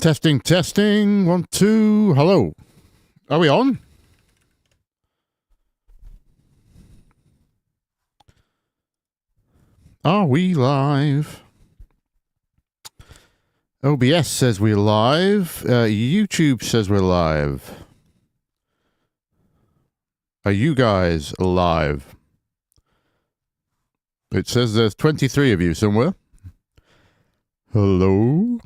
Testing, testing. 1, 2. Hello. Are we on? Are we live? OBS says we're live. YouTube says we're live. Are you guys live? It says there's 23 of you somewhere. Hello?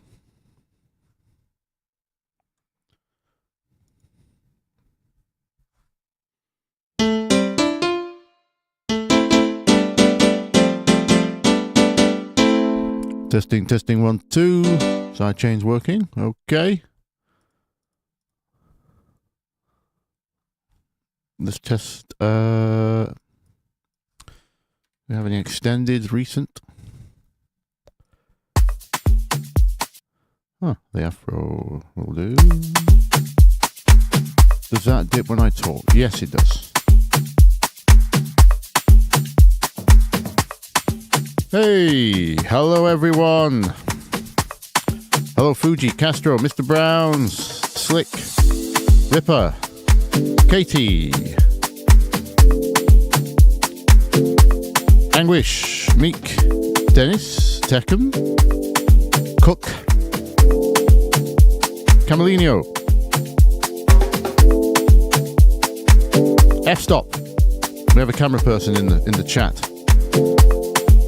Testing, testing, 1, 2. Sidechain's working. Okay. Let's test. We have any extended recent? Huh, the Afro will do. Does that dip when I talk? Yes, it does. Hey, hello everyone. Hello Fuji, Castro, Mr. Browns, Slick, Ripper, Katie, Anguish, Meek, Dennis, Tecum, Cook, Camelinho, F-Stop. We have a camera person in the chat.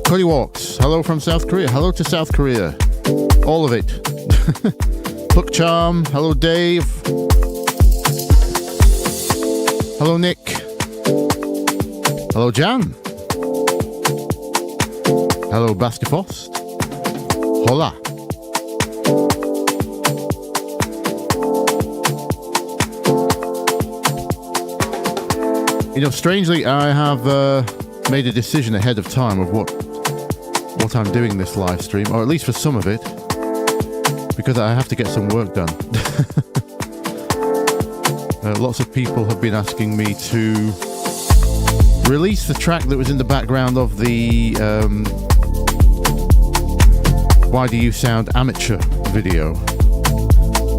Cuddy Walks, hello from South Korea. Hello to South Korea. All of it. Hook Charm, hello Dave. Hello Nick. Hello Jan. Hello Bastifost. Hola. You know, strangely, I have made a decision ahead of time of what I'm doing this live stream, or at least for some of it, because I have to get some work done. Lots of people have been asking me to release the track that was in the background of the Why Do You Sound Amateur video.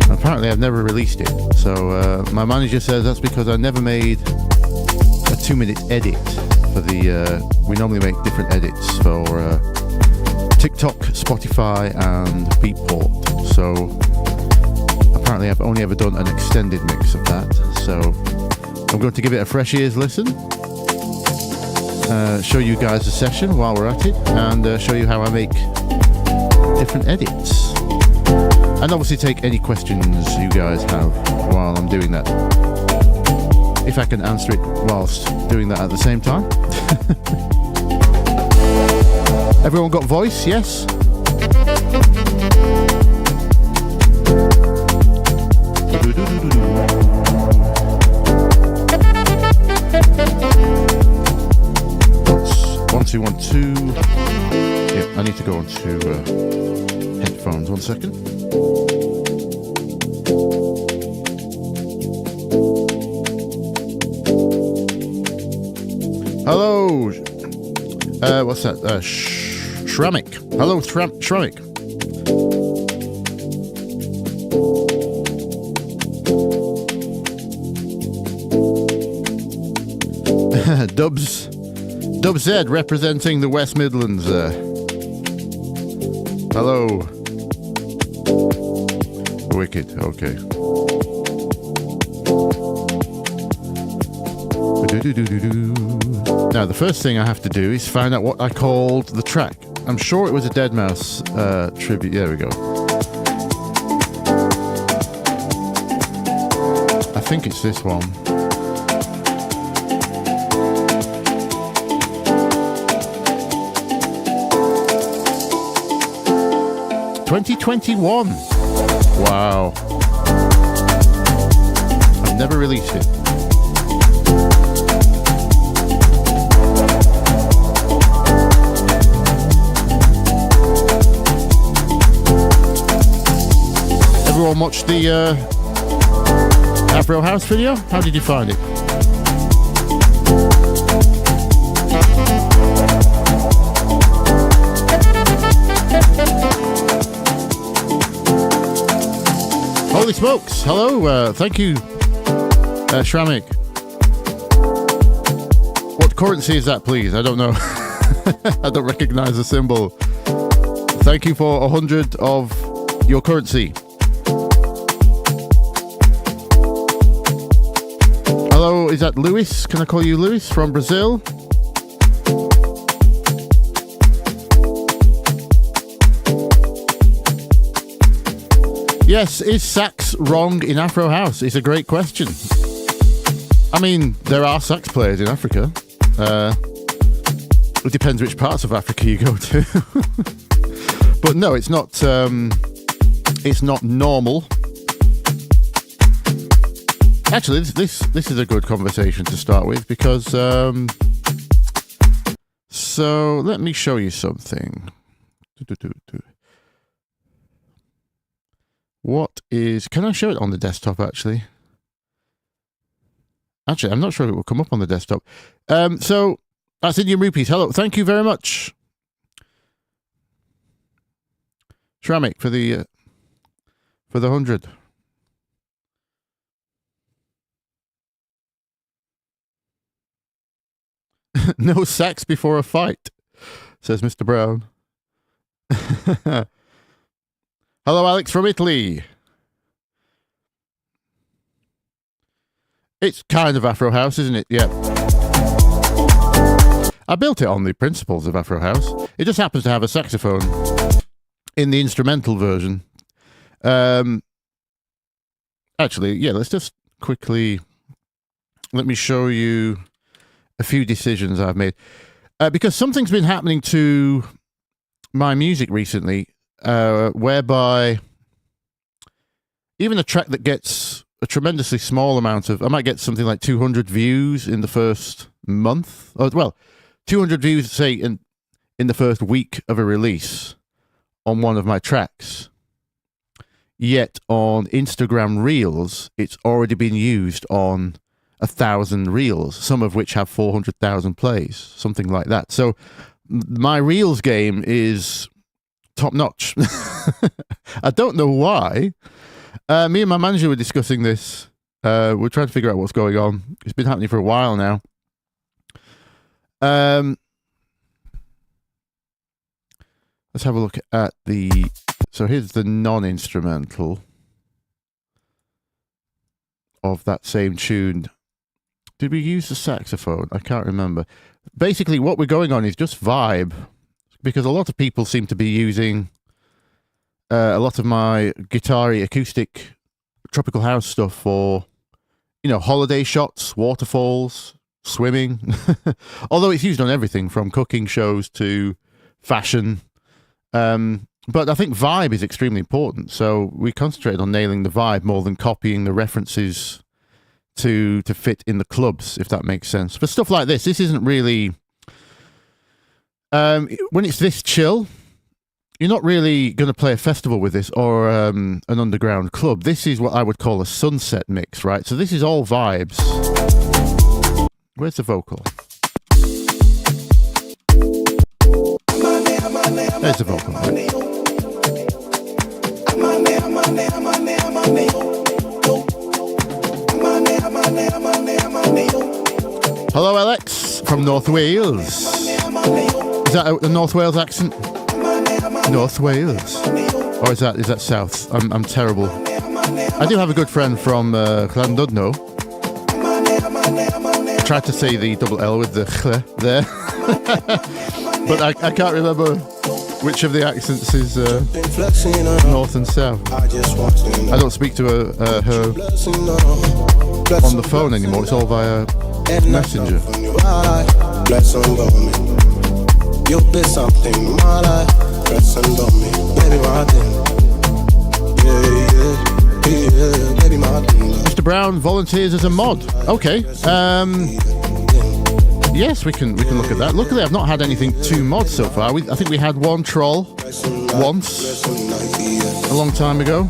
Apparently I've never released it, so my manager says that's because I never made a 2-minute edit for the we normally make different edits for TikTok, Spotify and Beatport, so apparently I've only ever done an extended mix of that, so I'm going to give it a fresh ears listen, show you guys the session while we're at it, and show you how I make different edits, and obviously take any questions you guys have while I'm doing that, if I can answer it whilst doing that at the same time. Everyone got voice, yes? One, two, 1, 2. Yeah, I need to go on to headphones. 1 second. Hello. What's that? Shramik. Hello, Shramik. Dubs Z representing the West Midlands. Hello. Wicked. Okay. Now, the first thing I have to do is find out what I called the track. I'm sure it was a Deadmau5 tribute. There we go. I think it's this one. ...2021. Wow. I've never released it. Everyone watched the Afro House video? How did you find it? Holy smokes! Hello, thank you, Shramik. What currency is that, please? I don't know. I don't recognize the symbol. Thank you for 100 of your currency. Hello, is that Luis? Can I call you Luis from Brazil? Yes, is sax wrong in Afro house? It's a great question. I mean, there are sax players in Africa. It depends which parts of Africa you go to. But no, it's not normal. Actually, this is a good conversation to start with because so let me show you something. What is... Can I show it on the desktop, actually? Actually, I'm not sure if it will come up on the desktop. So, that's Indian Rupees. Hello, thank you very much. Shramik, for the 100. No sax before a fight, says Mr. Brown. Hello, Alex from Italy. It's kind of Afro House, isn't it? Yeah. I built it on the principles of Afro House. It just happens to have a saxophone in the instrumental version. Actually, yeah, let's just quickly... Let me show you a few decisions I've made. Because something's been happening to my music recently, whereby even a track that gets a tremendously small amount of... I might get something like 200 views in the first month. Or, well, 200 views, say, in the first week of a release on one of my tracks. Yet on Instagram Reels, it's already been used on 1,000 Reels, some of which have 400,000 plays, something like that. So my Reels game is top notch. I don't know why. Me and my manager were discussing this. We're trying to figure out what's going on. It's been happening for a while now. Let's have a look at the... So here's the non-instrumental of that same tune. Did we use the saxophone? I can't remember. Basically, what we're going on is just vibe, because a lot of people seem to be using a lot of my guitar-y acoustic tropical house stuff for, you know, holiday shots, waterfalls, swimming. Although it's used on everything from cooking shows to fashion. But I think vibe is extremely important. So we concentrated on nailing the vibe more than copying the references to fit in the clubs, if that makes sense. For stuff like this isn't really... when it's this chill, you're not really going to play a festival with this or an underground club. This is what I would call a sunset mix, right? So this is all vibes. Where's the vocal? There's the vocal, right? Hello, Alex from North Wales. Is that a North Wales accent? North Wales, or is that South? I'm terrible. I do have a good friend from Llandudno. Tried to say the double L with the chle there, but I can't remember which of the accents is north and south. I don't speak to her on the phone anymore. It's all via Messenger. You'll be something in my life. Press and on me, baby, my thing. Yeah, baby, my thing. Mr. Brown volunteers as a mod. Okay. Yes, we can look at that. Luckily, I've not had anything too mod so far. I think we had one troll once a long time ago.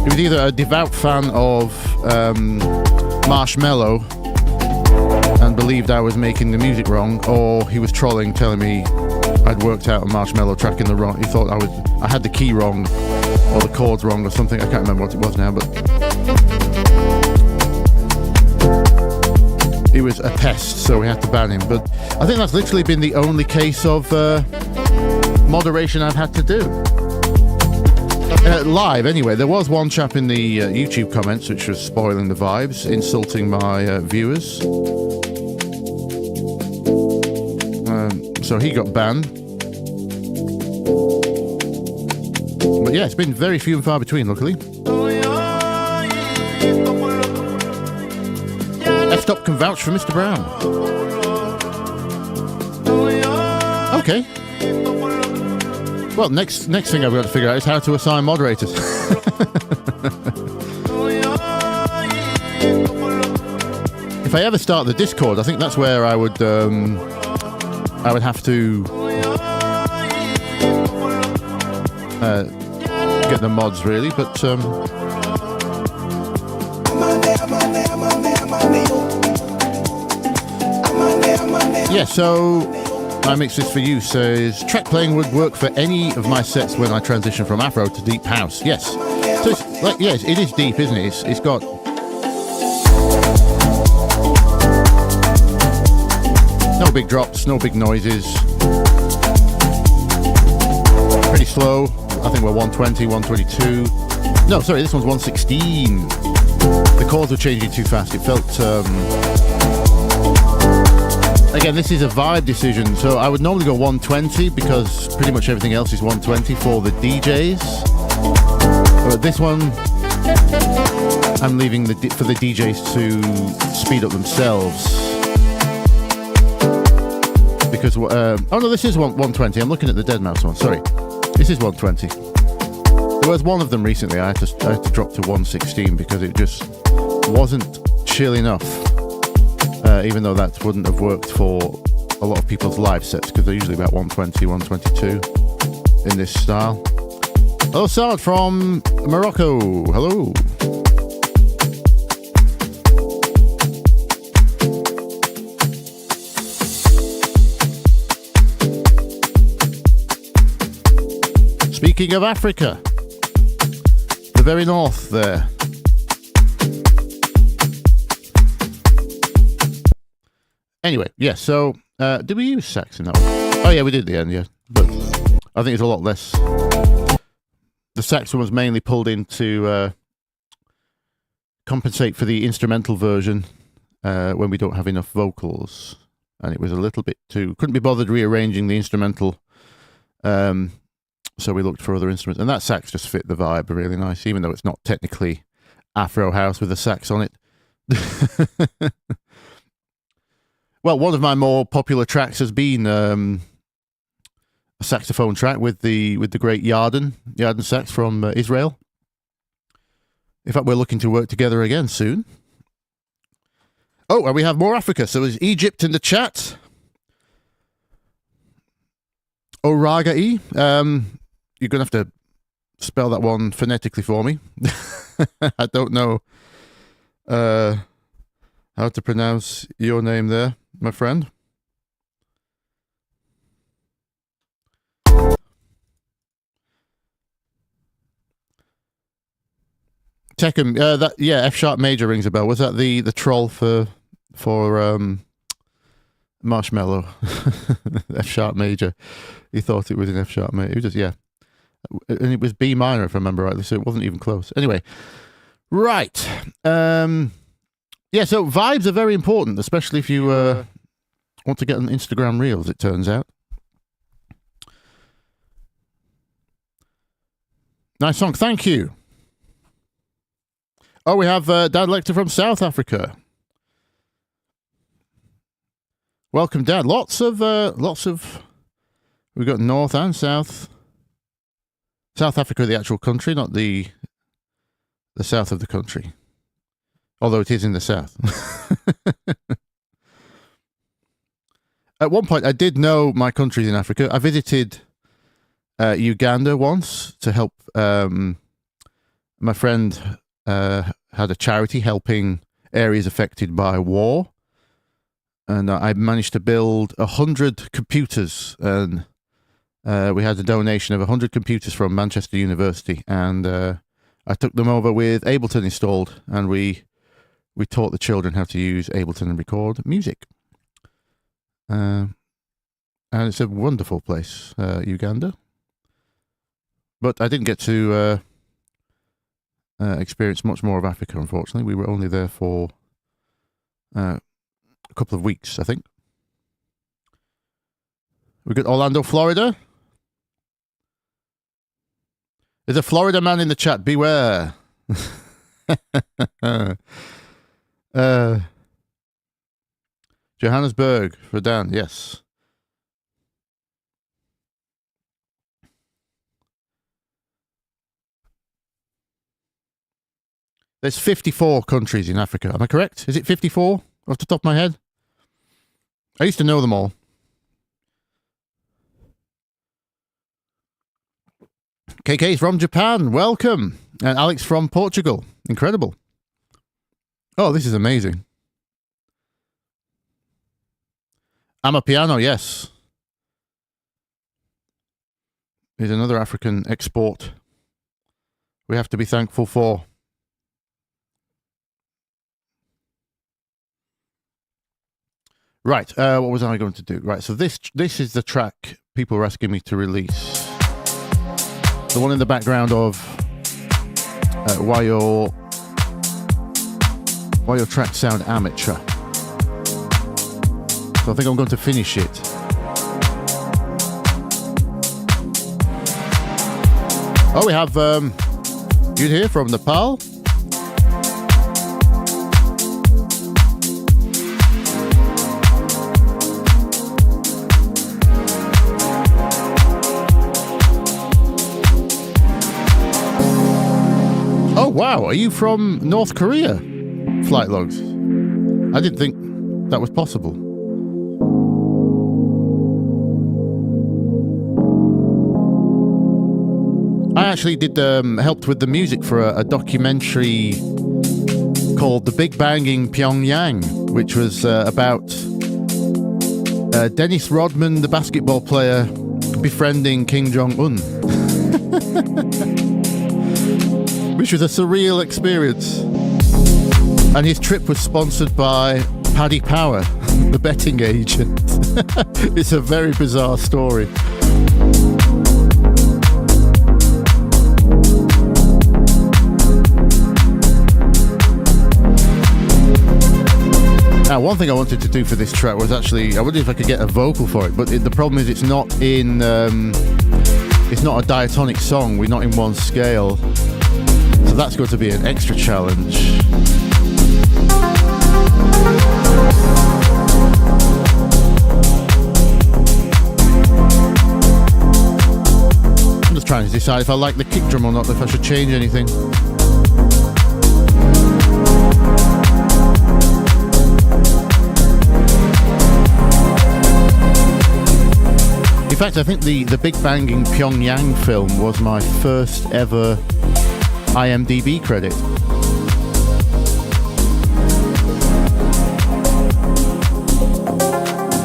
He was either a devout fan of Marshmello and believed I was making the music wrong, or he was trolling, telling me I'd worked out a Marshmello track in the wrong. He thought I had the key wrong or the chord's wrong or something. I can't remember what it was now, but he was a pest, so we had to ban him. But I think that's literally been the only case of moderation I've had to do. Live, anyway. There was one chap in the YouTube comments which was spoiling the vibes, insulting my viewers. So he got banned. But yeah, it's been very few and far between, luckily. F-Top can vouch for Mr. Brown. Okay. Well, next thing I've got to figure out is how to assign moderators. If I ever start the Discord, I think that's where I would have to get the mods, really. But yeah, so I Mix This For You says, track playing would work for any of my sets when I transition from Afro to Deep House. Yes. So it's like, yes, it is deep, isn't it? It's got... no big drops, no big noises. Pretty slow. I think we're 120, 122. No, sorry, this one's 116. The chords were changing too fast. It felt... Again, this is a vibe decision, so I would normally go 120 because pretty much everything else is 120 for the DJs. But this one, I'm leaving for the DJs to speed up themselves. Because, oh no, this is 120. I'm looking at the Deadmau5 one, sorry. This is 120. There was one of them recently I had to drop to 116 because it just wasn't chill enough. Even though that wouldn't have worked for a lot of people's live sets because they're usually about 120, 122 in this style. Hello, Saad from Morocco. Hello. Speaking of Africa, the very north there. Anyway, yeah, so, did we use sax in that one? Oh yeah, we did at the end, yeah. But I think it's a lot less. The sax one was mainly pulled in to compensate for the instrumental version when we don't have enough vocals. And it was a little bit too... couldn't be bothered rearranging the instrumental. So we looked for other instruments. And that sax just fit the vibe really nice, even though it's not technically Afro house with a sax on it. Well, one of my more popular tracks has been a saxophone track with the great Yarden sax from Israel. In fact, we're looking to work together again soon. Oh, and we have more Africa. So there's Egypt in the chat. Oragai. You're going to have to spell that one phonetically for me. I don't know how to pronounce your name there, my friend. Tekken, that, yeah, F sharp major rings a bell. Was that the troll for Marshmallow? F sharp major. He thought it was an F sharp major. It was just, yeah, and it was B minor if I remember rightly, so it wasn't even close. Anyway, right. Yeah, so vibes are very important, especially if you want to get on Instagram Reels, it turns out. Nice song, thank you. Oh, we have Dad Lecter from South Africa. Welcome, Dad. Lots of, we've got North and South. South Africa, the actual country, not the south of the country. Although it is in the south. At one point, I did know my countries in Africa. I visited Uganda once to help. My friend had a charity helping areas affected by war. And I managed to build 100 computers and we had a donation of 100 computers from Manchester University, and I took them over with Ableton installed, and we taught the children how to use Ableton and record music. And it's a wonderful place, Uganda. But I didn't get to experience much more of Africa, unfortunately. We were only there for a couple of weeks, I think. We got Orlando, Florida. There's a Florida man in the chat. Beware. Johannesburg for Dan. Yes. There's 54 countries in Africa. Am I correct? Is it 54 off the top of my head? I used to know them all. KK's from Japan. Welcome. And Alex from Portugal. Incredible. Oh, this is amazing. Amapiano, yes. Is another African export we have to be thankful for. Right, what was I going to do? Right, so this is the track people were asking me to release. The one in the background of why your tracks sound amateur. So I think I'm going to finish it. Oh, we have you here from Nepal. Oh, wow. Are you from North Korea? Flight logs. I didn't think that was possible. I actually did helped with the music for a documentary called The Big Bang in Pyongyang, which was about Dennis Rodman, the basketball player, befriending Kim Jong-un. Which was a surreal experience. And his trip was sponsored by Paddy Power, the betting agent. It's a very bizarre story. Now, one thing I wanted to do for this track was actually, I wondered if I could get a vocal for it, but the problem is it's not in, it's not a diatonic song, we're not in one scale. So that's going to be an extra challenge. I'm just trying to decide if I like the kick drum or not, if I should change anything. In fact, I think the Big Bang in Pyongyang film was my first ever IMDb credit.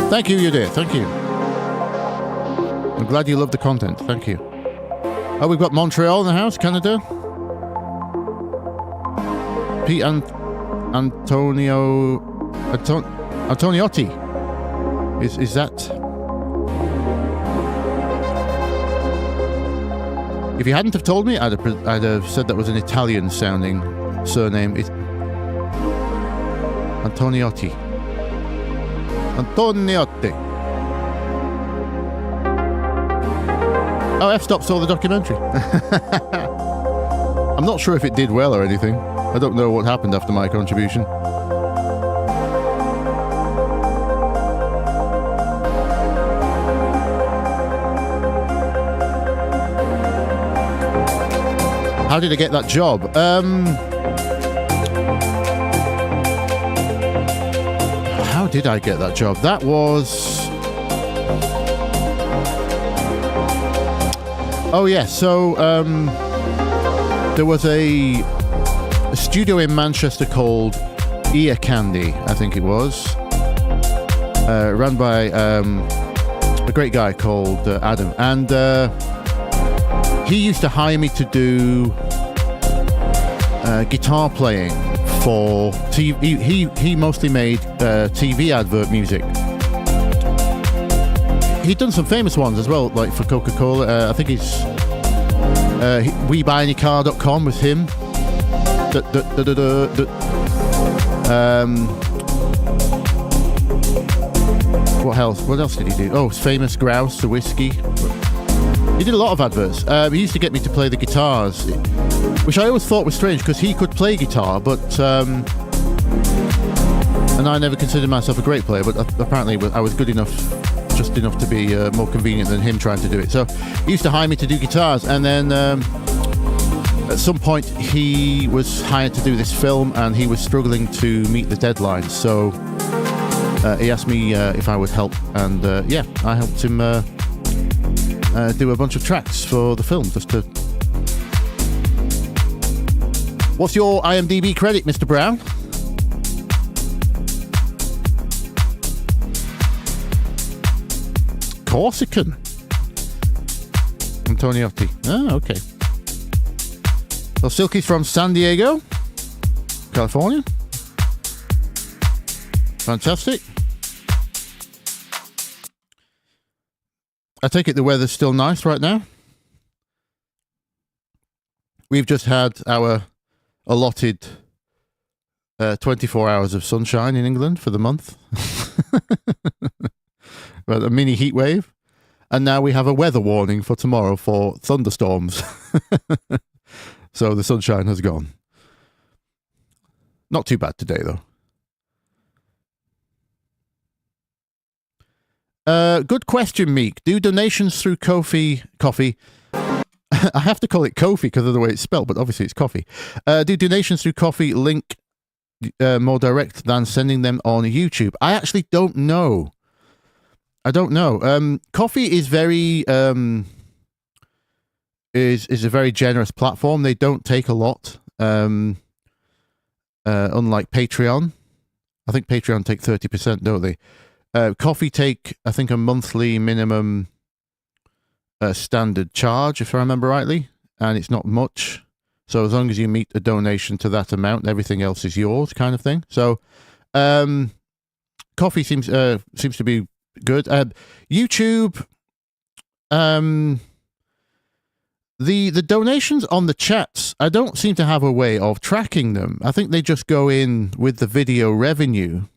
Thank you, dear. Thank you. I'm glad you love the content. Thank you. Oh, we've got Montreal in the house, Canada. Pete Antoniotti. Is that? If you hadn't have told me, I'd have said that was an Italian-sounding surname. It's Antoniotti. Antoniotti. Oh, F-Stop saw the documentary. I'm not sure if it did well or anything. I don't know what happened after my contribution. How did I get that job? How did I get that job? That was... Oh, yeah. So, there was a studio in Manchester called Ear Candy, I think it was. Run by a a great guy called Adam, and he used to hire me to do guitar playing for TV. He mostly made TV advert music. He'd done some famous ones as well, like for Coca-Cola. I think he's WeBuyAnyCar.com was him. What else? What else did he do? Oh, Famous Grouse, the whiskey. He did a lot of adverts. He used to get me to play the guitars, which I always thought was strange because he could play guitar, but and I never considered myself a great player, but apparently I was good enough, just enough to be more convenient than him trying to do it. So he used to hire me to do guitars, and then at some point he was hired to do this film, and he was struggling to meet the deadline. So he asked me if I would help, and yeah, I helped him do a bunch of tracks for the film. Just to. What's your IMDb credit, Mr. Brown? Corsican. Antoniotti. Ah, okay. So Silky's from San Diego, California. Fantastic. I take it the weather's still nice right now. We've just had our allotted 24 hours of sunshine in England for the month. But a mini heat wave. And now we have a weather warning for tomorrow for thunderstorms. So the sunshine has gone. Not too bad today, though. Good question, Meek. Do donations through Ko-fi... Coffee... I have to call it Ko-fi because of the way it's spelled, but obviously it's coffee. Do donations through Ko-fi link more direct than sending them on YouTube? I actually don't know. I don't know. Ko-fi is very... is a very generous platform. They don't take a lot. Unlike Patreon. I think Patreon take 30%, don't they? Ko-fi take, I think, a monthly minimum standard charge, if I remember rightly, and it's not much. So as long as you meet a donation to that amount, everything else is yours, kind of thing. So Ko-fi seems to be good. YouTube, the donations on the chats, I don't seem to have a way of tracking them. I think they just go in with the video revenue.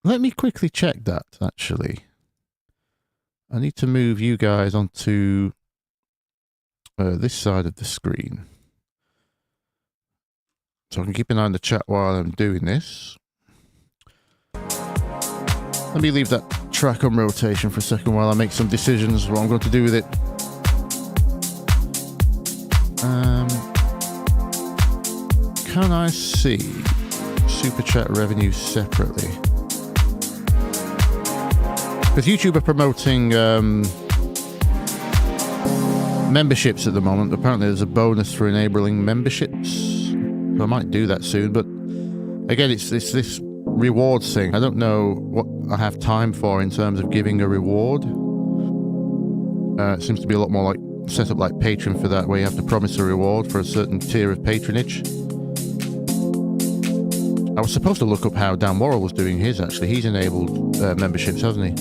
Let me quickly check that, actually. I need to move you guys onto this side of the screen, so I can keep an eye on the chat while I'm doing this. Let me leave that track on rotation for a second while I make some decisions what I'm going to do with it. Can I see Super Chat revenue separately? Because YouTube are promoting memberships at the moment. Apparently there's a bonus for enabling memberships. So I might do that soon. But again, it's this rewards thing. I don't know what I have time for in terms of giving a reward. It seems to be a lot more like set up like Patreon for that, where you have to promise a reward for a certain tier of patronage. I was supposed to look up how Dan Worrell was doing his, actually. He's enabled memberships, hasn't he?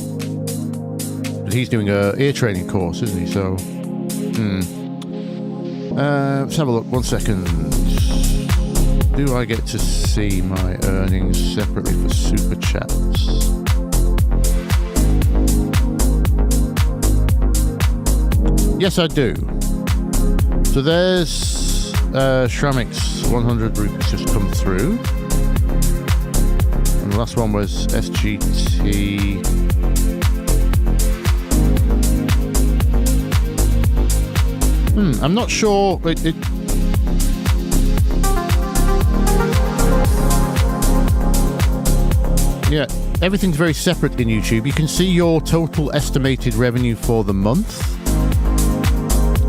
But he's doing a ear training course, isn't he? So, let's have a look. 1 second. Do I get to see my earnings separately for Super Chats? Yes, I do. So there's Shramik's 100 rupees just come through. And the last one was SGT. I'm not sure. Yeah, everything's very separate in YouTube. You can see your total estimated revenue for the month.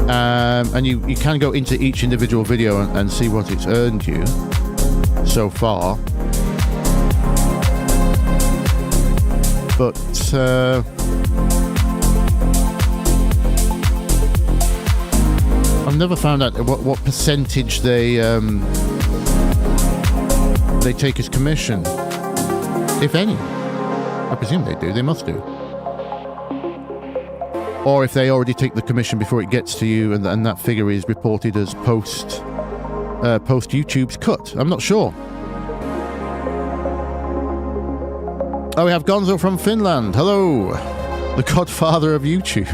And you can go into each individual video and see what it's earned you so far. But I've never found out what percentage they take as commission, if any. I presume they do. They must do. Or if they already take the commission before it gets to you, and that figure is reported as post YouTube's cut. I'm not sure. Oh, we have Gonzo from Finland. Hello, the godfather of YouTube.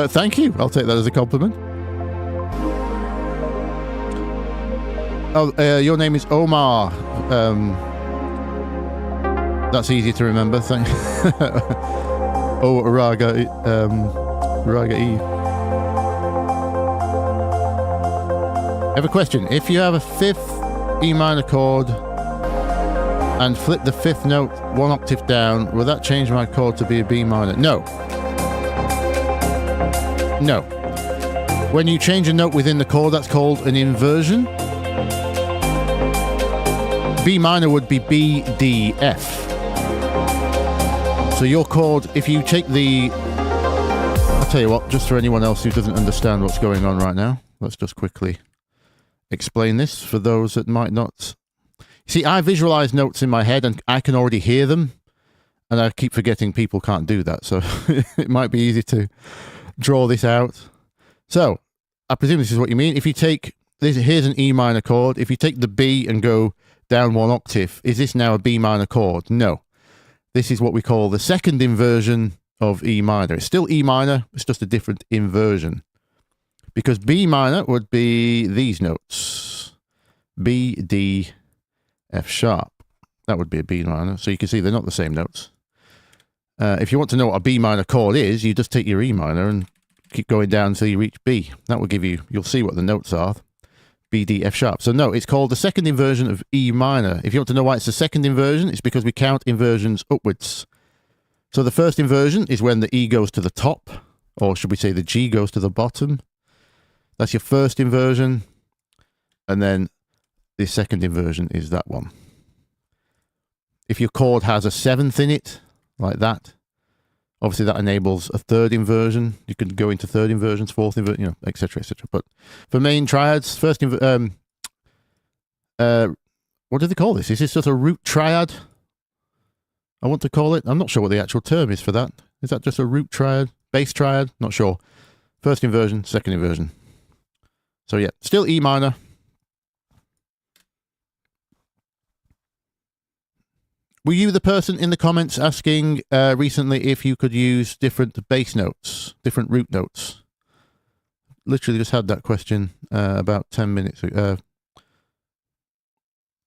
Thank you. I'll take that as a compliment. Oh, your name is Omar. That's easy to remember. Thank. Oh, Raga E. I have a question. If you have a fifth E minor chord and flip the fifth note one octave down, will that change my chord to be a B minor? No. No. When you change a note within the chord, that's called an inversion. B minor would be B, D, F. So your chord, if you take the... I'll tell you what, just for anyone else who doesn't understand what's going on right now, let's just quickly explain this for those that might not... See, I visualize notes in my head and I can already hear them, and I keep forgetting people can't do that, so it might be easy to draw this out. So, I presume this is what you mean. If you take... Here's an E minor chord. If you take the B and go down one octave, is this now a B minor chord? No. This is what we call the second inversion of E minor. It's still E minor, it's just a different inversion. Because B minor would be these notes. B, D, F sharp. That would be a B minor. So you can see they're not the same notes. If you want to know what a B minor chord is, you just take your E minor and keep going down until you reach B. That will give you, you'll see what the notes are. B, D, F sharp. So no, it's called the second inversion of E minor. If you want to know why it's the second inversion, it's because we count inversions upwards. So the first inversion is when the E goes to the top, or should we say the G goes to the bottom. That's your first inversion. And then the second inversion is that one. If your chord has a seventh in it, like that, obviously that enables a third inversion. You can go into third inversions, fourth inversion, you know, etc., etc. But for main triads, first what do they call this? Is this just a root triad? I want to call it. I'm not sure what the actual term is for that. Is that just a root triad? Bass triad? Not sure. First inversion, second inversion. So yeah, still E minor. Were you the person in the comments asking recently if you could use different bass notes, different root notes? Literally just had that question about 10 minutes ago.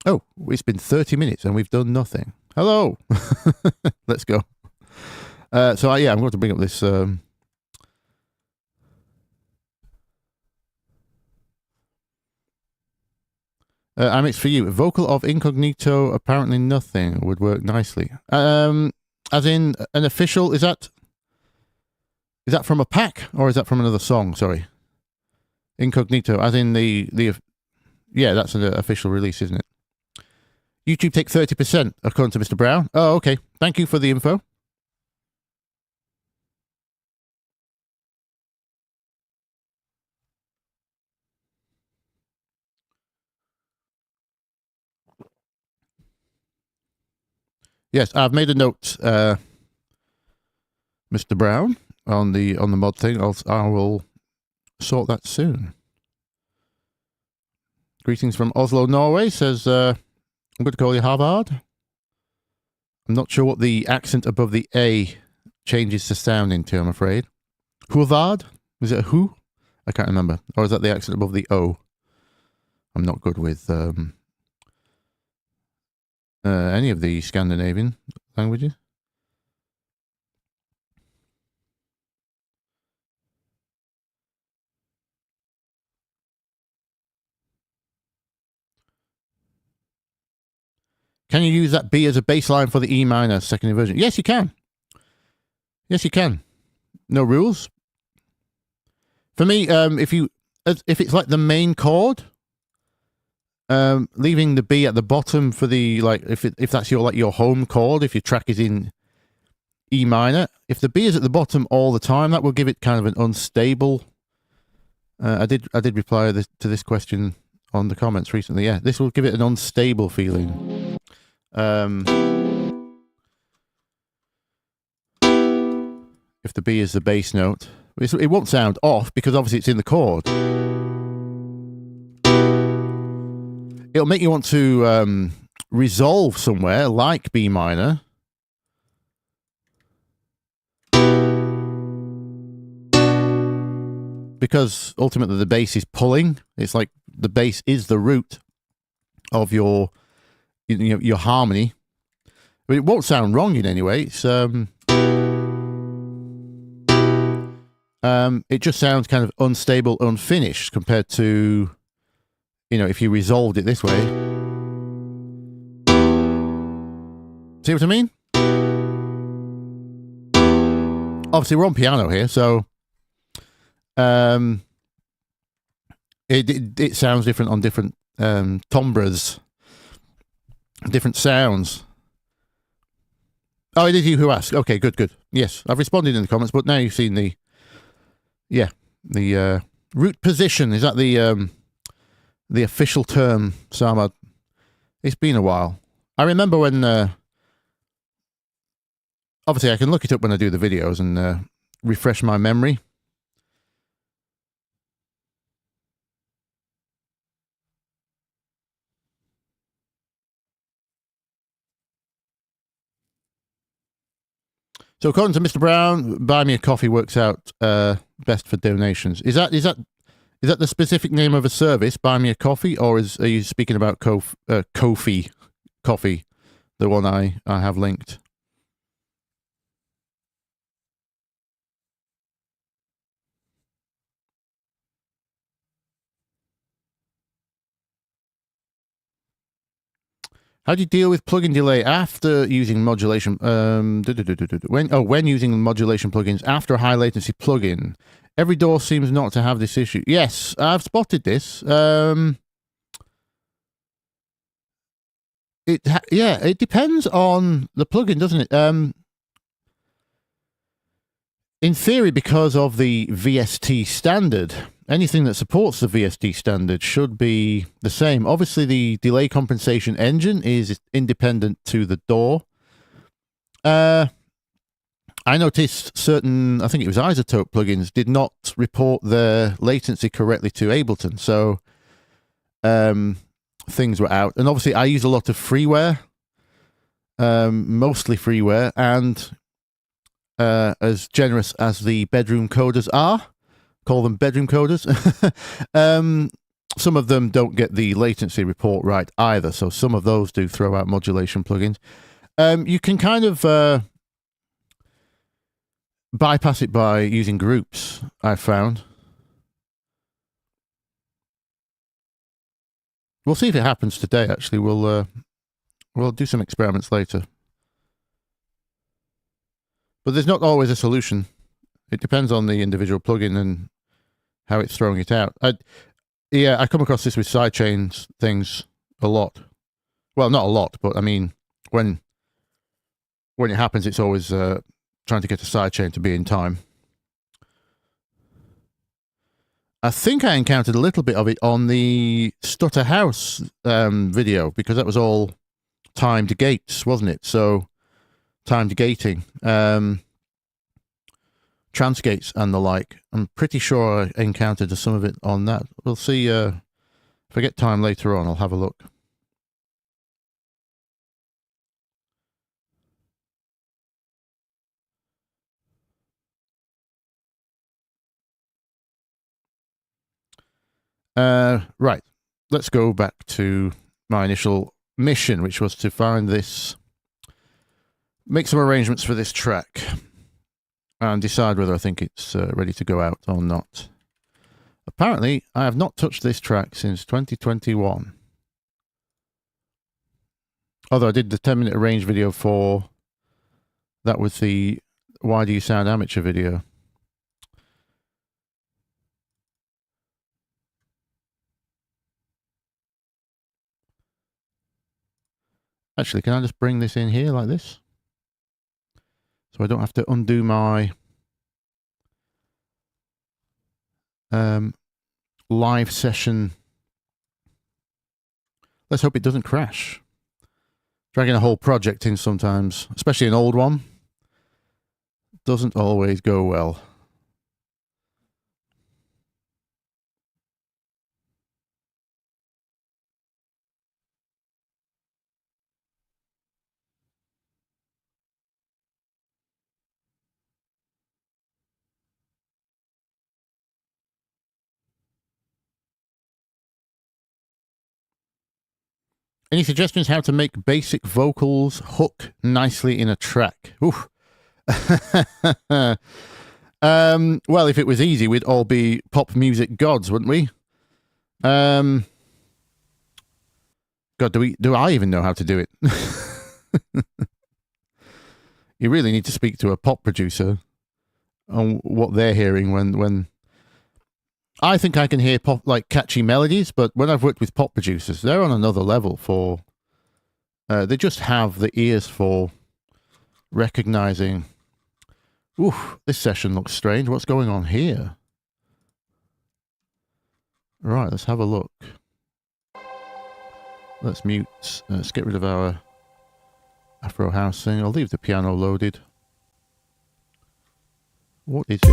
Oh, it's been 30 minutes and we've done nothing. Hello. Let's go. So yeah, I'm going to bring up this. Amix, for you, vocal of incognito, apparently nothing would work nicely. As in an official, is that from a pack or is that from another song? Sorry. Incognito, as in the yeah, that's an official release, isn't it? YouTube take 30%, according to Mr. Brown. Oh, okay. Thank you for the info. Yes, I've made a note, Mr. Brown, on the mod thing. I will sort that soon. Greetings from Oslo, Norway. Says I'm going to call you Harvard. I'm not sure what the accent above the A changes the sound into. I'm afraid. Huvard? Is it a who? I can't remember. Or is that the accent above the O? I'm not good with any of the Scandinavian languages. Can you use that B as a bass line for the E minor second inversion? Yes, you can. Yes, you can. No rules. For me, if it's like the main chord, leaving the B at the bottom for the, like, if that's your, like, your home chord, if your track is in E minor, if the B is at the bottom all the time, that will give it kind of an unstable. I did reply to this question on the comments recently. Yeah, this will give it an unstable feeling. If the B is the bass note, it won't sound off because obviously it's in the chord. It'll make you want to resolve somewhere like B minor. Because ultimately the bass is pulling. It's like the bass is the root of your harmony. But it won't sound wrong in any way. It's it just sounds kind of unstable, unfinished compared to, if you resolved it this way. See what I mean? Obviously we're on piano here, so it sounds different on different timbres, different sounds. Oh, it is you who asked. Okay, good. Yes, I've responded in the comments, but now you've seen the root position. Is that the official term, Samad? It's been a while. I remember when, obviously I can look it up when I do the videos and refresh my memory. So according to Mr. Brown, Buy Me a Coffee works out best for donations. Is that the specific name of a service, Buy Me a Coffee, or are you speaking about Ko-fi Coffee, the one I have linked? How do you deal with plugin delay after using modulation? When using modulation plugins after a high latency plugin, every DAW seems not to have this issue. Yes, I've spotted this. It depends on the plugin, doesn't it? In theory, because of the VST standard, anything that supports the VST standard should be the same. Obviously, the delay compensation engine is independent to the DAW. I noticed certain, I think it was Isotope plugins, did not report their latency correctly to Ableton. So things were out. And obviously, I use a lot of freeware, mostly freeware, and as generous as the bedroom coders are, call them bedroom coders, some of them don't get the latency report right either. So some of those do throw out modulation plugins. You can kind of bypass it by using groups, I've found. We'll see if it happens today, actually. We'll do some experiments later. But there's not always a solution. It depends on the individual plugin and how it's throwing it out. I come across this with sidechains things a lot. Well, not a lot, but I mean, when it happens, it's always trying to get a sidechain to be in time. I think I encountered a little bit of it on the Stutter House video, because that was all timed gates, wasn't it? So timed gating, transgates and the like. I'm pretty sure I encountered some of it on that. We'll see. If I get time later on, I'll have a look. Right. Let's go back to my initial mission, which was to find this, make some arrangements for this track, and decide whether I think it's ready to go out or not. Apparently, I have not touched this track since 2021. Although I did the 10-minute arrange video for, that was the Why Do You Sound Amateur video. Actually, can I just bring this in here like this? So I don't have to undo my live session. Let's hope it doesn't crash. Dragging a whole project in sometimes, especially an old one, doesn't always go well. Any suggestions how to make basic vocals hook nicely in a track? Oof. Well, if it was easy, we'd all be pop music gods, wouldn't we? God, do I even know how to do it? You really need to speak to a pop producer on what they're hearing when I think I can hear pop, like catchy melodies, but when I've worked with pop producers, they're on another level for they just have the ears for recognizing, ooh, this session looks strange. What's going on here? Right, let's have a look. Let's mute, let's get rid of our Afro house thing. I'll leave the piano loaded. What is it?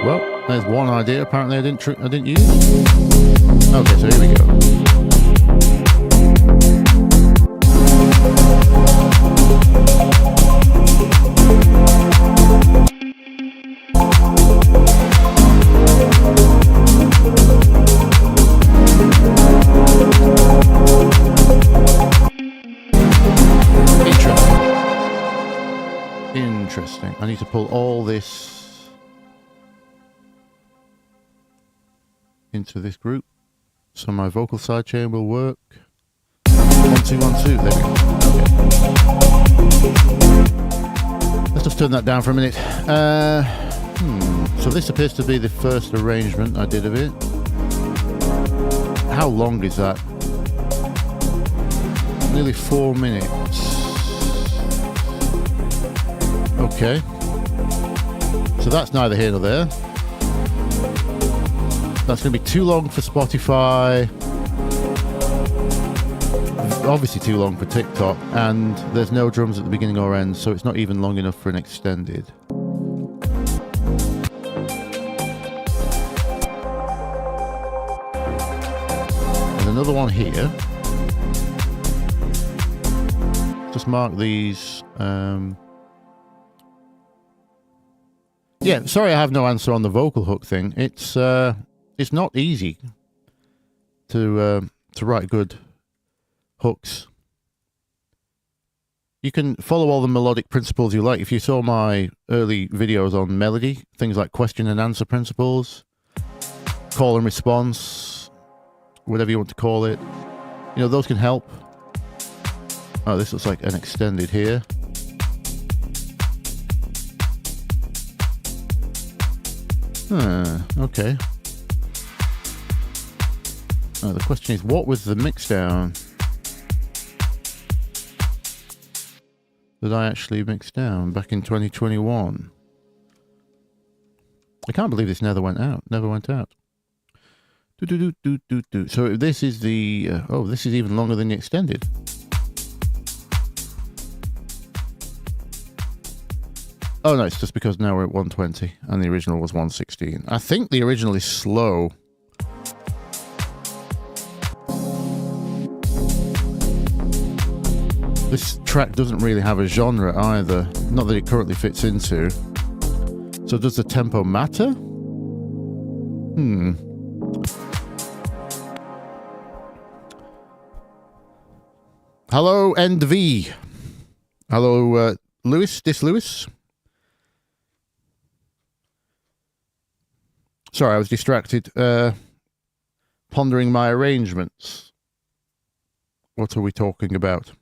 Well, there's one idea apparently I didn't use. Okay, so here we go. Interesting. I need to pull all this into this group so my vocal sidechain will work. 1 2 1 2. There we go. Okay. Let's just turn that down for a minute. So this appears to be the first arrangement I did of it. How long is that? Nearly 4 minutes. Okay. So that's neither here nor there. That's going to be too long for Spotify. Obviously too long for TikTok. And there's no drums at the beginning or end, so it's not even long enough for an extended. There's another one here. Just mark these. Yeah, sorry I have no answer on the vocal hook thing. It's not easy to write good hooks. You can follow all the melodic principles you like. If you saw my early videos on melody, things like question and answer principles, call and response, whatever you want to call it, you know, those can help. Oh, this looks like an extended here. Okay. The question is, what was the mix down that I actually mixed down back in 2021? I can't believe this never went out. So this is the... this is even longer than the extended. Oh no, it's just because now we're at 120 and the original was 116. I think the original is slow. This track doesn't really have a genre either, not that it currently fits into. So does the tempo matter? Hello, NV. Hello, Lewis, Lewis. Sorry, I was distracted, pondering my arrangements. What are we talking about?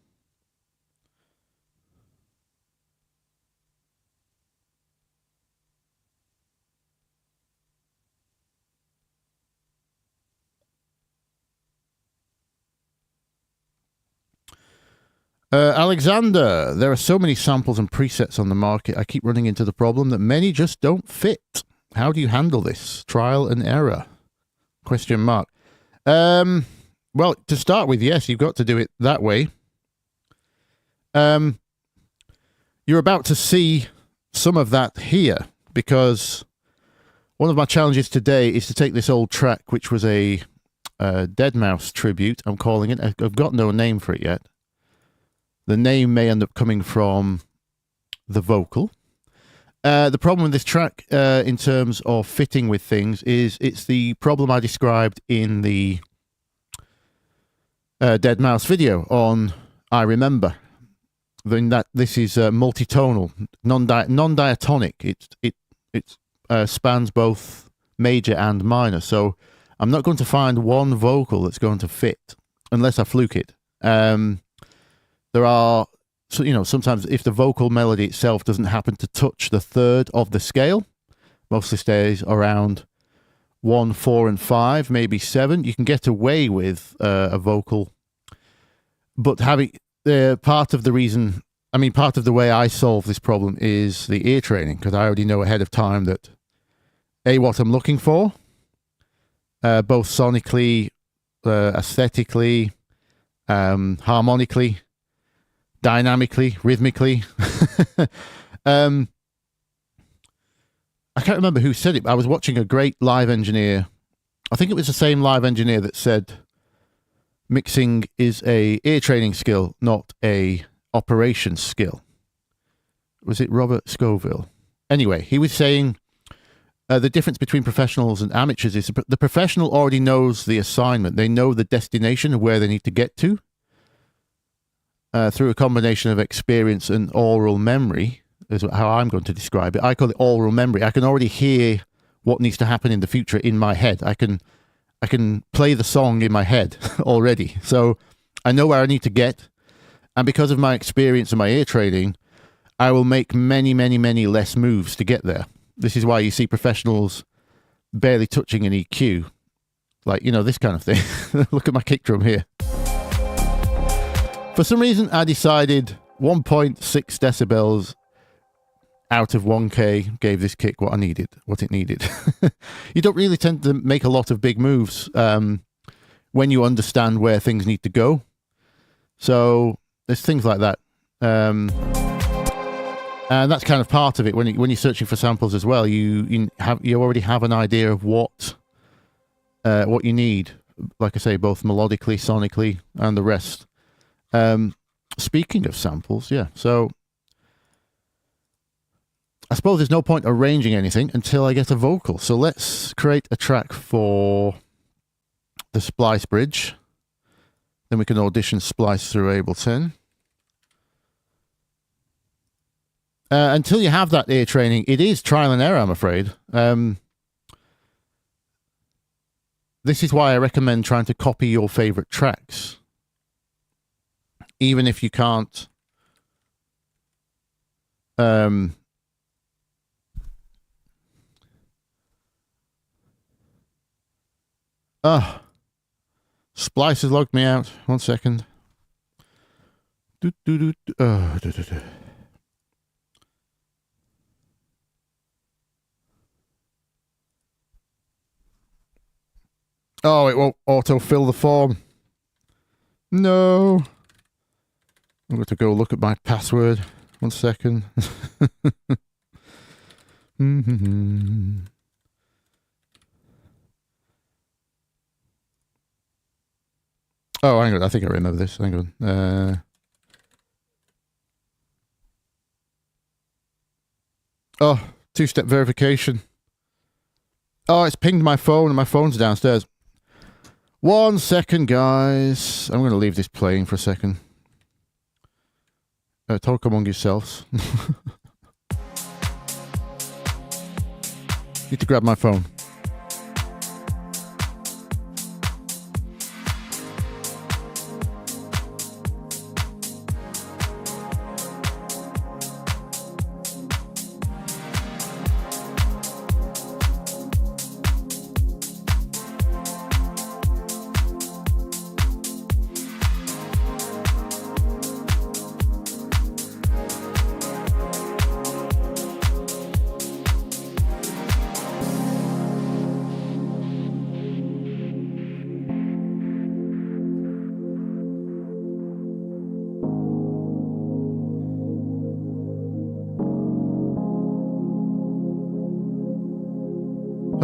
Alexander, there are so many samples and presets on the market. I keep running into the problem that many just don't fit. How do you handle this? Trial and error? Question mark. Well, to start with, yes, you've got to do it that way. You're about to see some of that here, because one of my challenges today is to take this old track, which was a Deadmau5 tribute, I'm calling it. I've got no name for it yet. The name may end up coming from the vocal. The problem with this track, in terms of fitting with things, is it's the problem I described in the Deadmau5 video on I Remember. Then that this is multitonal, non-diatonic. It spans both major and minor. So I'm not going to find one vocal that's going to fit unless I fluke it. There are, so, sometimes if the vocal melody itself doesn't happen to touch the third of the scale, mostly stays around 1, 4, and 5, maybe 7, you can get away with a vocal. But having part of the way I solve this problem is the ear training, because I already know ahead of time that what I'm looking for, both sonically, aesthetically, harmonically, dynamically, rhythmically. I can't remember who said it, but I was watching a great live engineer. I think it was the same live engineer that said mixing is a ear training skill, not a operation skill. Was it Robert Scoville? Anyway, he was saying the difference between professionals and amateurs is the professional already knows the assignment. They know the destination of where they need to get to. Through a combination of experience and oral memory, is how I'm going to describe it. I call it oral memory. I can already hear what needs to happen in the future in my head. I can play the song in my head already. So I know where I need to get. And because of my experience and my ear training, I will make many, many, many less moves to get there. This is why you see professionals barely touching an EQ. Like, this kind of thing. Look at my kick drum here. For some reason, I decided 1.6 decibels out of 1K gave this kick what it needed. You don't really tend to make a lot of big moves when you understand where things need to go. So there's things like that. And that's kind of part of it. When you're searching for samples as well, you already have an idea of what you need. Like I say, both melodically, sonically, and the rest. Speaking of samples, yeah, so I suppose there's no point arranging anything until I get a vocal. So let's create a track for the Splice bridge. Then we can audition Splice through Ableton. Until you have that ear training, it is trial and error, I'm afraid. This is why I recommend trying to copy your favorite tracks. Even if you can't Splice has logged me out. 1 second. Oh, it won't auto-fill the form. No. I'm going to go look at my password. 1 second. Oh, hang on. I think I remember this. Hang on. Oh, two-step verification. Oh, it's pinged my phone and my phone's downstairs. 1 second, guys. I'm going to leave this playing for a second. Talk among yourselves. Need to grab my phone.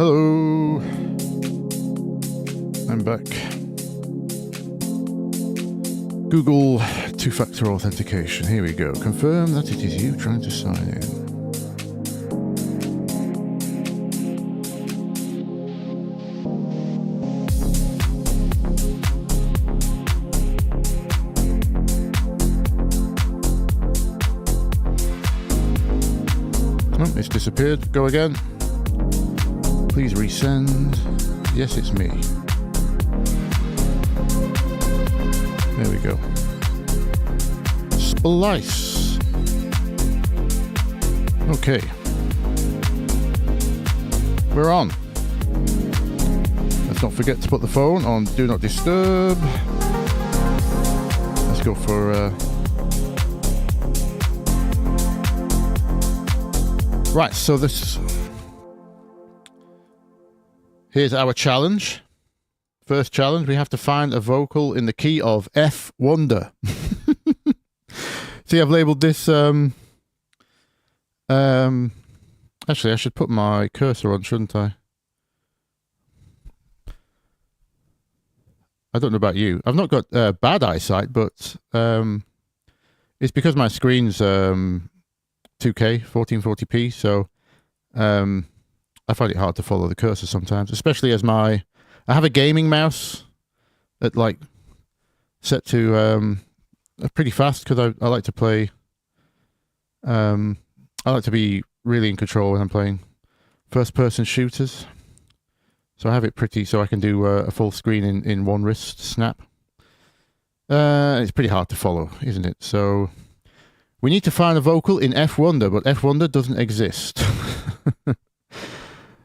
Hello. I'm back. Google two-factor authentication. Here we go. Confirm that it is you trying to sign in. Oh, it's disappeared. Go again. Please resend. Yes, it's me. There we go. Splice. Okay. We're on. Let's not forget to put the phone on Do Not Disturb. Let's go for... Right, so this... Here's our challenge. First challenge, we have to find a vocal in the key of F wonder. See, I've labeled this... actually, I should put my cursor on, shouldn't I? I don't know about you. I've not got bad eyesight, but it's because my screen's 2K, 1440p, so I find it hard to follow the cursor sometimes, especially as I have a gaming mouse that like set to pretty fast because I like to play. I like to be really in control when I'm playing first-person shooters. So I have it pretty so I can do a full screen in one wrist snap. It's pretty hard to follow, isn't it? So we need to find a vocal in F wonder, but F wonder doesn't exist.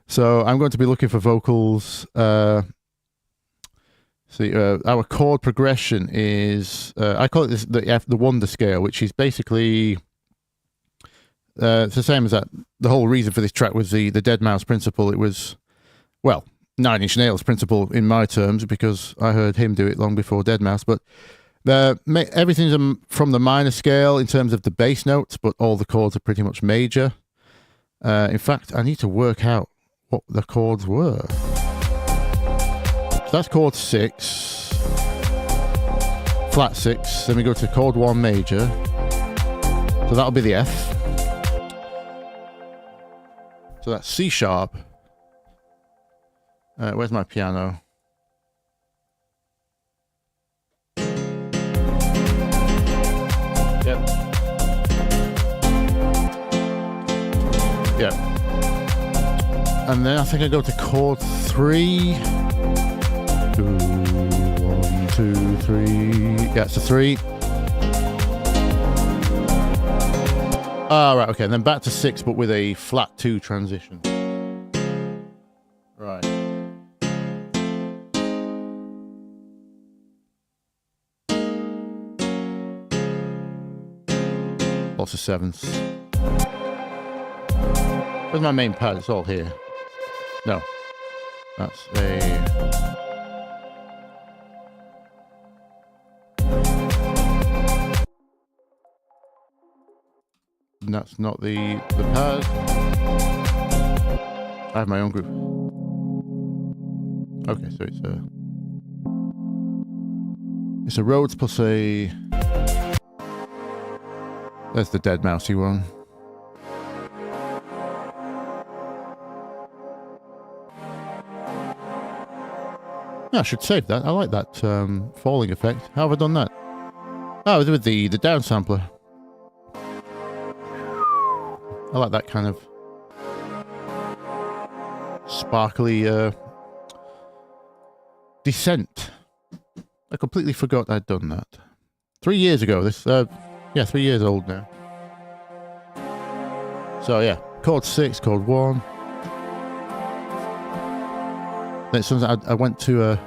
So I'm going to be looking for vocals. See, our chord progression is I call it the wonder scale, which is basically it's the same as that. The whole reason for this track was the deadmau5 principle. It was, well, Nine Inch Nails principle in my terms, because I heard him do it long before deadmau5. But everything's from the minor scale in terms of the bass notes, but all the chords are pretty much major. In fact, I need to work out what the chords were. So that's chord 6, flat 6, then we go to chord 1 major, so that'll be the F. So that's C sharp. Where's my piano? Yep. Yep. And then I think I go to chord 3. 2, 1, 2, 3. Yeah, it's a 3. Right, okay, and then back to 6, but with a flat 2 transition. Right. Lots of 7ths. Where's my main pad? It's all here. No. That's a... That's not the pad. I have my own group. Okay, so it's a Rhodes plus a... There's the deadmau5y one. I should save that. I like that falling effect. How have I done that? Oh, with the downsampler. I like that kind of sparkly descent. I completely forgot I'd done that. 3 years ago. This, yeah, 3 years old now. So yeah, chord 6, chord 1. Then sometimes I went to a...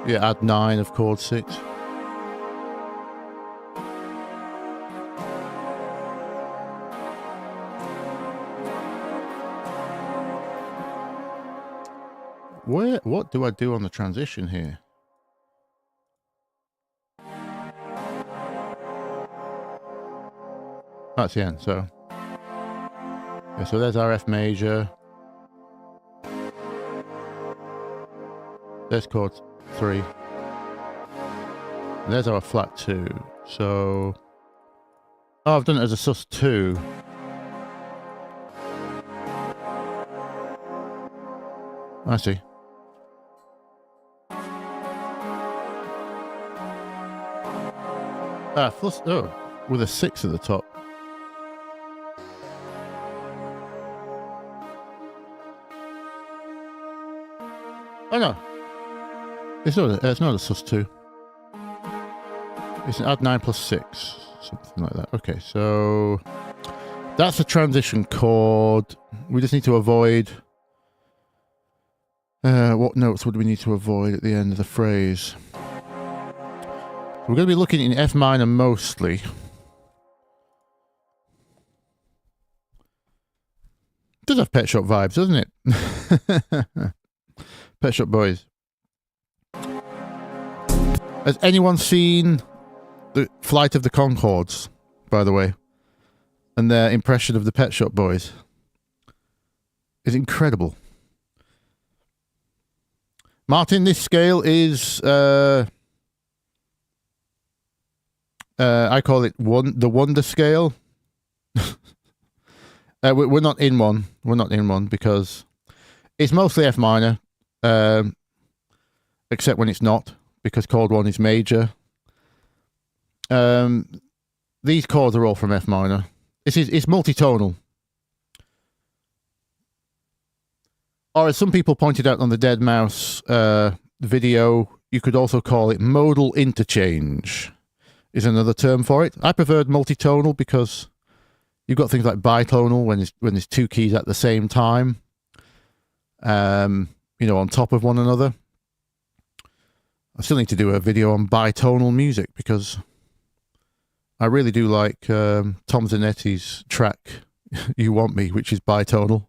Yeah, add 9 of chord 6. What do I do on the transition here? That's the end, so... Okay, so there's our F major. There's chord 3. And there's our flat 2. So... oh, I've done it as a sus2. I see. Plus, oh, with a 6 at the top. Oh no, it's not a sus2. It's an add 9 plus 6, something like that. Okay, so that's a transition chord. We just need to avoid. What notes would we need to avoid at the end of the phrase? We're going to be looking in F minor mostly. Does have Pet Shop vibes, doesn't it? Pet Shop Boys. Has anyone seen the Flight of the Conchords, by the way? And their impression of the Pet Shop Boys is incredible. Martin, this scale is I call it the Wonder scale. We're not in one. We're not in one because it's mostly F minor, except when it's not, because chord 1 is major. These chords are all from F minor. It's multitonal. Or as some people pointed out on the Dead Mouse video, you could also call it modal interchange, is another term for it. I preferred multitonal because you've got things like bitonal when there's 2 keys at the same time, you know, on top of one another. I still need to do a video on bitonal music because I really do like Tom Zanetti's track You Want Me, which is bitonal.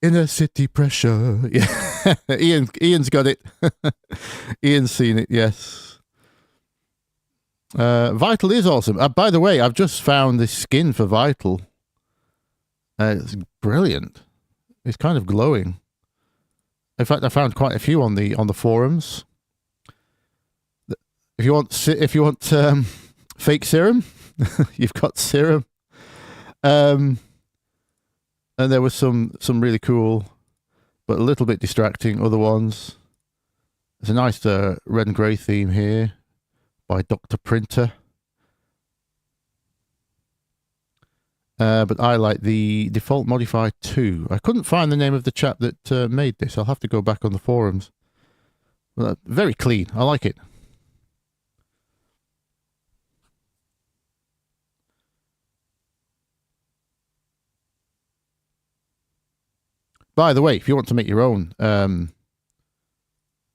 Inner city pressure. Yeah. Ian's got it. Ian's seen it, yes. Vital is awesome. By the way, I've just found this skin for Vital. It's brilliant. It's kind of glowing. In fact, I found quite a few on the forums. If you want fake serum, you've got serum. And there was some really cool, but a little bit distracting other ones. There's a nice red and grey theme here by Dr. Printer. But I like the default Modify 2. I couldn't find the name of the chap that made this. I'll have to go back on the forums. But very clean. I like it. By the way, if you want to make your own,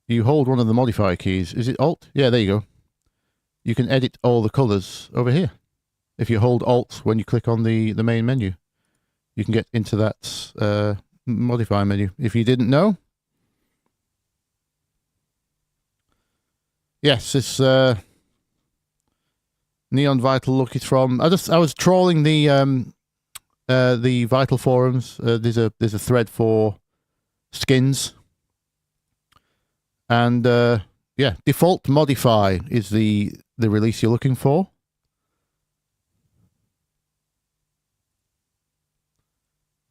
you hold one of the modifier keys. Is it Alt? Yeah, there you go. You can edit all the colors over here. If you hold Alt when you click on the main menu, you can get into that modifier menu. If you didn't know. Yes, this Neon Vital look is from. I was trawling the Vital forums. There's a thread for skins, and yeah, default modify is the release you're looking for.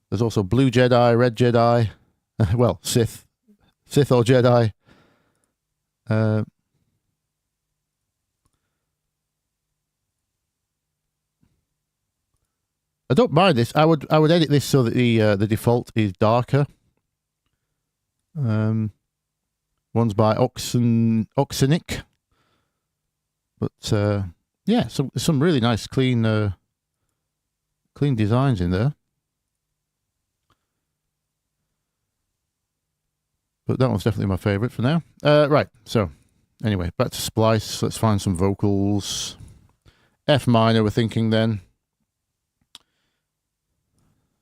There's also Blue Jedi, Red Jedi, well, Sith or Jedi. I don't mind this. I would edit this so that the default is darker. One's by Oxenic, but yeah, some really nice clean designs in there. But that one's definitely my favorite for now. Right. So anyway, back to Splice. Let's find some vocals. F minor, we're thinking then.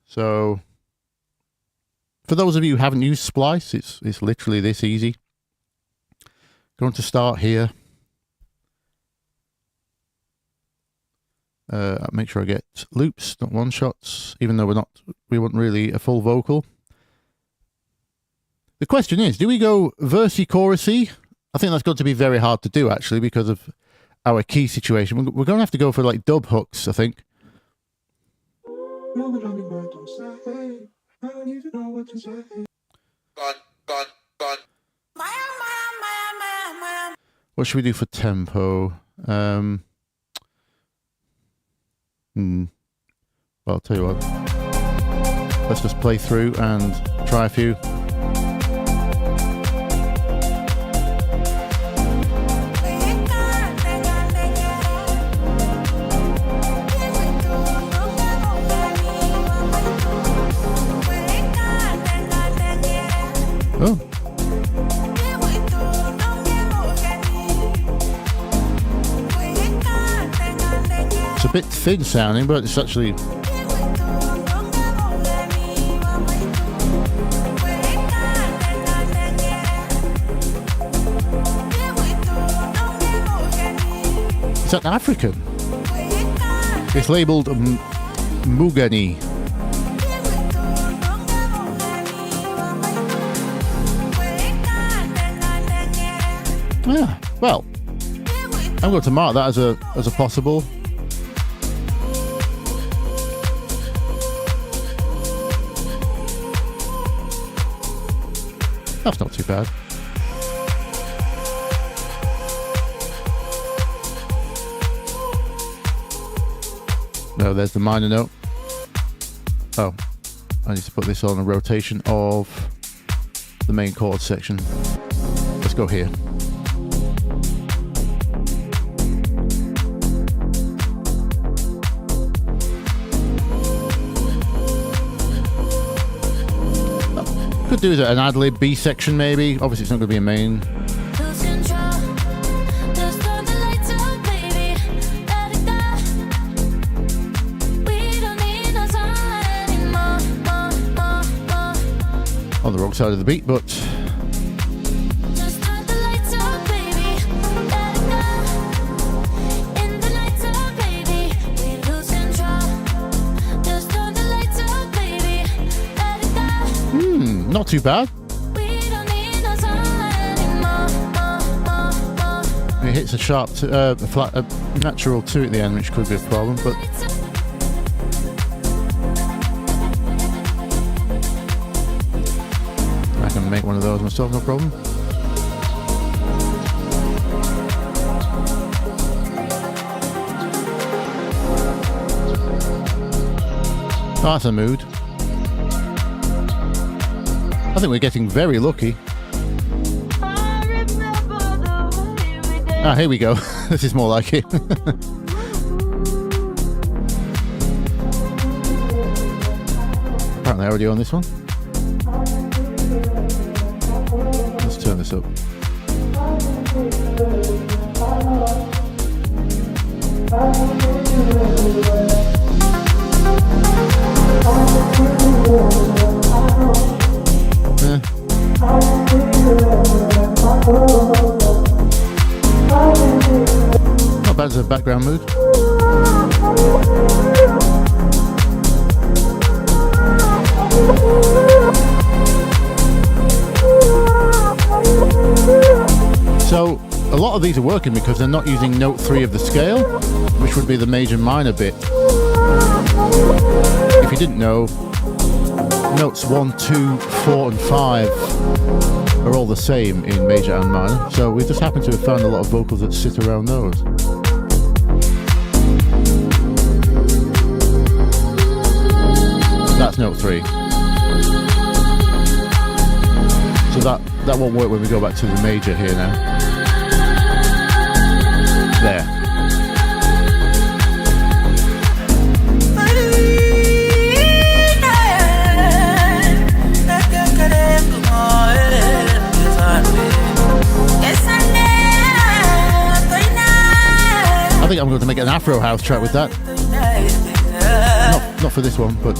So, for those of you who haven't used Splice, it's literally this easy. Going to start here. make sure I get loops, not one shots, even though we want really a full vocal. The question is, do we go versey chorusy? I think that's going to be very hard to do actually because of our key situation. We're going to have to go for like dub hooks, I think. What should we do for tempo? Well, I'll tell you what. Let's just play through and try a few. Oh. It's a bit thin sounding, but it's actually... Is that African? It's labelled Mugani. Yeah, well, I'm going to mark that as a possible. That's not too bad. No, there's the minor note. Oh, I need to put this on a rotation of the main chord section. Let's go here. Could do an ad-lib B section maybe. Obviously it's not going to be a main. On the wrong side of the beat, but not too bad. It hits a sharp, a flat, a natural 2 at the end, which could be a problem, but I can make one of those myself, no problem. Oh, that's a mood. I think we're getting very lucky. Ah, here we go. This is more like it. Apparently I already own this one. Let's turn this up. Not bad as a background mood. So a lot of these are working because they're not using note 3 of the scale, which would be the major minor bit. If you didn't know, notes 1, 2, 4 and 5 are all the same in major and minor, so we just happen to have found a lot of vocals that sit around those. That's note 3. So that won't work when we go back to the major here now. There. I think I'm going to make an Afro house track with that. Not for this one, but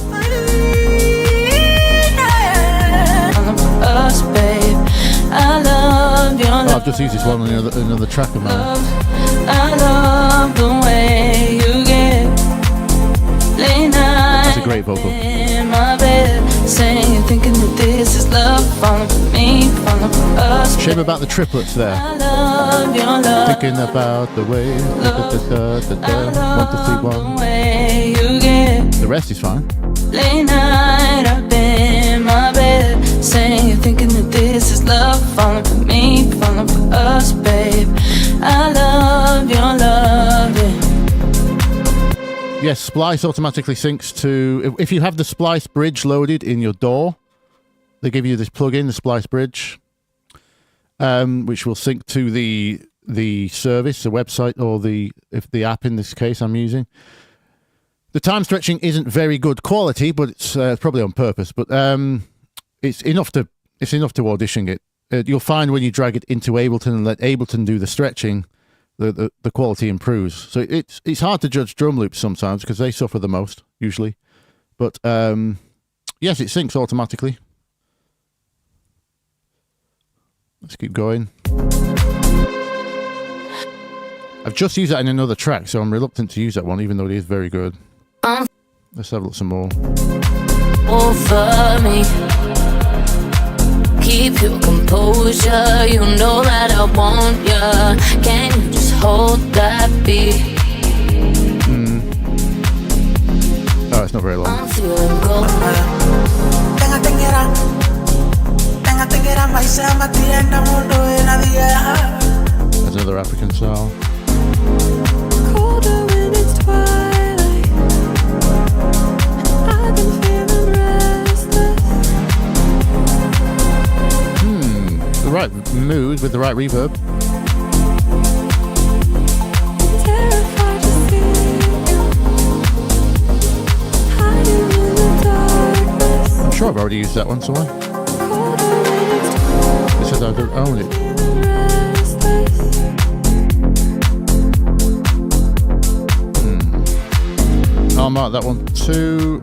I've just used this one on another track of mine. I love the way you get great vocal. In my bed, saying, thinking that this is love, falling for me, falling for us. Shame about the triplets there. I love your love. Thinking about the way. Love. 1, 2, 3, 1. The way you get. The rest is fine. Late night up in my bed, saying, thinking that this is love, falling for me, falling for us, babe. I love your loving. Yes, Splice automatically syncs to... If you have the Splice bridge loaded in your DAW, they give you this plugin, the Splice bridge, which will sync to the service, the website, or the app in this case I'm using. The time stretching isn't very good quality, but it's probably on purpose. But it's enough to audition it. You'll find when you drag it into Ableton and let Ableton do the stretching, the quality improves. So it's hard to judge drum loops sometimes because they suffer the most usually. But yes, it syncs automatically. Let's keep going. I've just used that in another track, so I'm reluctant to use that one, even though it is very good. Let's have a look some more. Over me, keep your composure. You know that I want ya. Can you just hold that beat? Oh, it's not very long. I'm feeling gold. That's another African style. Colder when it's twilight. I've been feeling restless. The right mood with the right reverb. Terrified to see you hiding in the darkness. I'm sure I've already used that one somewhere. Colder when it's twilight. It says I don't own it. Feeling restless. I'll mark that one too.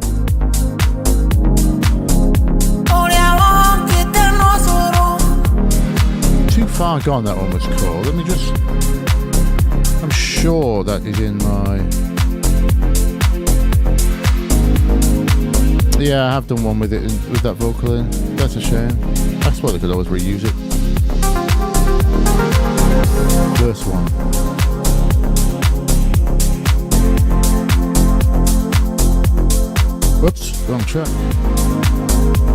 Too far gone, that one was called. Let me just... I'm sure that is in my... Yeah, I have done one with it, with that vocal in. That's a shame. I suppose I could always reuse it. First one. Whoops, wrong track.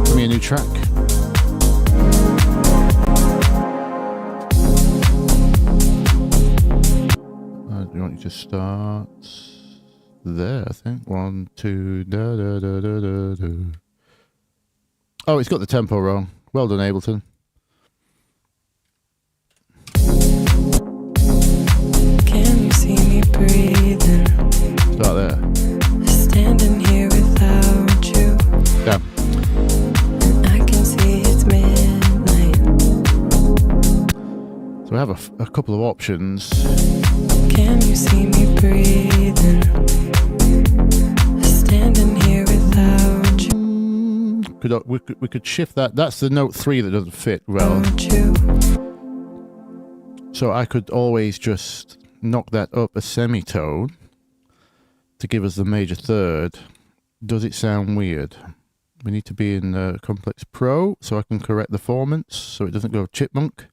Give me a new track. Do you want you to start there, I think. 1, 2, da da da da da da. Oh, it's got the tempo wrong. Well done, Ableton. Can you see me breathing? Start there. Standing here without you. Down. I can see it's midnight. So we have a couple of options. Can you see me breathing? Standing here without you. We could shift that. That's the note 3 that doesn't fit well. So I could always just knock that up a semitone to give us the major third. Does it sound weird? We need to be in Complex Pro so I can correct the formants so it doesn't go chipmunk.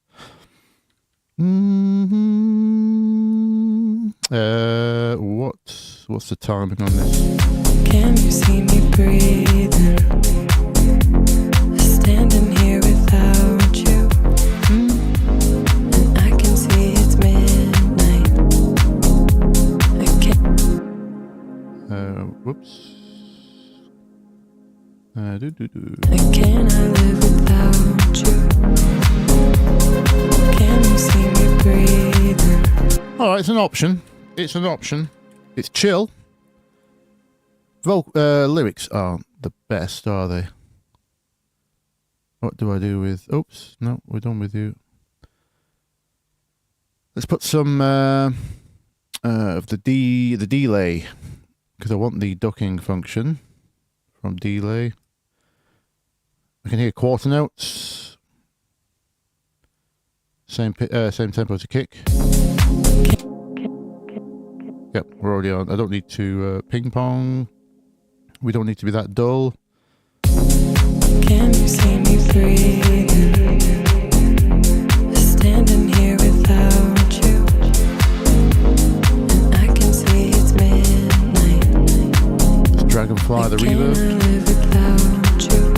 What's the timing on this? Can you see me breathing? Standing here without you. And I can see it's midnight. I can't. Whoops. I cannot live without you. Can you see me breathing? Alright, it's an option. It's chill. Lyrics aren't the best, are they? What do I do with... Oops, no, we're done with you. Let's put some of the delay, because I want the ducking function from delay. I can hear quarter notes. Same tempo as a kick. Yep, we're already on. I don't need to ping pong. We don't need to be that dull. Can you see me breathing? Standing here without you, and I can see it's midnight. Dragonfly, the reverb. Can I live without you?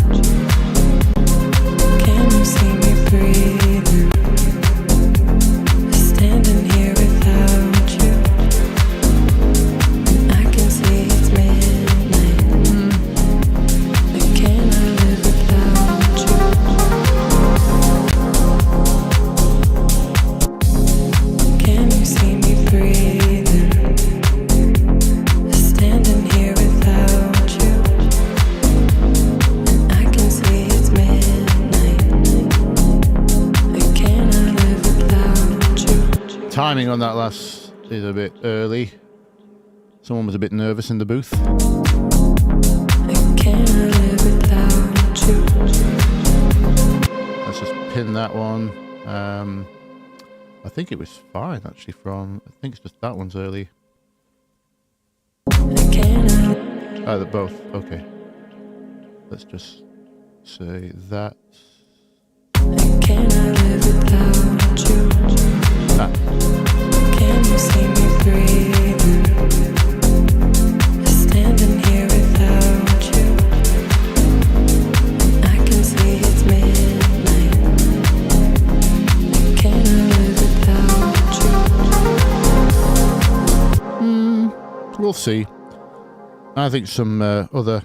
Can you see me breathing? Standing here without you, and I can see it's midnight. And can I live without you? Can you see me breathing? Standing here without you, and I can see it's midnight. And can I live without you? Timing on that last is a bit early. Someone was a bit nervous in the booth. And can I live without you? Let's just pin that one. I think it was fine actually from, I think it's just that one's early. And can I Oh, they're both, okay. Let's just say that. And can I live without you? That. Can you see me breathing? Standing here without you, and I can see it's midnight. And can I live without you? We'll see. I think some other.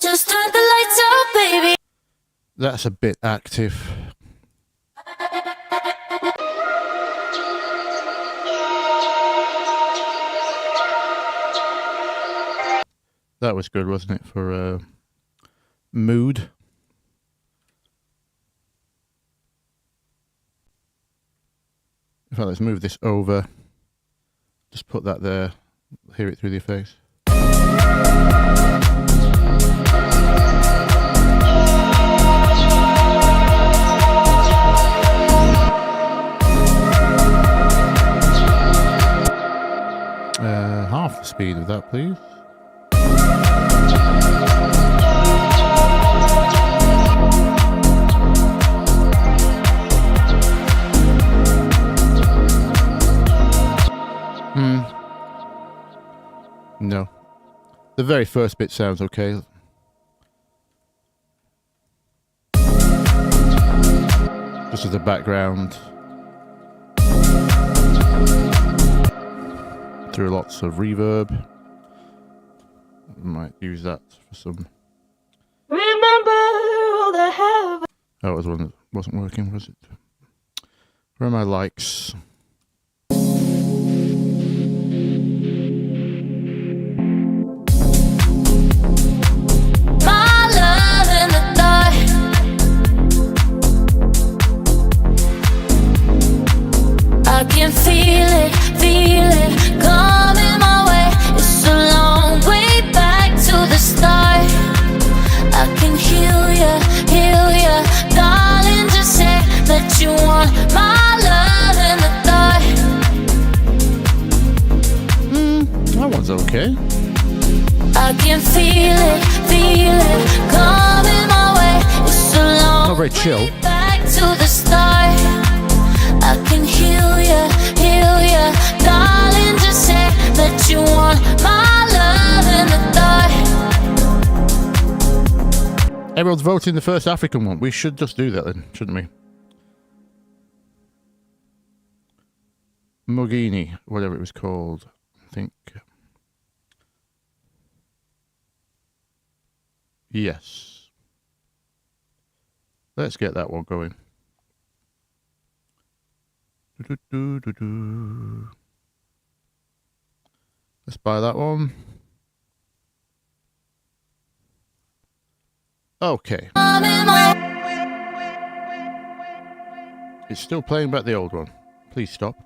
Just turn the lights out, baby. That's a bit active. That was good, wasn't it, for mood? In fact, let's move this over. Just put that there. Hear it through the effects. Half the speed of that, please. No. The very first bit sounds okay. Just as a background. Through lots of reverb. Might use that for some. Remember all the heaven. Oh, it was one that wasn't working, was it? Where are my likes? My love in the dark. I can feel it coming my way. It's a long way back to the start. I can heal ya, darling. Just say that you want my love in the dark. That one's okay. I can feel it coming my way. It's a long Not very chill. way back to the start. I can heal ya, darling. Just say that you want my love in the dark. Everyone's voting the first African one. We should just do that then, shouldn't we? Mogini, whatever it was called, I think. Yes. Let's get that one going. Let's buy that one. Okay. It's still playing back the old one. Please stop.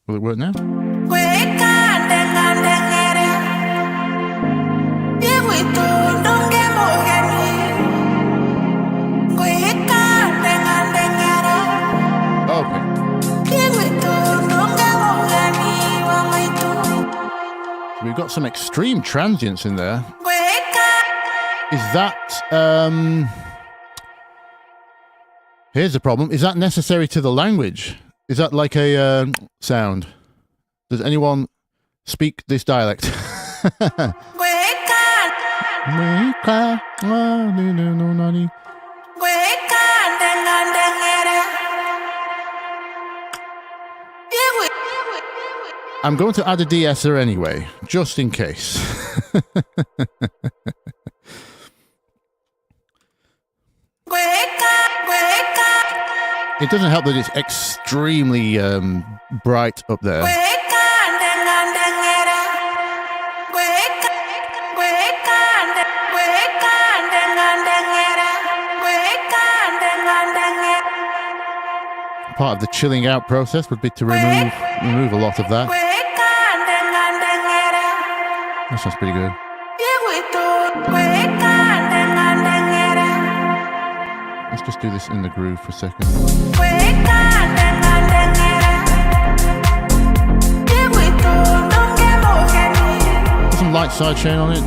Will it work now? some extreme transients in there. Is that here's the problem. Is that necessary to the language? Is that like a sound? Does anyone speak this dialect? I'm going to add a de-esser anyway, just in case. It doesn't help that it's extremely bright up there. Part of the chilling out process would be to remove a lot of that. That sounds pretty good. Let's just do this in the groove for a second. Put some light sidechain on it.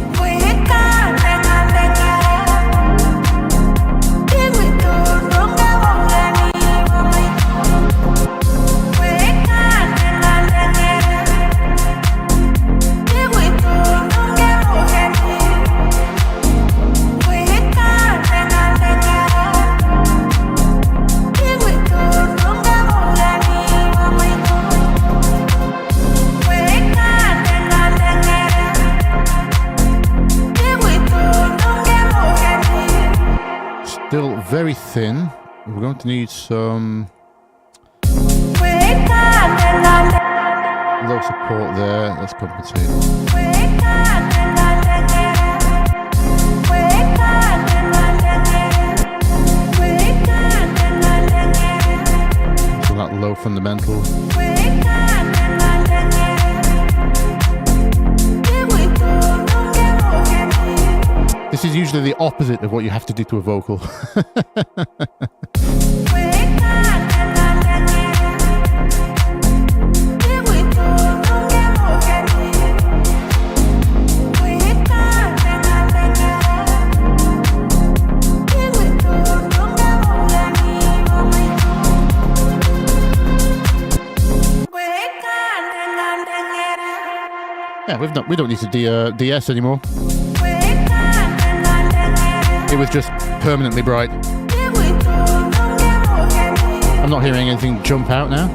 Still very thin. We're going to need some low support there. Let's compensate. So that low fundamental. This is usually the opposite of what you have to do to a vocal. Yeah, we don't need to DS anymore. It was just permanently bright. I'm not hearing anything jump out now.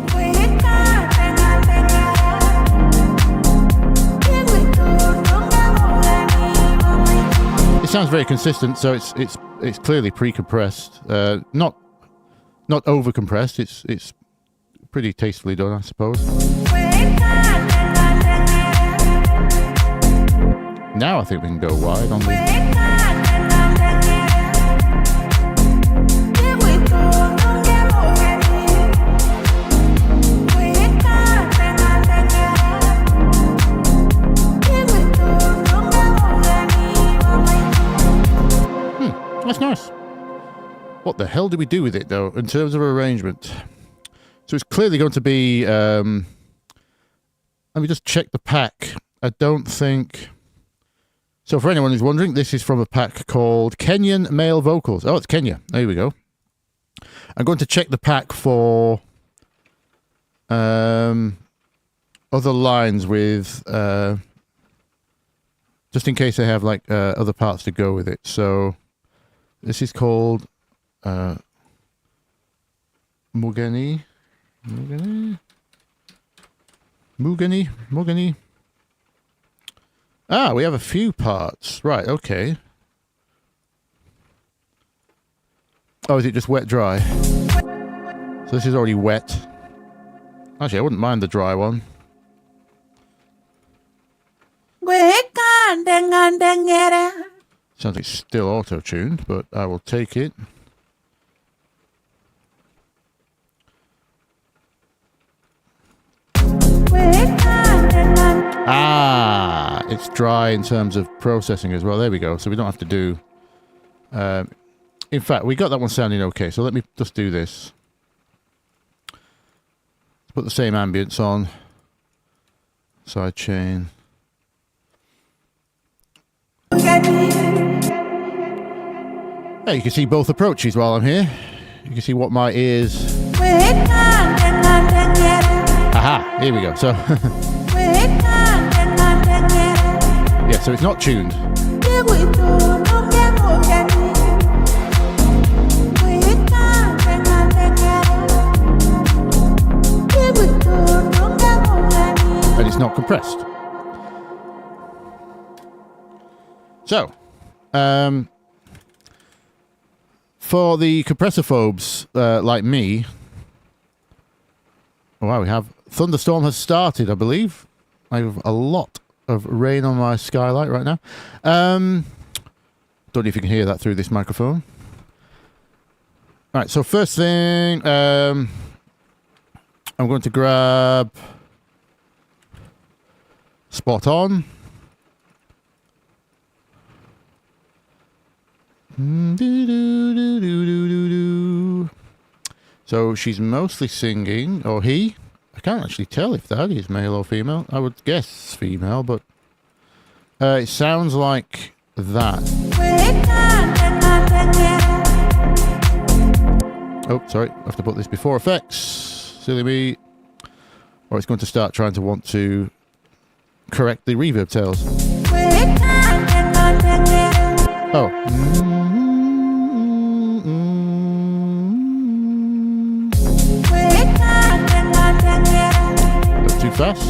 It sounds very consistent, so it's clearly pre-compressed, not over-compressed. It's pretty tastefully done, I suppose. Now I think we can go wide on the. That's nice. What the hell do we do with it, though, in terms of arrangement? So it's clearly going to be... let me just check the pack. I don't think... So for anyone who's wondering, this is from a pack called Kenyan Male Vocals. Oh, it's Kenya. There we go. I'm going to check the pack for other lines with... just in case they have, like, other parts to go with it. So... This is called Mugani. Ah, we have a few parts. Right, okay. Oh, is it just wet dry? So this is already wet. Actually, I wouldn't mind the dry one. Sounds like it's still auto-tuned, but I will take it. Ah, it's dry in terms of processing as well. There we go. So we don't have to do... in fact, we got that one sounding okay. So let me just do this. Let's put the same ambience on. Sidechain. Yeah, you can see both approaches while I'm here. You can see what my ears... Aha, here we go. So... yeah, so it's not tuned. And it's not compressed. So, for the compressor-phobes like me, oh, wow, we have thunderstorm has started, I believe. I have a lot of rain on my skylight right now. Don't know if you can hear that through this microphone. Right, so first thing, I'm going to grab Spot On. So she's mostly singing, or he. I can't actually tell if that is male or female. I would guess female, but it sounds like that. Oh, sorry. I have to put this before effects. Silly me. Or it's going to start trying to want to correct the reverb tails. Oh. That's too fast.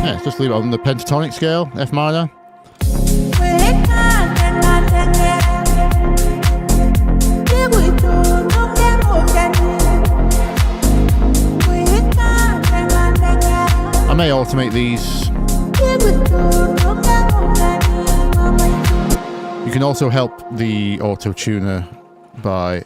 Yeah, just leave it on the pentatonic scale, F minor. I may alternate these. You can also help the auto-tuner by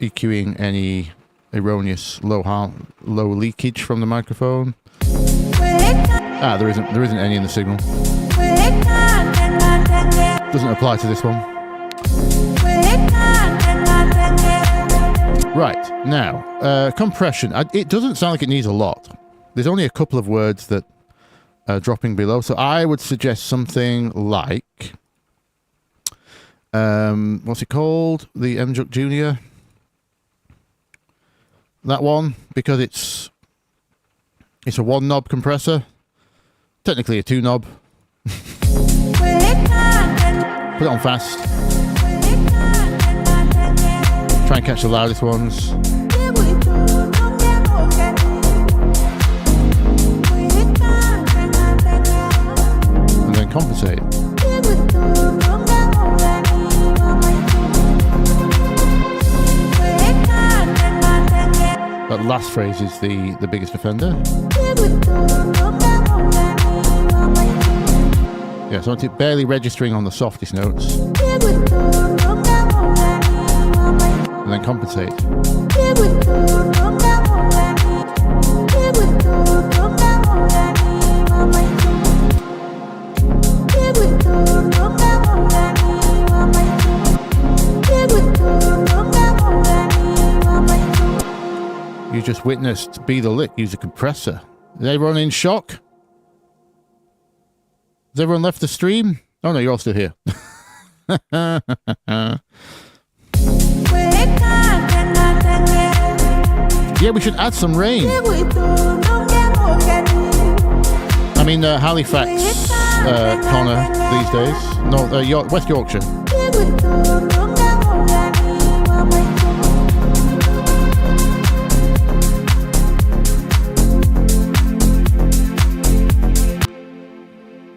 EQing any erroneous low leakage from the microphone. There isn't any in the signal. Doesn't apply to this one. Right, now, compression. It doesn't sound like it needs a lot. There's only a couple of words that are dropping below, so I would suggest something like... what's it called? The M-Juk Junior. That one, because it's a one knob compressor. Technically a two knob. Put it on fast. Try and catch the loudest ones. And then compensate. That last phrase is the biggest offender. Yeah, so it's barely registering on the softest notes. And then compensate. You just witnessed Bthelick use a compressor. Is everyone in shock? Has everyone left the stream? Oh no, you're all still here. Yeah, we should add some rain. I mean, Halifax, Connor, these days. No, West Yorkshire.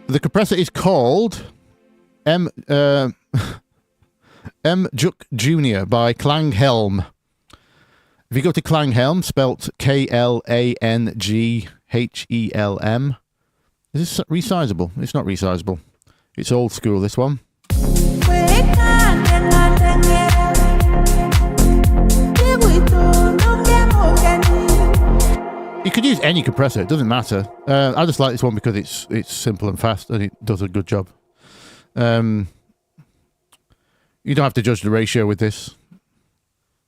The compressor is called M-Juk Junior by Klanghelm. If you go to Klanghelm, spelt Klanghelm, is this resizable? It's not resizable. It's old school, this one. You could use any compressor, it doesn't matter. I just like this one because it's simple and fast and it does a good job. You don't have to judge the ratio with this.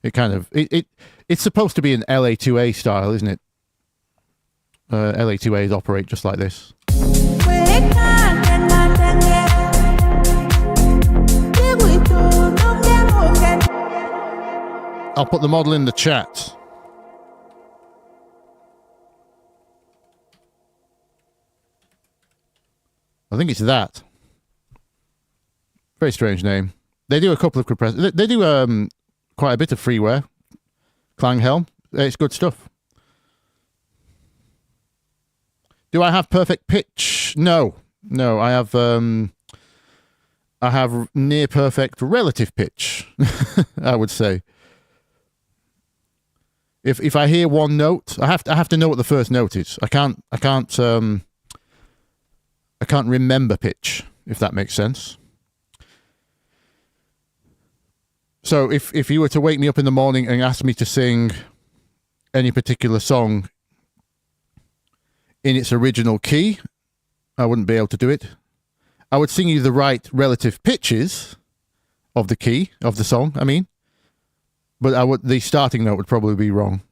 It's supposed to be an LA2A style, isn't it? LA2As operate just like this. I'll put the model in the chat. I think it's that. Very strange name. They do a couple of compressors. They do quite a bit of freeware. Klanghelm. It's good stuff. Do I have perfect pitch? No. I have near perfect relative pitch. I would say. If I hear one note, I have to know what the first note is. I can't remember pitch, if that makes sense. So if you were to wake me up in the morning and ask me to sing any particular song in its original key, I wouldn't be able to do it. I would sing you the right relative pitches of the key of the song, I mean, but the starting note would probably be wrong.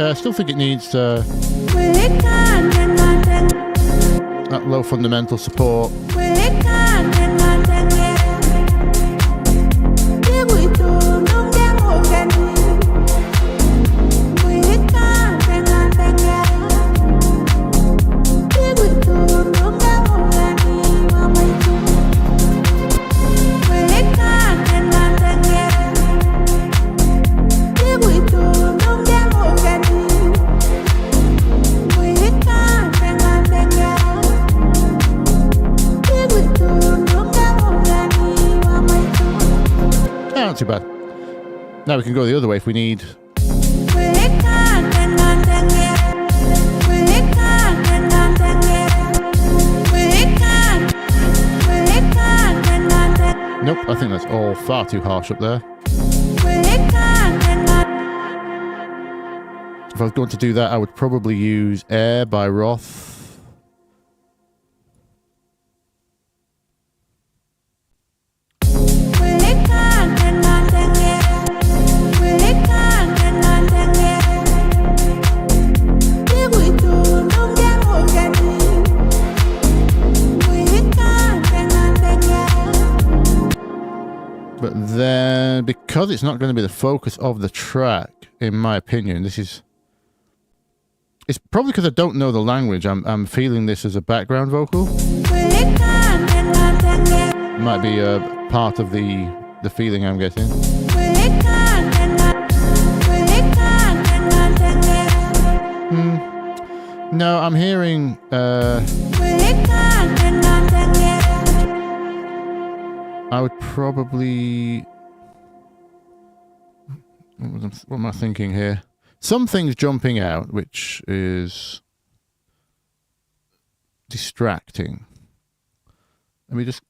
I still think it needs that low fundamental support. Not too bad. Now we can go the other way if we need. Nope, I think that's all far too harsh up there. If I was going to do that, I would probably use Air by Roth. But then, because it's not going to be the focus of the track, in my opinion, it's probably because I don't know the language. I'm feeling this as a background vocal. Might be a part of the feeling I'm getting. No, I'm hearing. I would probably. What am I thinking here? Something's jumping out, which is distracting. Let me just.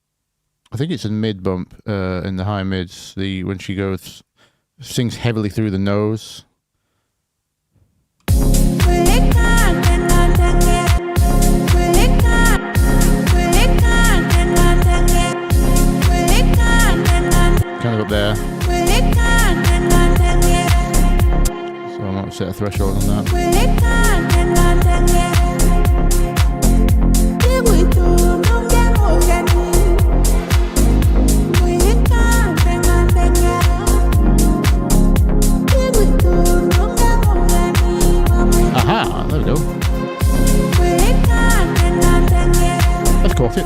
I think it's a mid bump in the high mids. When she sings heavily through the nose. Kind of up there. So I might set a threshold on that. Aha, there we go. That's caught it.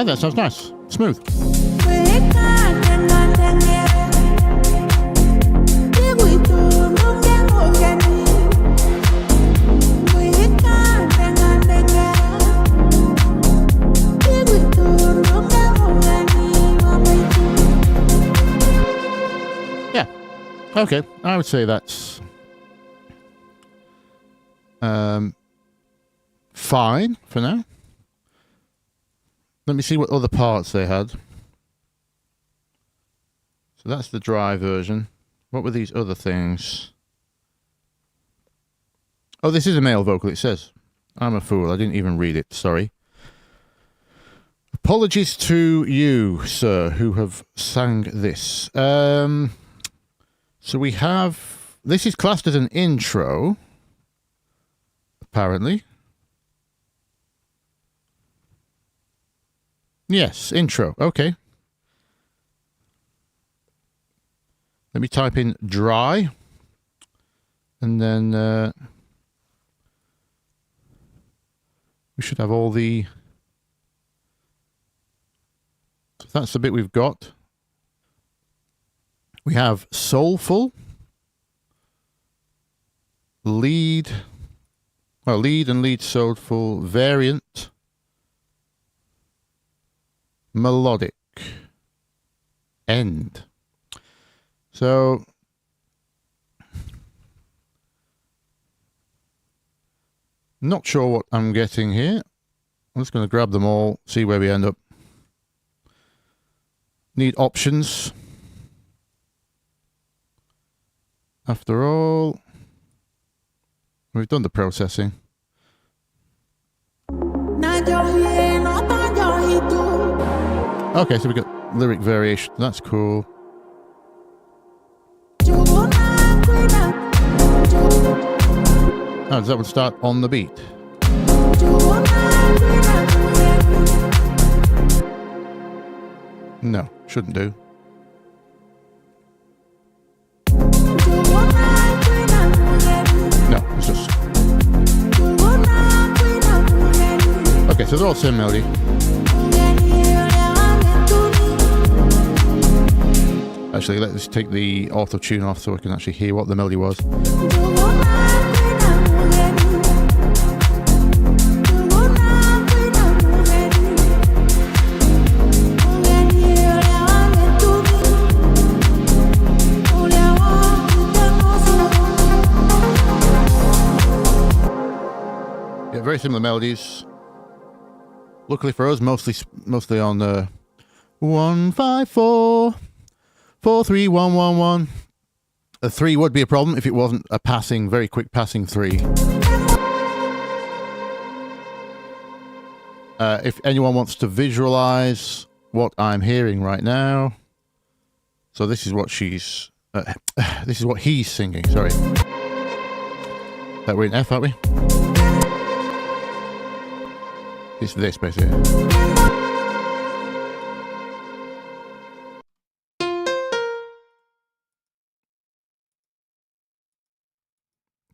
Oh, that sounds nice. Smooth. Yeah. Okay. I would say that's fine for now. Let me see what other parts they had. So that's the dry version. What were these other things? Oh, this is a male vocal, it says. I'm a fool. I didn't even read it. Sorry. Apologies to you, sir, who have sang this. So we have... This is classed as an intro, apparently. Yes, intro. Okay. Let me type in dry. And then we should have all the... So that's the bit we've got. We have soulful. Lead. Well, lead and lead soulful. Variant. Melodic. End. So not sure what I'm getting here. I'm just going to grab them all, see where we end up. Need options. After all, we've done the processing. Okay, so we got lyric variation. That's cool. Oh, does that one start on the beat? No, shouldn't do. No, it's just... Okay, so they're all same melody. Actually, let's take the auto-tune off so I can actually hear what the melody was. Yeah, very similar melodies. Luckily for us, mostly on 154. 43111. A 3 would be a problem if it wasn't a passing, very quick passing 3. If anyone wants to visualize what I'm hearing right now, so this is what she's, this is what he's singing. Sorry, we're in F, aren't we? It's this basically.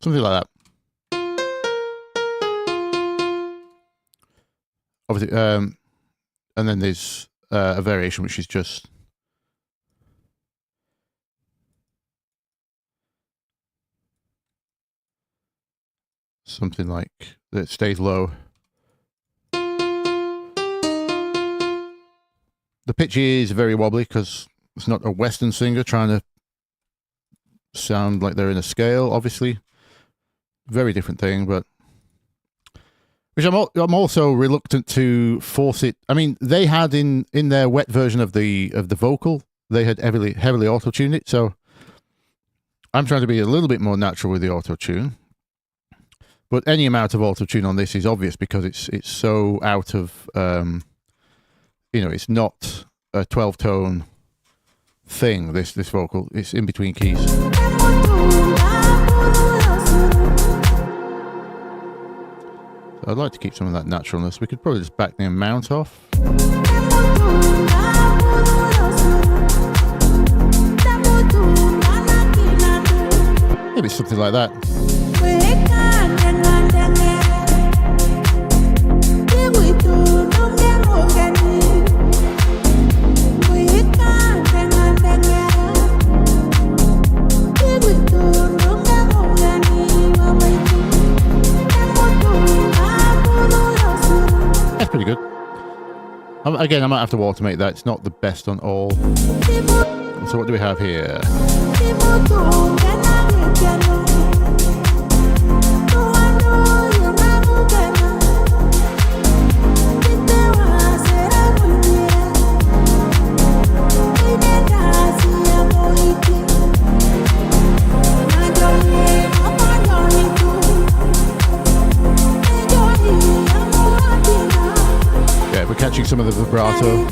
Something like that. Obviously, and then there's a variation which is just something like that stays low. The pitch is very wobbly because it's not a Western singer trying to sound like they're in a scale, obviously. Very different thing, but which I'm also reluctant to force it. I mean, they had in their wet version of the vocal, they had heavily auto-tuned it, so I'm trying to be a little bit more natural with the auto-tune. But any amount of auto-tune on this is obvious because it's so out of you know, it's not a 12-tone thing, this vocal. It's in between keys. I'd like to keep some of that naturalness. We could probably just back the amount off. Maybe something like that. Again, I might have to automate that. It's not the best on all. So what do we have here? Yeah, we're catching some of the vibrato.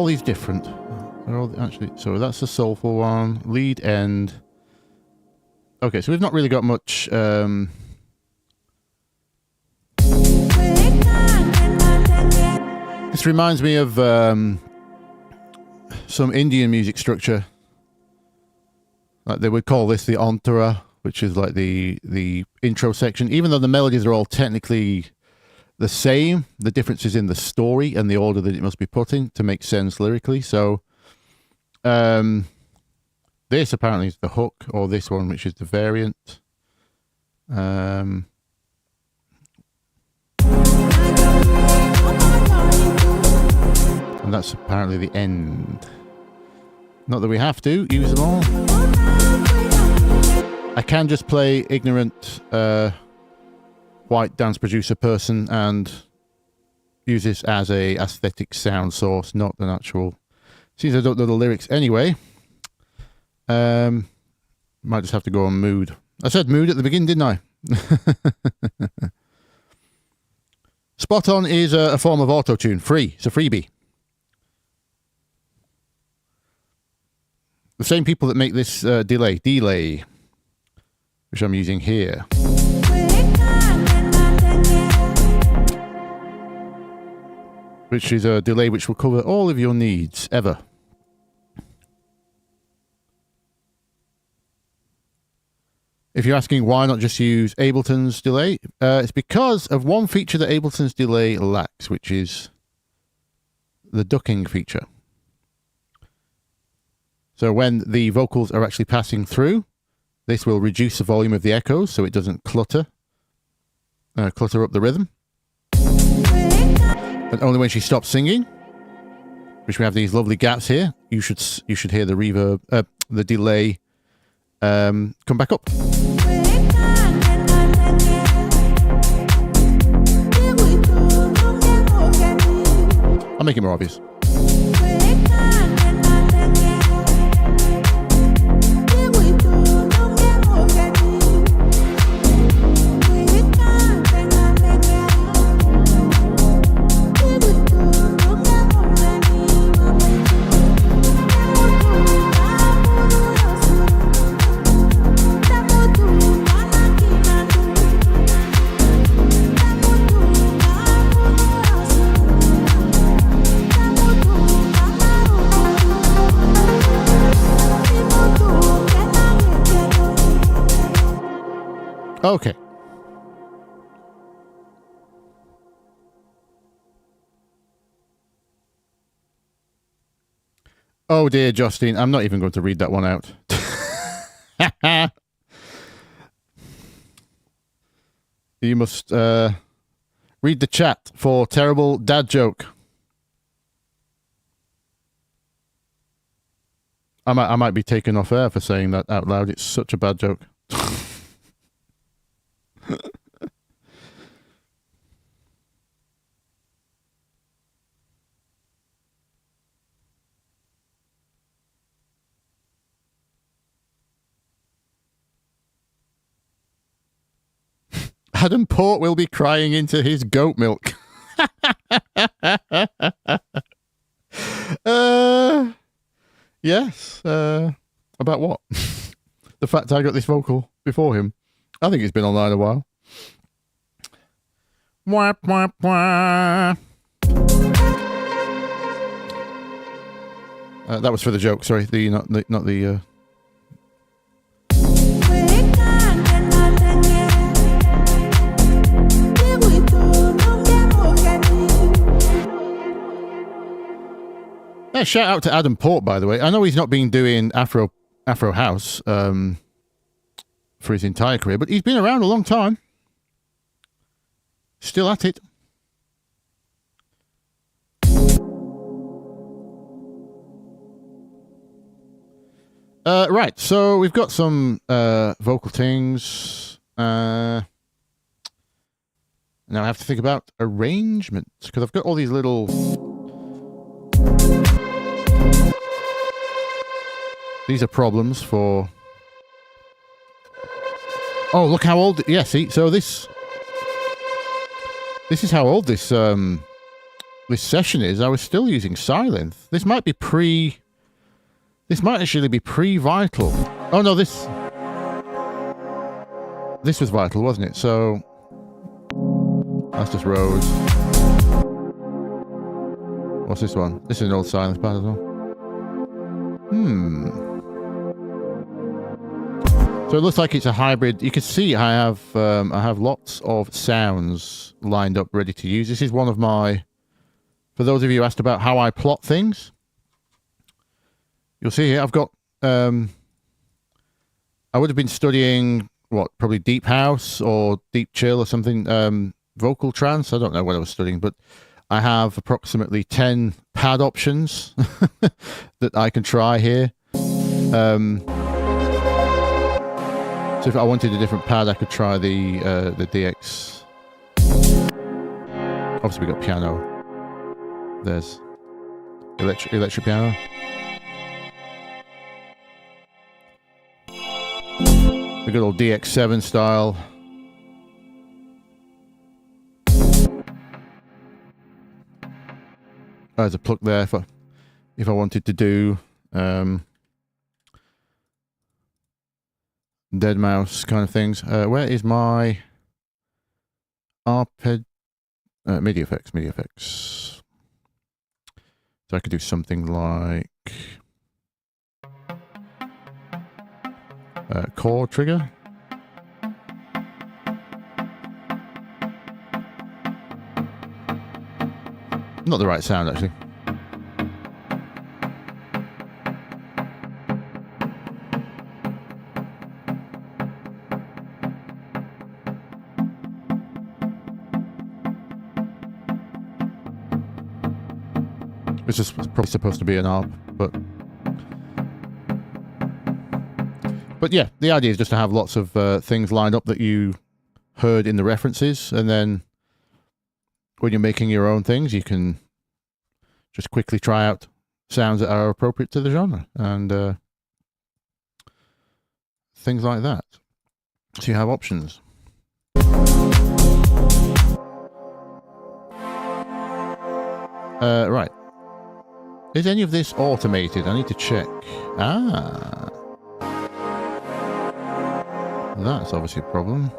These different. They're all actually, so that's the soulful one, lead end. Okay, so we've not really got much this reminds me of some Indian music structure. Like they would call this the antara, which is like the intro section, even though the melodies are all technically the same. The difference is in the story and the order that it must be put in to make sense lyrically. So this apparently is the hook, or this one, which is the variant. And that's apparently the end. Not that we have to use them all. I can just play ignorant white dance producer person and use this as a aesthetic sound source, not an actual. Since I don't know the lyrics anyway, might just have to go on mood. I said mood at the beginning, didn't I? Spot on is a form of auto-tune, free. It's a freebie. The same people that make this delay, which I'm using here. Which is a delay which will cover all of your needs, ever. If you're asking why not just use Ableton's delay, it's because of one feature that Ableton's delay lacks, which is the ducking feature. So when the vocals are actually passing through, this will reduce the volume of the echoes so it doesn't clutter up the rhythm. And only when she stops singing, which we have these lovely gaps here, you should hear the reverb, the delay, come back up. I'll make it more obvious. Okay. Oh dear, Justine, I'm not even going to read that one out. You must read the chat for terrible dad joke. I might be taken off air for saying that out loud. It's such a bad joke. Adam Port will be crying into his goat milk. Yes. About what? The fact I got this vocal before him. I think it's been online a while. Wah, wah, wah. That was for the joke. Sorry, not the. Shout out to Adam Port, by the way. I know he's not been doing Afro House for his entire career, but he's been around a long time. Still at it. Right, so we've got some vocal things. Now I have to think about arrangements, because I've got all these little... These are problems for... Oh, look how old... Yeah, see, so this is how old this this session is. I was still using Silent. This might be pre... This might actually be pre-Vital. Oh, no, this was Vital, wasn't it? So... That's just Rose. What's this one? This is an old Silence part as well. So it looks like it's a hybrid. You can see I have lots of sounds lined up ready to use. This is one of my... For those of you who asked about how I plot things, you'll see here I've got... I would have been studying, probably Deep House or Deep Chill or something... vocal trance. I don't know what I was studying, but I have approximately 10 pad options that I can try here. So if I wanted a different pad, I could try the DX. Obviously, we got piano. There's electric piano. The good old DX7 style. There's a pluck there for if I wanted to do dead mouse kind of things. Where is my arpeg? MIDI effects. So I could do something like chord trigger. Not the right sound, actually. It's just probably supposed to be an ARP, but yeah, the idea is just to have lots of things lined up that you heard in the references, and then when you're making your own things, you can just quickly try out sounds that are appropriate to the genre and things like that. So you have options. Right. Is any of this automated? I need to check. That's obviously a problem.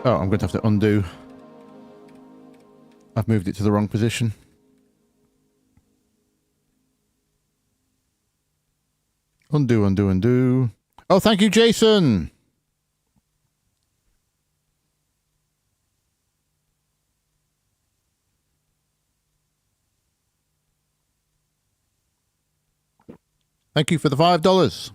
Oh, I'm going to have to undo. I've moved it to the wrong position. Undo. Oh, thank you, Jason. Thank you for the $5.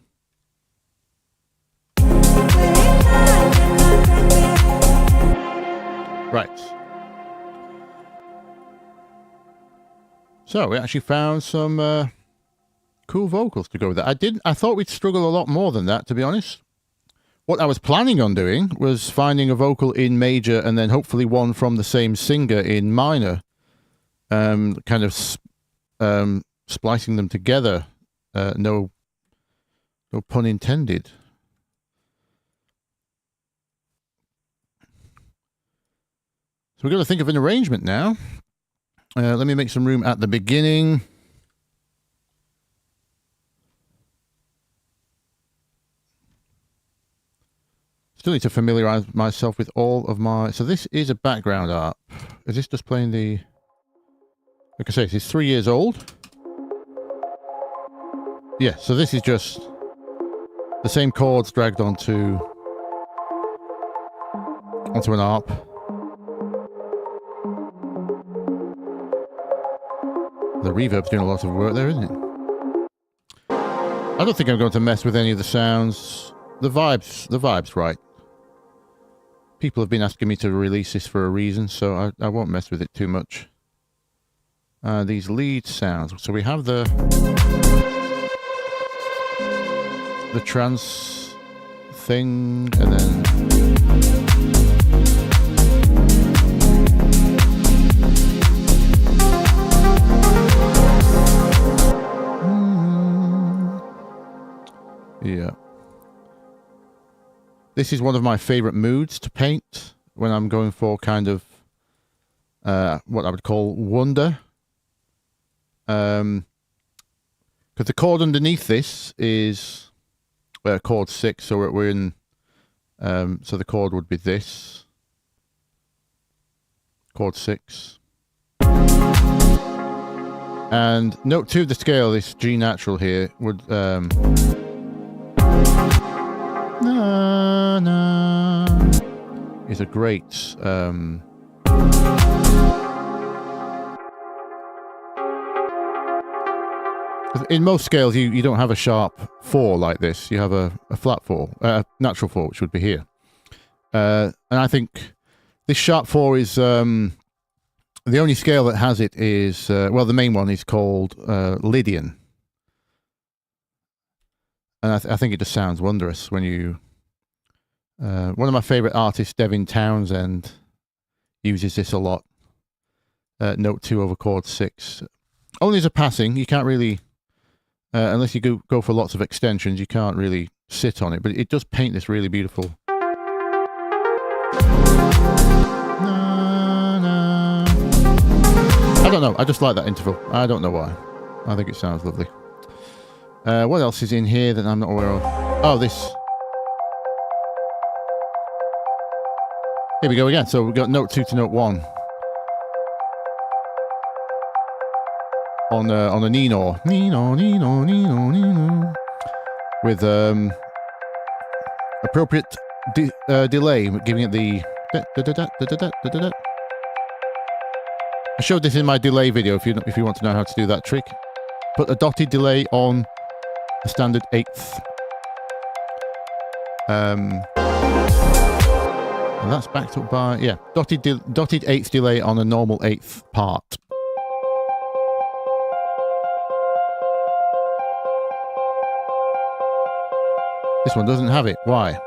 Right. So we actually found some cool vocals to go with that. I thought we'd struggle a lot more than that, to be honest. What I was planning on doing was finding a vocal in major and then hopefully one from the same singer in minor. Kind of splicing them together. No pun intended. So we've got to think of an arrangement now. Let me make some room at the beginning. Still need to familiarize myself with all of my... So this is a background art. Is this just playing the... Like I say, it's 3 years old. Yeah, so this is just the same chords dragged onto an harp. The reverb's doing a lot of work there, isn't it? I don't think I'm going to mess with any of the sounds. The vibe's right. People have been asking me to release this for a reason, so I won't mess with it too much. These lead sounds. So we have the trance thing, and then yeah. This is one of my favorite moods to paint when I'm going for kind of what I would call wonder. Because the chord underneath this is chord 6, so we're in. So the chord would be this, chord 6, and note 2 of the scale, this G natural here, would na, na, is a great in most scales you don't have a sharp 4 like this. You have a flat 4, natural 4, which would be here, and I think this sharp 4 is the only scale that has it is well, the main one is called Lydian. And I think it just sounds wondrous when you... one of my favourite artists, Devin Townsend, uses this a lot. Note 2 over chord 6. Only as a passing, you can't really... unless you go for lots of extensions, you can't really sit on it. But it does paint this really beautiful... I don't know, I just like that interval. I don't know why. I think it sounds lovely. What else is in here that I'm not aware of? Oh, this. Here we go again. So we've got note 2 to note 1 on a Nino, with appropriate delay, giving it the. I showed this in my delay video. If you want to know how to do that trick, put a dotted delay on a standard 8th. And that's backed up by, yeah, dotted 8th delay on a normal 8th part. This one doesn't have it. Why?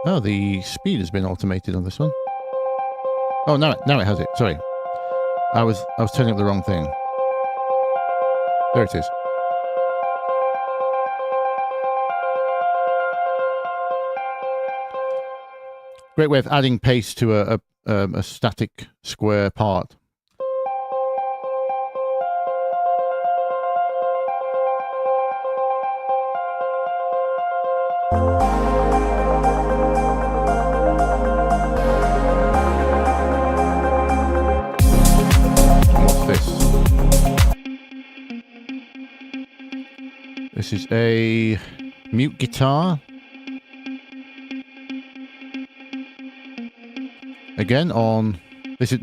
Oh, the speed has been automated on this one. Oh, now it has it. Sorry, I was turning up the wrong thing. There it is. Great way of adding pace to a static square part. This is a mute guitar. Again on this is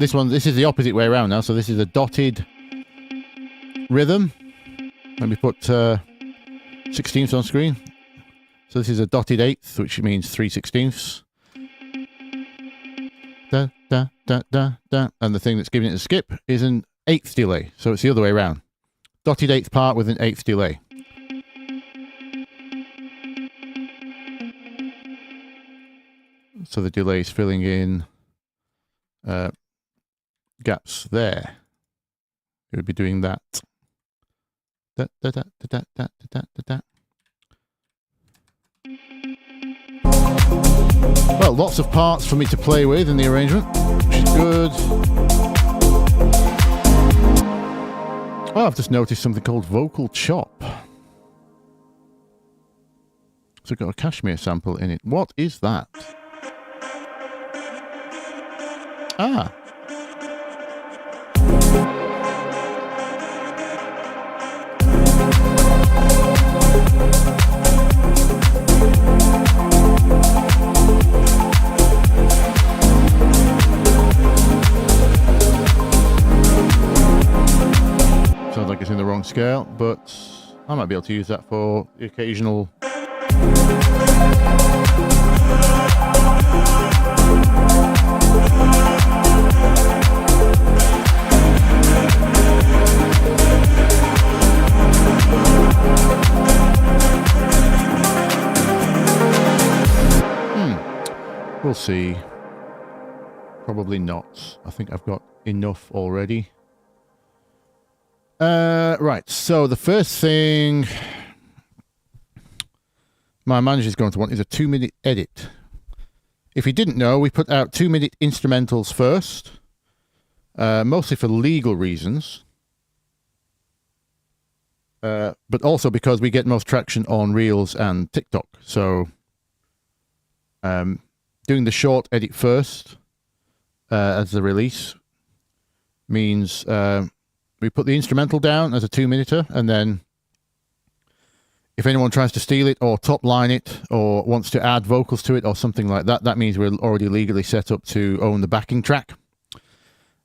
the opposite way around now. So this is a dotted rhythm. Let me put 16ths on screen. So this is a dotted 8th, which means 3/16. Da da da da da. And the thing that's giving it a skip is an 8th delay. So it's the other way around. Dotted 8th part with an 8th delay. So the delay is filling in gaps there. It would be doing that. Da, da, da, da, da, da, da, da. Well, lots of parts for me to play with in the arrangement, which is good. Oh, I've just noticed something called vocal chop. So it's got a Kashmir sample in it. What is that? Ah. scale, but I might be able to use that for the occasional. We'll see. Probably not. I think I've got enough already. Right, so the first thing my manager's going to want is a 2-minute edit. If you didn't know, we put out 2-minute instrumentals first, mostly for legal reasons, but also because we get most traction on Reels and TikTok. So doing the short edit first as the release means we put the instrumental down as a 2-minuter, and then if anyone tries to steal it or top line it or wants to add vocals to it or something like that, that means we're already legally set up to own the backing track.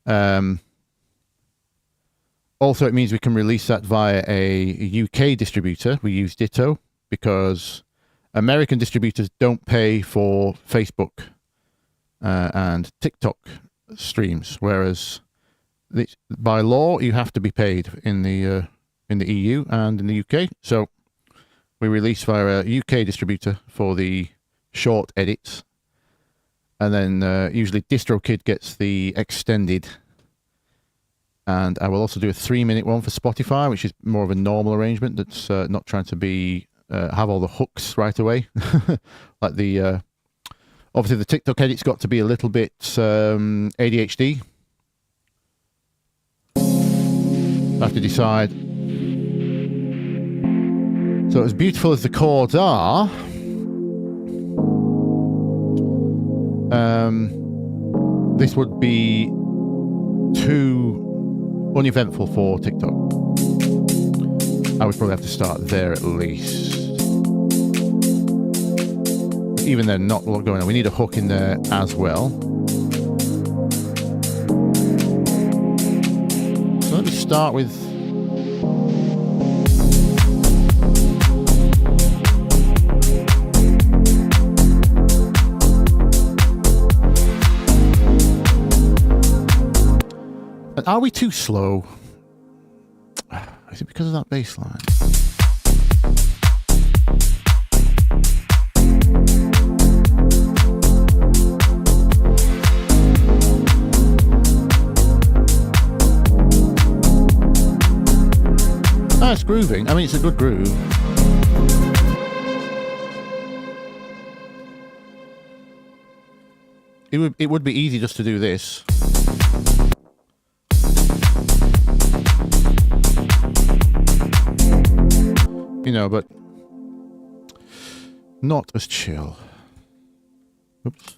Also, it means we can release that via a UK distributor. We use Ditto because American distributors don't pay for Facebook and TikTok streams, whereas by law you have to be paid in the EU and in the UK. So we release via a UK distributor for the short edits, and then usually DistroKid gets the extended. And I will also do a 3-minute one for Spotify, which is more of a normal arrangement that's not trying to be have all the hooks right away. Like the obviously the TikTok edit's got to be a little bit ADHD. I have to decide. So as beautiful as the chords are, this would be too uneventful for TikTok. I would probably have to start there at least. Even then, not a lot going on. We need a hook in there as well. So let me start with and are we too slow? Is it because of that bass line? Oh, it's grooving. I mean, it's a good groove. It would be easy just to do this. You know, but not as chill. Oops.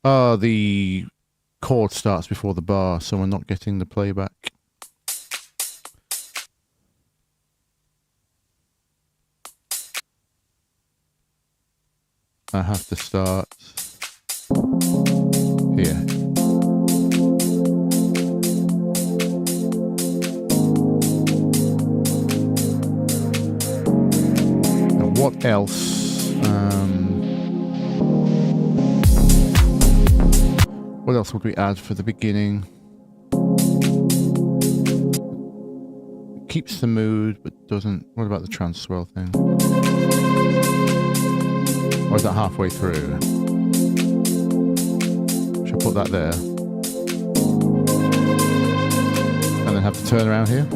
Oh, the chord starts before the bar, so we're not getting the playback. I have to start here. And what else? What else would we add for the beginning? Keeps the mood, but doesn't. What about the trance swell thing? Or is that halfway through? Should I put that there? And then have to turn around here?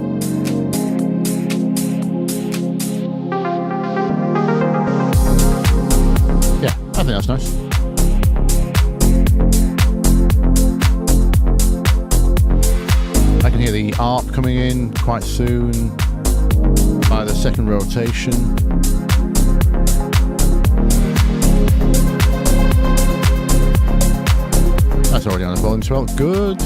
Yeah, I think that's nice. I can hear the ARP coming in quite soon by the second rotation. That's already on a volume swell. Good.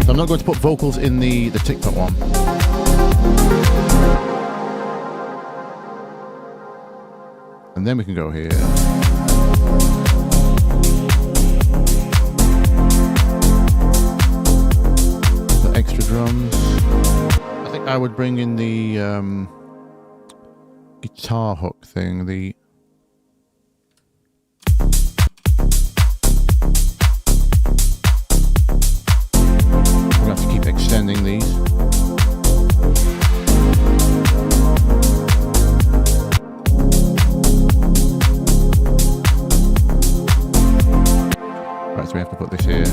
So I'm not going to put vocals in the TikTok one. And then we can go here. I would bring in the guitar hook thing, the I'm gonna have to keep extending these. Right, so we have to put this here.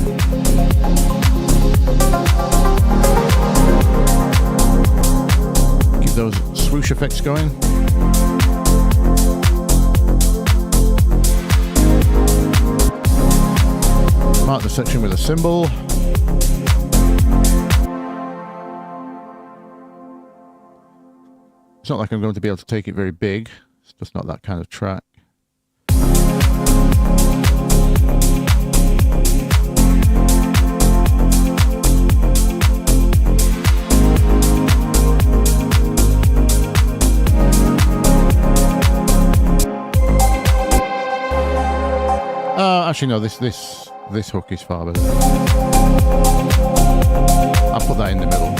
Keep those swoosh effects going. Mark the section with a symbol. It's not like I'm going to be able to take it very big. It's just not that kind of track. Actually, no. This hook is far better. I'll put that in the middle.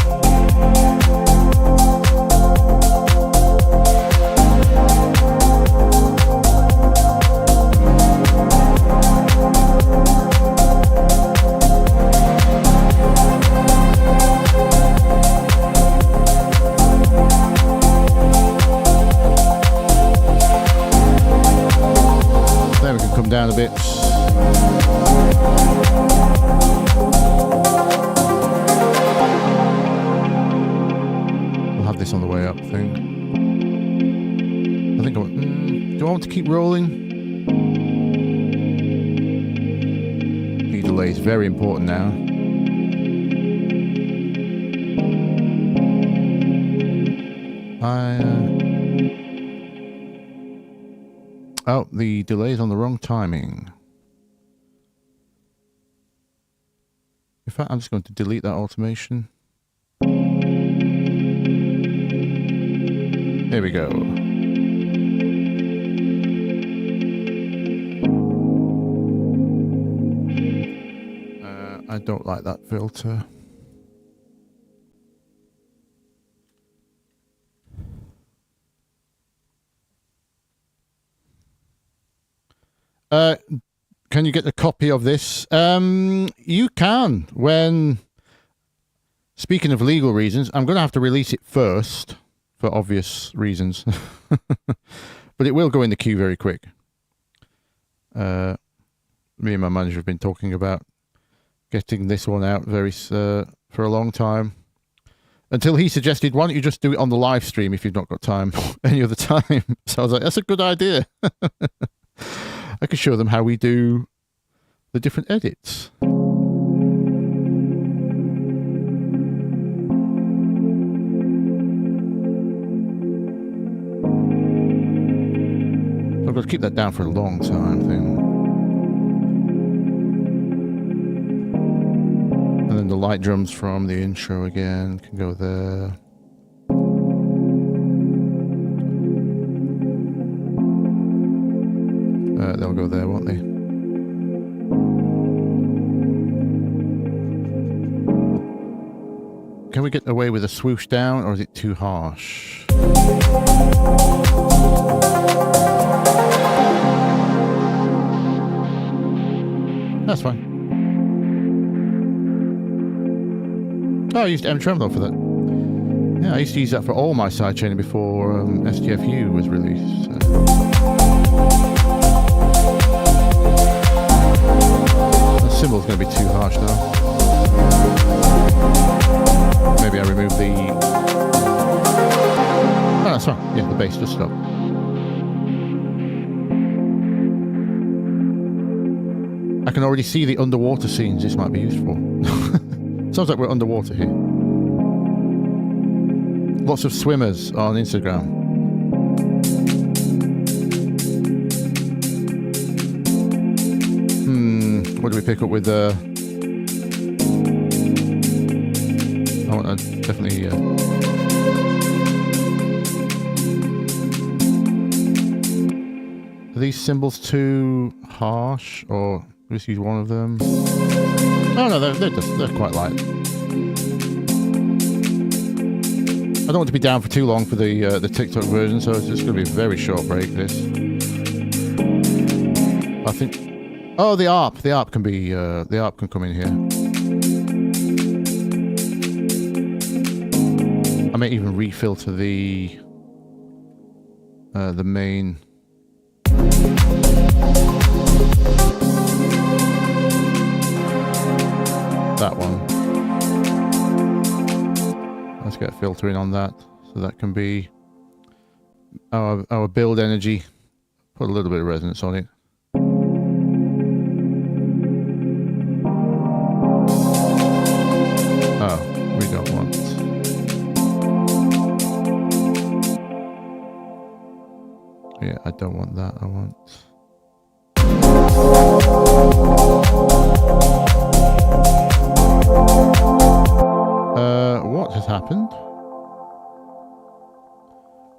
Then we can come down a bit. We'll have this on the way up thing. I think I want, do I want to keep rolling? The delay is very important now. Oh, the delay is on the wrong timing. In fact, I'm just going to delete that automation. There we go. I don't like that filter. Can you get a copy of this? You can. When, speaking of legal reasons, I'm going to have to release it first for obvious reasons, but it will go in the queue very quick. Me and my manager have been talking about getting this one out for a long time, until he suggested, why don't you just do it on the live stream if you've not got time any other time? So I was like, that's a good idea. I could show them how we do the different edits. I've got to keep that down for a long time thing. And then the light drums from the intro again can go there. They'll go there, won't they? Can we get away with a swoosh down, or is it too harsh? That's fine. Oh, I used M Tremolo for that. Yeah, I used to use that for all my sidechaining before STFU was released. The symbol's going to be too harsh though. Maybe I remove the... Oh, that's fine. Yeah, the bass just stopped. I can already see the underwater scenes. This might be useful. Sounds like we're underwater here. Lots of swimmers on Instagram. What do we pick up with I want to definitely are these cymbals too harsh, or just use one of them? Oh no, they're quite light. don't want to be down for too long for the TikTok version, so it's just going to be a very short break, this. I think... Oh, the ARP can be... the ARP can come in here. I may even refilter the main... that one. Let's get filtering on that, so that can be our build energy. Put a little bit of resonance on it. Oh, we don't want. Yeah, I don't want that. I want. What has happened?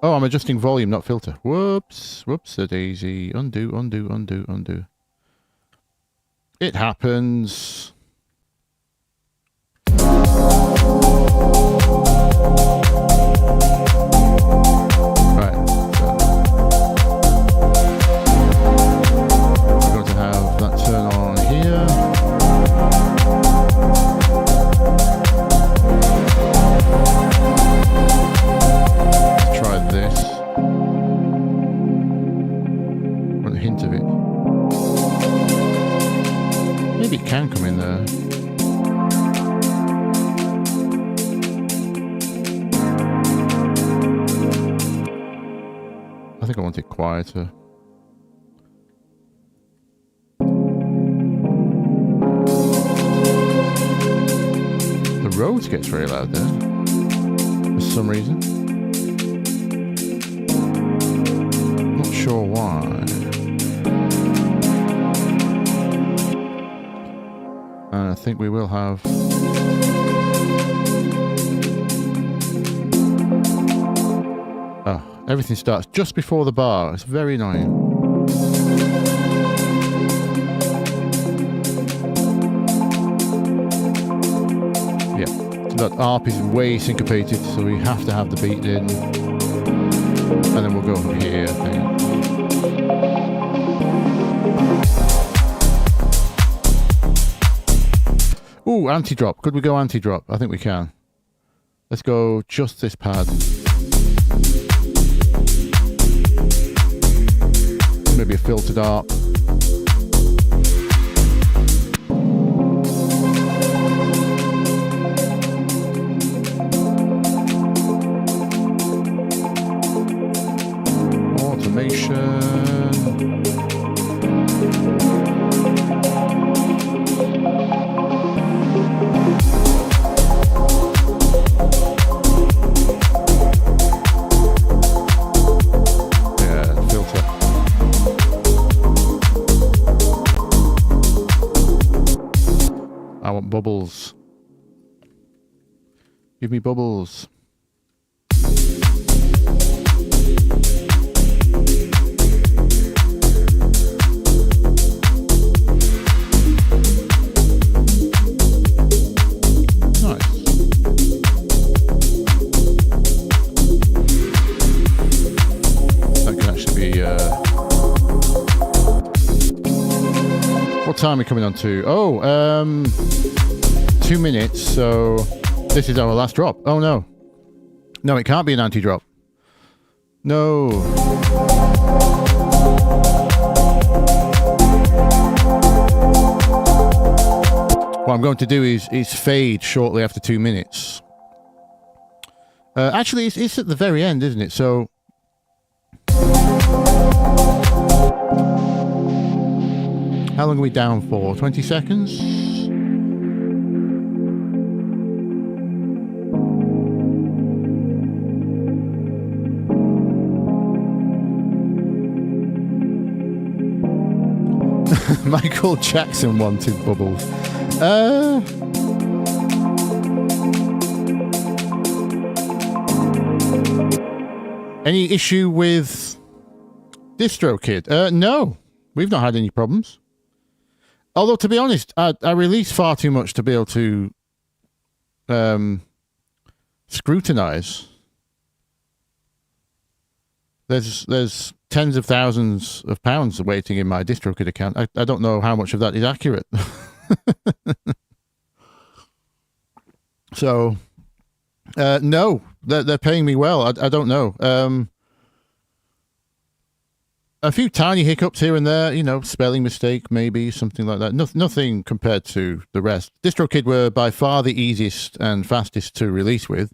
Oh, I'm adjusting volume, not filter. Whoops. Whoops-a-daisy. Undo, undo, undo, undo. It happens. Right. So we're going to have that turn on here. This. Want a hint of it. Maybe it can come in there. I think I want it quieter. The Rhodes gets very loud there. For some reason. Sure why. And I think we will have everything starts just before the bar. It's very annoying. Yeah, so that ARP is way syncopated, so we have to have the beat in. And then we'll go from here, I think. Ooh, anti-drop. Could we go anti-drop? I think we can. Let's go just this pad. Maybe a filtered ARP. Automation. Bubbles. Give me bubbles. Nice. That can actually be what time are we coming on to? Oh, 2 minutes, so this is our last drop. Oh no. No, it can't be an anti-drop. No. What I'm going to do is fade shortly after 2 minutes. Actually, it's at the very end, isn't it? So... how long are we down for? 20 seconds? Michael Jackson wanted bubbles. Any issue with DistroKid? No, we've not had any problems. Although, to be honest, I release far too much to be able to scrutinize. There's tens of thousands of pounds waiting in my DistroKid account. I don't know how much of that is accurate. So, no, they're paying me well. I don't know. A few tiny hiccups here and there, you know, spelling mistake, maybe something like that. Nothing compared to the rest. DistroKid were by far the easiest and fastest to release with.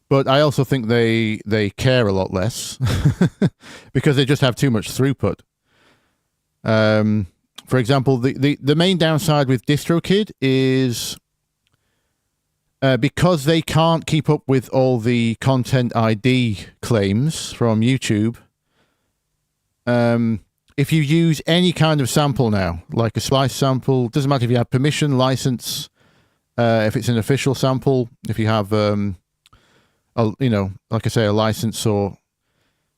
But I also think they care a lot less because they just have too much throughput. For example, the main downside with DistroKid is because they can't keep up with all the content ID claims from YouTube. If you use any kind of sample now, like a Splice sample, doesn't matter if you have permission, license, if it's an official sample, if you have, you know, like I say, a license, or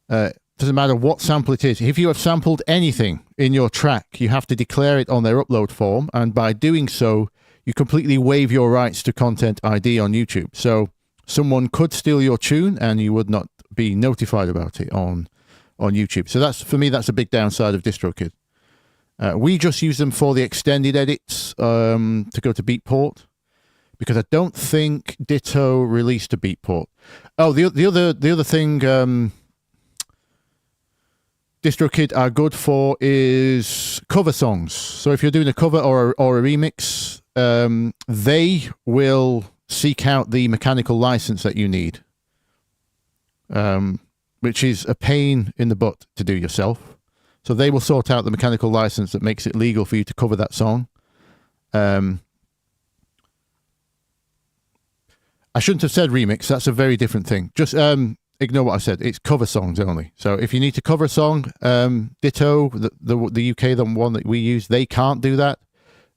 doesn't matter what sample it is. If you have sampled anything in your track, you have to declare it on their upload form, and by doing so, you completely waive your rights to content ID on YouTube. So someone could steal your tune, and you would not be notified about it on YouTube. So that's, for me, that's a big downside of DistroKid. We just use them for the extended edits to go to Beatport, because I don't think Ditto released a Beatport. Oh, the other thing DistroKid are good for is cover songs. So if you're doing a cover or a remix, they will seek out the mechanical license that you need. Which is a pain in the butt to do yourself. So they will sort out the mechanical license that makes it legal for you to cover that song. I shouldn't have said remix. That's a very different thing. Just ignore what I said. It's cover songs only. So if you need to cover a song, Ditto, the UK, the one that we use, they can't do that.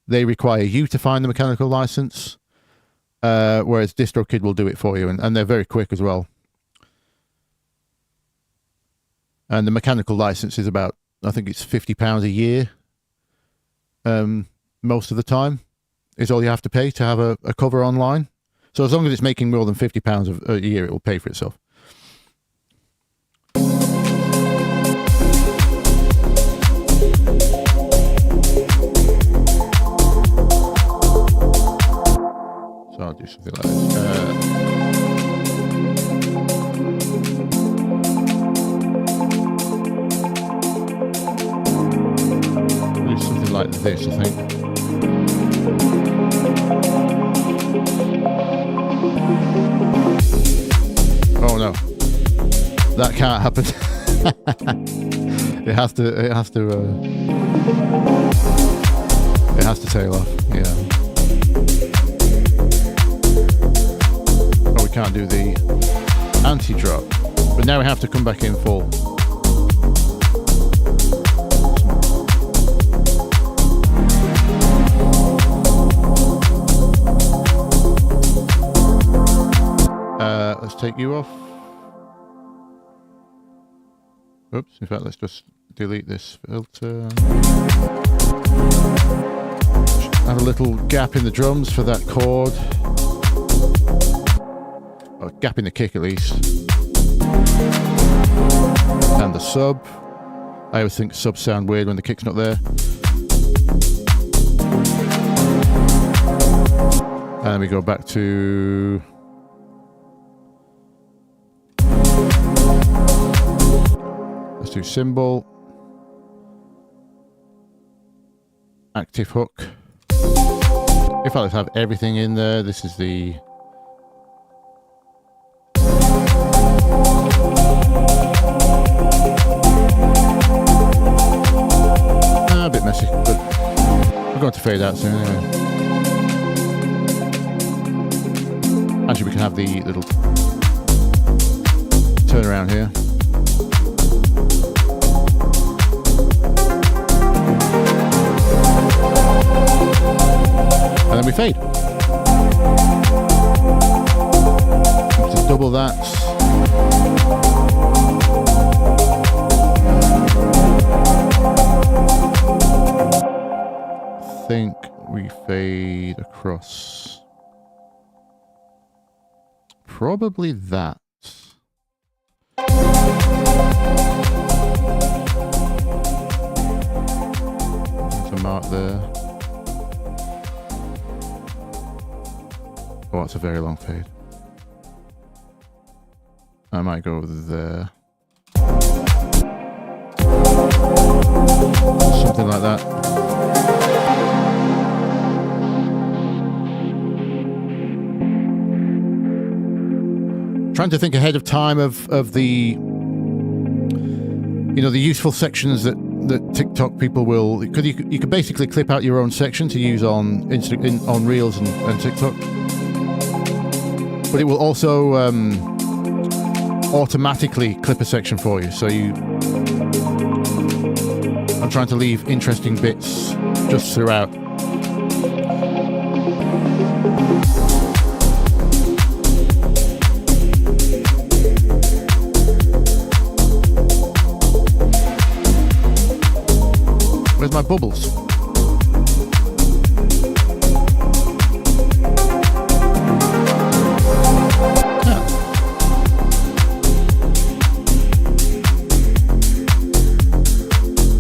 They require you to find the mechanical license, whereas DistroKid will do it for you, and they're very quick as well. And the mechanical license is about, I think it's £50 a year. Most of the time is all you have to pay to have a cover online. So as long as it's making more than £50 a year, it will pay for itself. So I'll do something like this. Something like this, I think. Oh no, that can't happen. It has to tail off. Yeah. Oh, we can't do the anti-drop, but now we have to come back in full. Let's take you off. Oops, in fact, let's just delete this filter. Have a little gap in the drums for that chord. Or gap in the kick at least. And the sub. I always think subs sound weird when the kick's not there. And we go back to... Let's do cymbal, active hook. If I have everything in there, this is the a bit messy, but we're going to fade out soon anyway. Actually, we can have the little turn around here. And then we fade. Just double that. I think we fade across. Probably that. mark there. Oh, that's a very long fade. I might go there. Something like that. Trying to think ahead of time of the the useful sections that TikTok people will, because you could basically clip out your own section to use on on Reels and TikTok, but it will also automatically clip a section for you. So I'm trying to leave interesting bits just throughout. Where's my bubbles?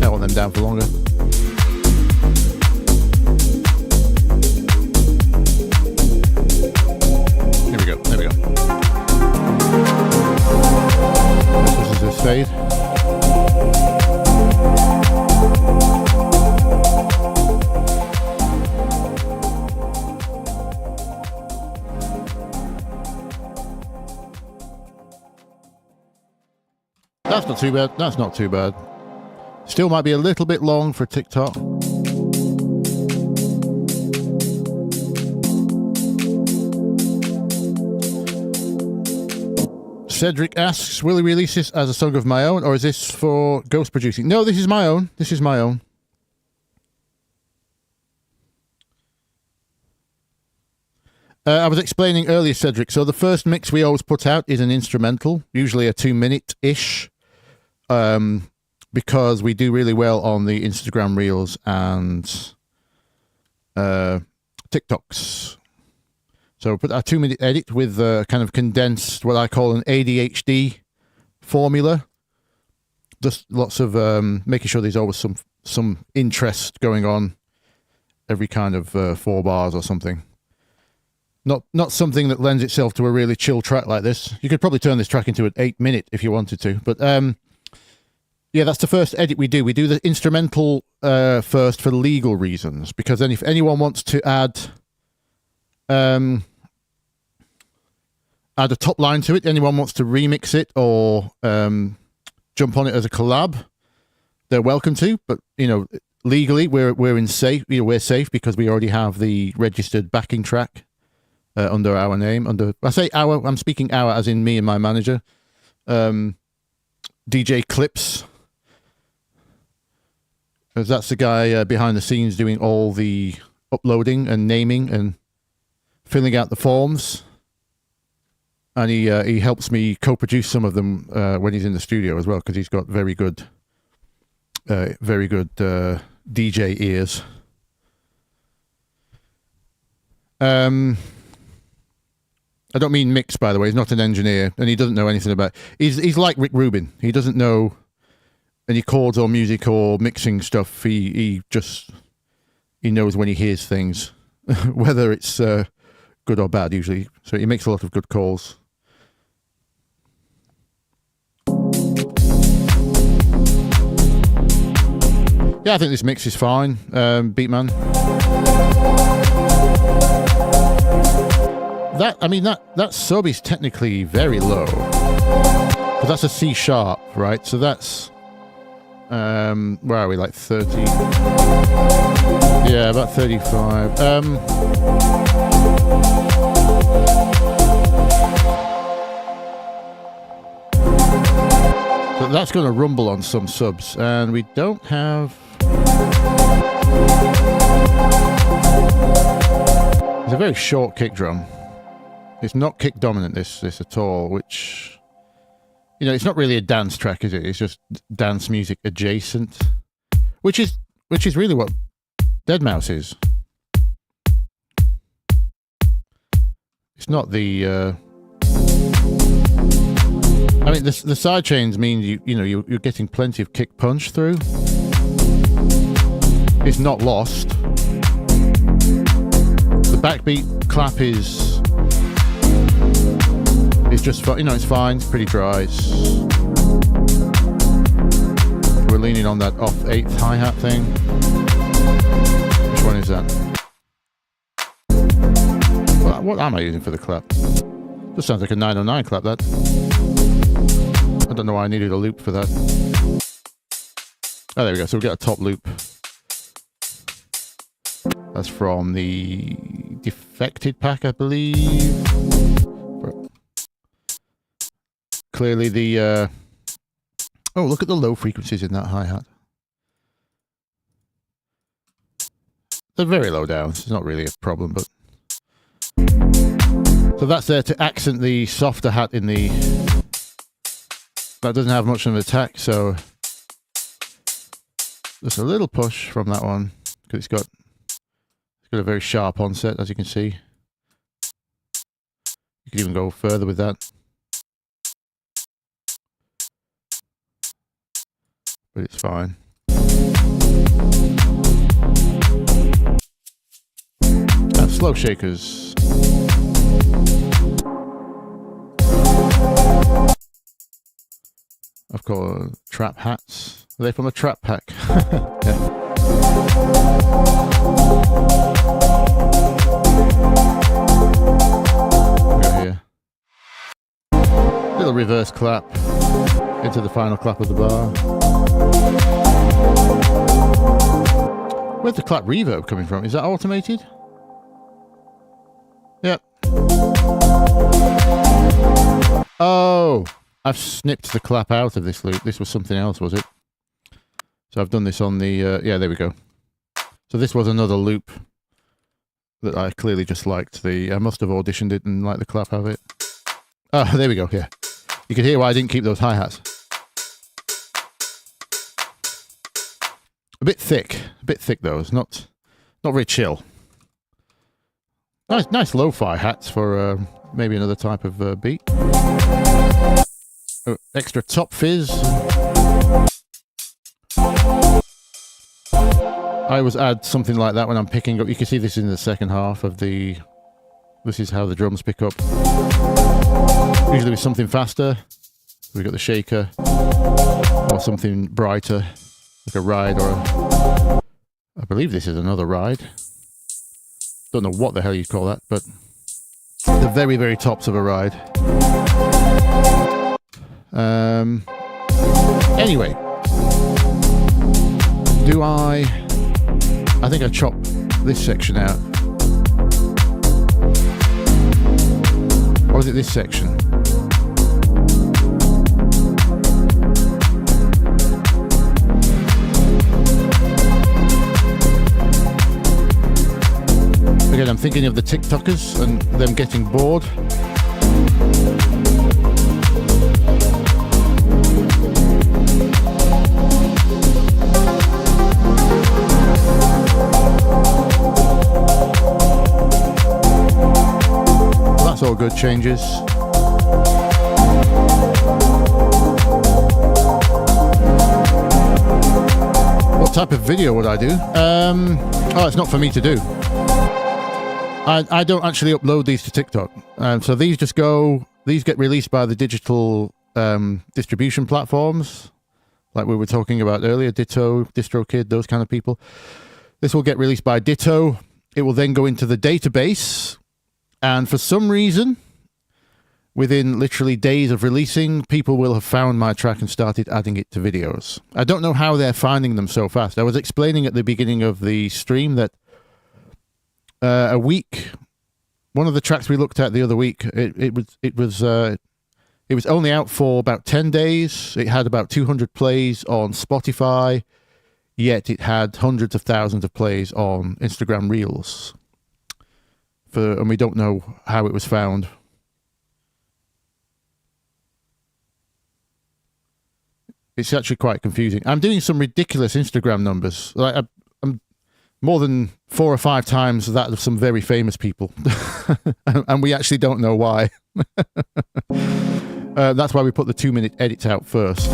I want them down for longer. Here we go. There we go. This is this fade. That's not too bad. That's not too bad. Still might be a little bit long for TikTok. Cedric asks, will he release this as a song of my own, or is this for ghost producing? No, this is my own. This is my own. I was explaining earlier, Cedric. So the first mix we always put out is an instrumental, usually a 2-minute-ish. Because we do really well on the Instagram Reels and TikToks. So put a 2-minute edit with kind of condensed, what I call an ADHD formula. Just lots of making sure there's always some interest going on every kind of 4 bars or something. Not something that lends itself to a really chill track like this. You could probably turn this track into an 8-minute if you wanted to, but yeah, that's the first edit we do. We do the instrumental first for legal reasons, because then if anyone wants to add a top line to it, anyone wants to remix it or jump on it as a collab, they're welcome to. But legally, we're safe. We're safe because we already have the registered backing track under our name. I say our. I'm speaking our as in me and my manager, DJ Clips. Because that's the guy behind the scenes doing all the uploading and naming and filling out the forms. And he helps me co-produce some of them when he's in the studio as well, because he's got very good DJ ears. I don't mean mix, by the way. He's not an engineer, and he doesn't know anything about. He's like Rick Rubin. He doesn't know any chords or music or mixing stuff. He knows when he hears things, whether it's good or bad usually. So he makes a lot of good calls. Yeah, I think this mix is fine, Beatman. That sub is technically very low, because that's a C sharp, right? So that's where are we? Like 30? Yeah, about 35. So that's going to rumble on some subs, and we don't have. It's a very short kick drum. It's not kick dominant, this at all, which, it's not really a dance track, is it? It's just dance music adjacent, which is really what Deadmau5 is. It's not the. The side chains mean you're getting plenty of kick punch through. is not lost. The backbeat clap is just, you know, it's fine. It's pretty dry. We're leaning on that off 8th hi-hat thing. Which one is that? What am I using for the clap? Just sounds like a 909 clap, that. I don't know why I needed a loop for that. Oh, there we go. So we get a top loop. That's from the defected pack, I believe. Clearly the... Oh, look at the low frequencies in that hi-hat. They're very low down. It's not really a problem, but... So that's there to accent the softer hat in the... That doesn't have much of an attack, so... Just a little push from that one, because it's got a very sharp onset, as you can see. You could even go further with that. But it's fine. Slow shakers. I've got trap hats. Are they from a trap pack? Yeah. Go here. Little reverse clap into the final clap of the bar. Where's the clap reverb coming from? Is that automated? Yep. Oh, I've snipped the clap out of this loop. This was something else, was it? So I've done this on the, yeah, there we go. So this was another loop that I clearly just liked. I must have auditioned it and liked the clap of it. Oh, there we go, yeah. You can hear why I didn't keep those hi-hats. A bit thick though. It's not very chill. Nice lo-fi hats for maybe another type of beat. Oh, extra top fizz. I always add something like that when I'm picking up. You can see this in the second half of the... This is how the drums pick up. Usually with something faster. We've got the shaker. Or something brighter. Like a ride or a... I believe this is another ride. Don't know what the hell you call that, but the very, very tops of a ride. Anyway, I think I chopped this section out. Or is it this section? Again, I'm thinking of the TikTokers and them getting bored. Well, that's all good changes. What type of video would I do? Oh, it's not for me to do. I don't actually upload these to TikTok. So these get released by the digital distribution platforms, like we were talking about earlier, Ditto, DistroKid, those kind of people. This will get released by Ditto. It will then go into the database. And for some reason, within literally days of releasing, people will have found my track and started adding it to videos. I don't know how they're finding them so fast. I was explaining at the beginning of the stream that a week, one of the tracks we looked at the other week, it was only out for about 10 days. It had about 200 plays on Spotify, yet it had hundreds of thousands of plays on Instagram Reels. And we don't know how it was found. It's actually quite confusing. I'm doing some ridiculous Instagram numbers. Like I'm more than 4 or 5 times that of some very famous people. And we actually don't know why. That's why we put the 2-minute edits out first.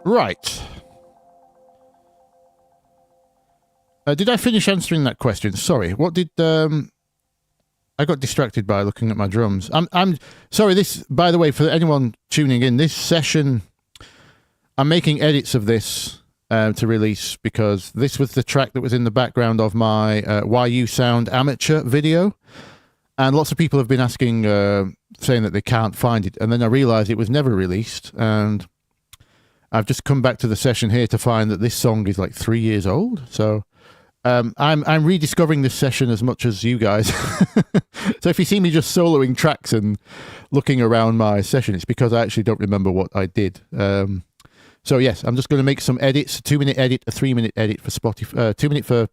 Right. Did I finish answering that question? Sorry. What did I got distracted by looking at my drums. I'm sorry. This, by the way, for anyone tuning in, this session, I'm making edits of this to release because this was the track that was in the background of my Why You Sound Amateur video, and lots of people have been asking, saying that they can't find it, and then I realized it was never released, and I've just come back to the session here to find that this song is like 3 years old. So I'm rediscovering this session as much as you guys. So if you see me just soloing tracks and looking around my session, it's because I actually don't remember what I did. So yes, I'm just going to make some edits: a 2-minute edit, a 3-minute edit for Spotify, 2-minute for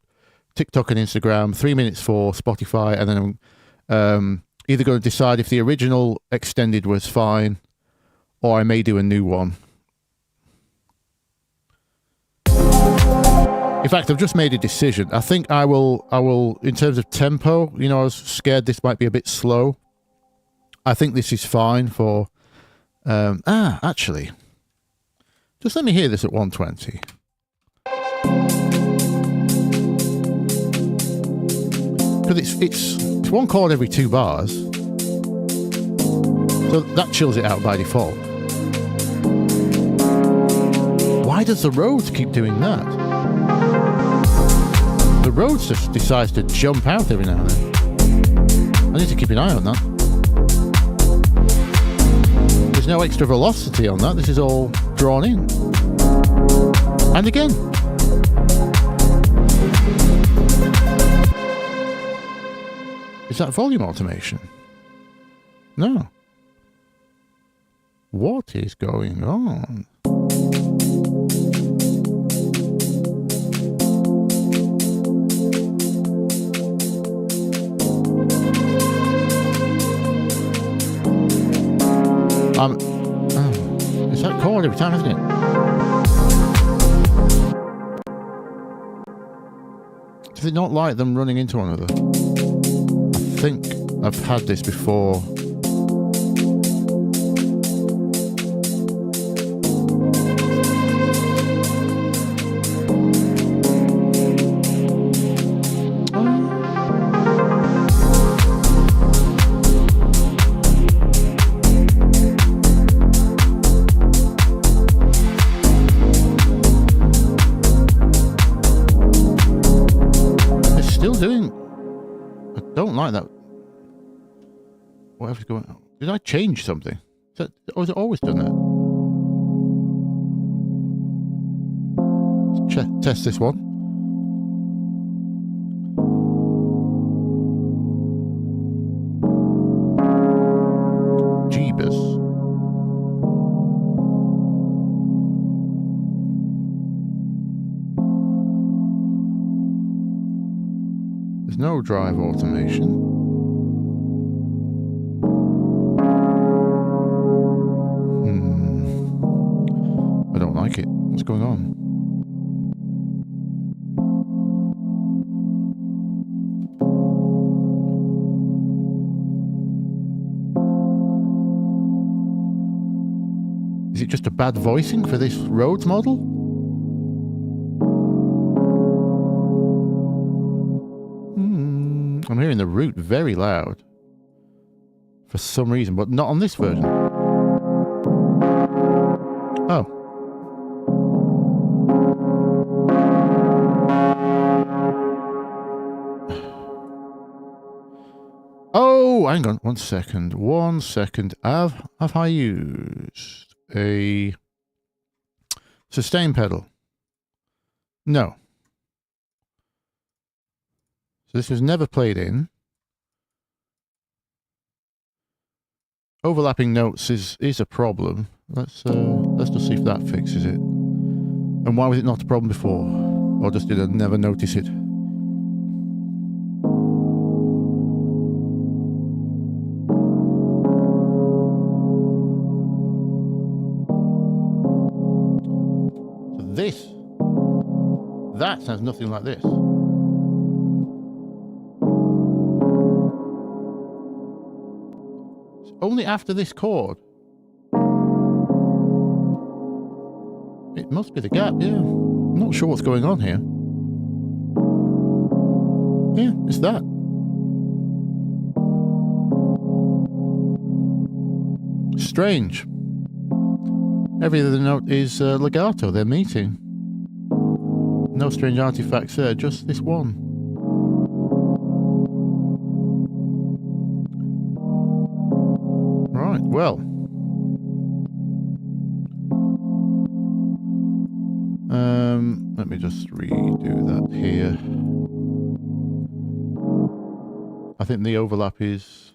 TikTok and Instagram, 3 minutes for Spotify, and then I'm either going to decide if the original extended was fine, or I may do a new one. In fact, I've just made a decision. I think I will, in terms of tempo, you know, I was scared this might be a bit slow. I think this is fine for, actually, just let me hear this at 120. Because it's one chord every 2 bars. So that chills it out by default. Why does the Rhodes keep doing that? The Rhodes just decides to jump out every now and then. I need to keep an eye on that. There's no extra velocity on that. This is all drawn in. And again. Is that volume automation? No. What is going on? It's that chord every time, isn't it? Does it not like them running into one another? I think I've had this before. Like that. Whatever's going on. Did I change something? Or has it always done that? Let's test this one. Jeebus. No drive automation. I don't like it. What's going on? Is it just a bad voicing for this Rhodes model? I'm hearing the root very loud for some reason, but not on this version. Oh. Oh, hang on, 1 second. 1 second. Have I used a sustain pedal? No. This was never played in. Overlapping notes is a problem. Let's just see if that fixes it. And why was it not a problem before? Or just did I never notice it? So that sounds nothing like this. Only after this chord. It must be the gap, yeah. I'm not sure what's going on here. Yeah, it's that. Strange. Every other note is legato, they're meeting. No strange artifacts there, just this one. Right, well. Let me just redo that here. I think the overlap is...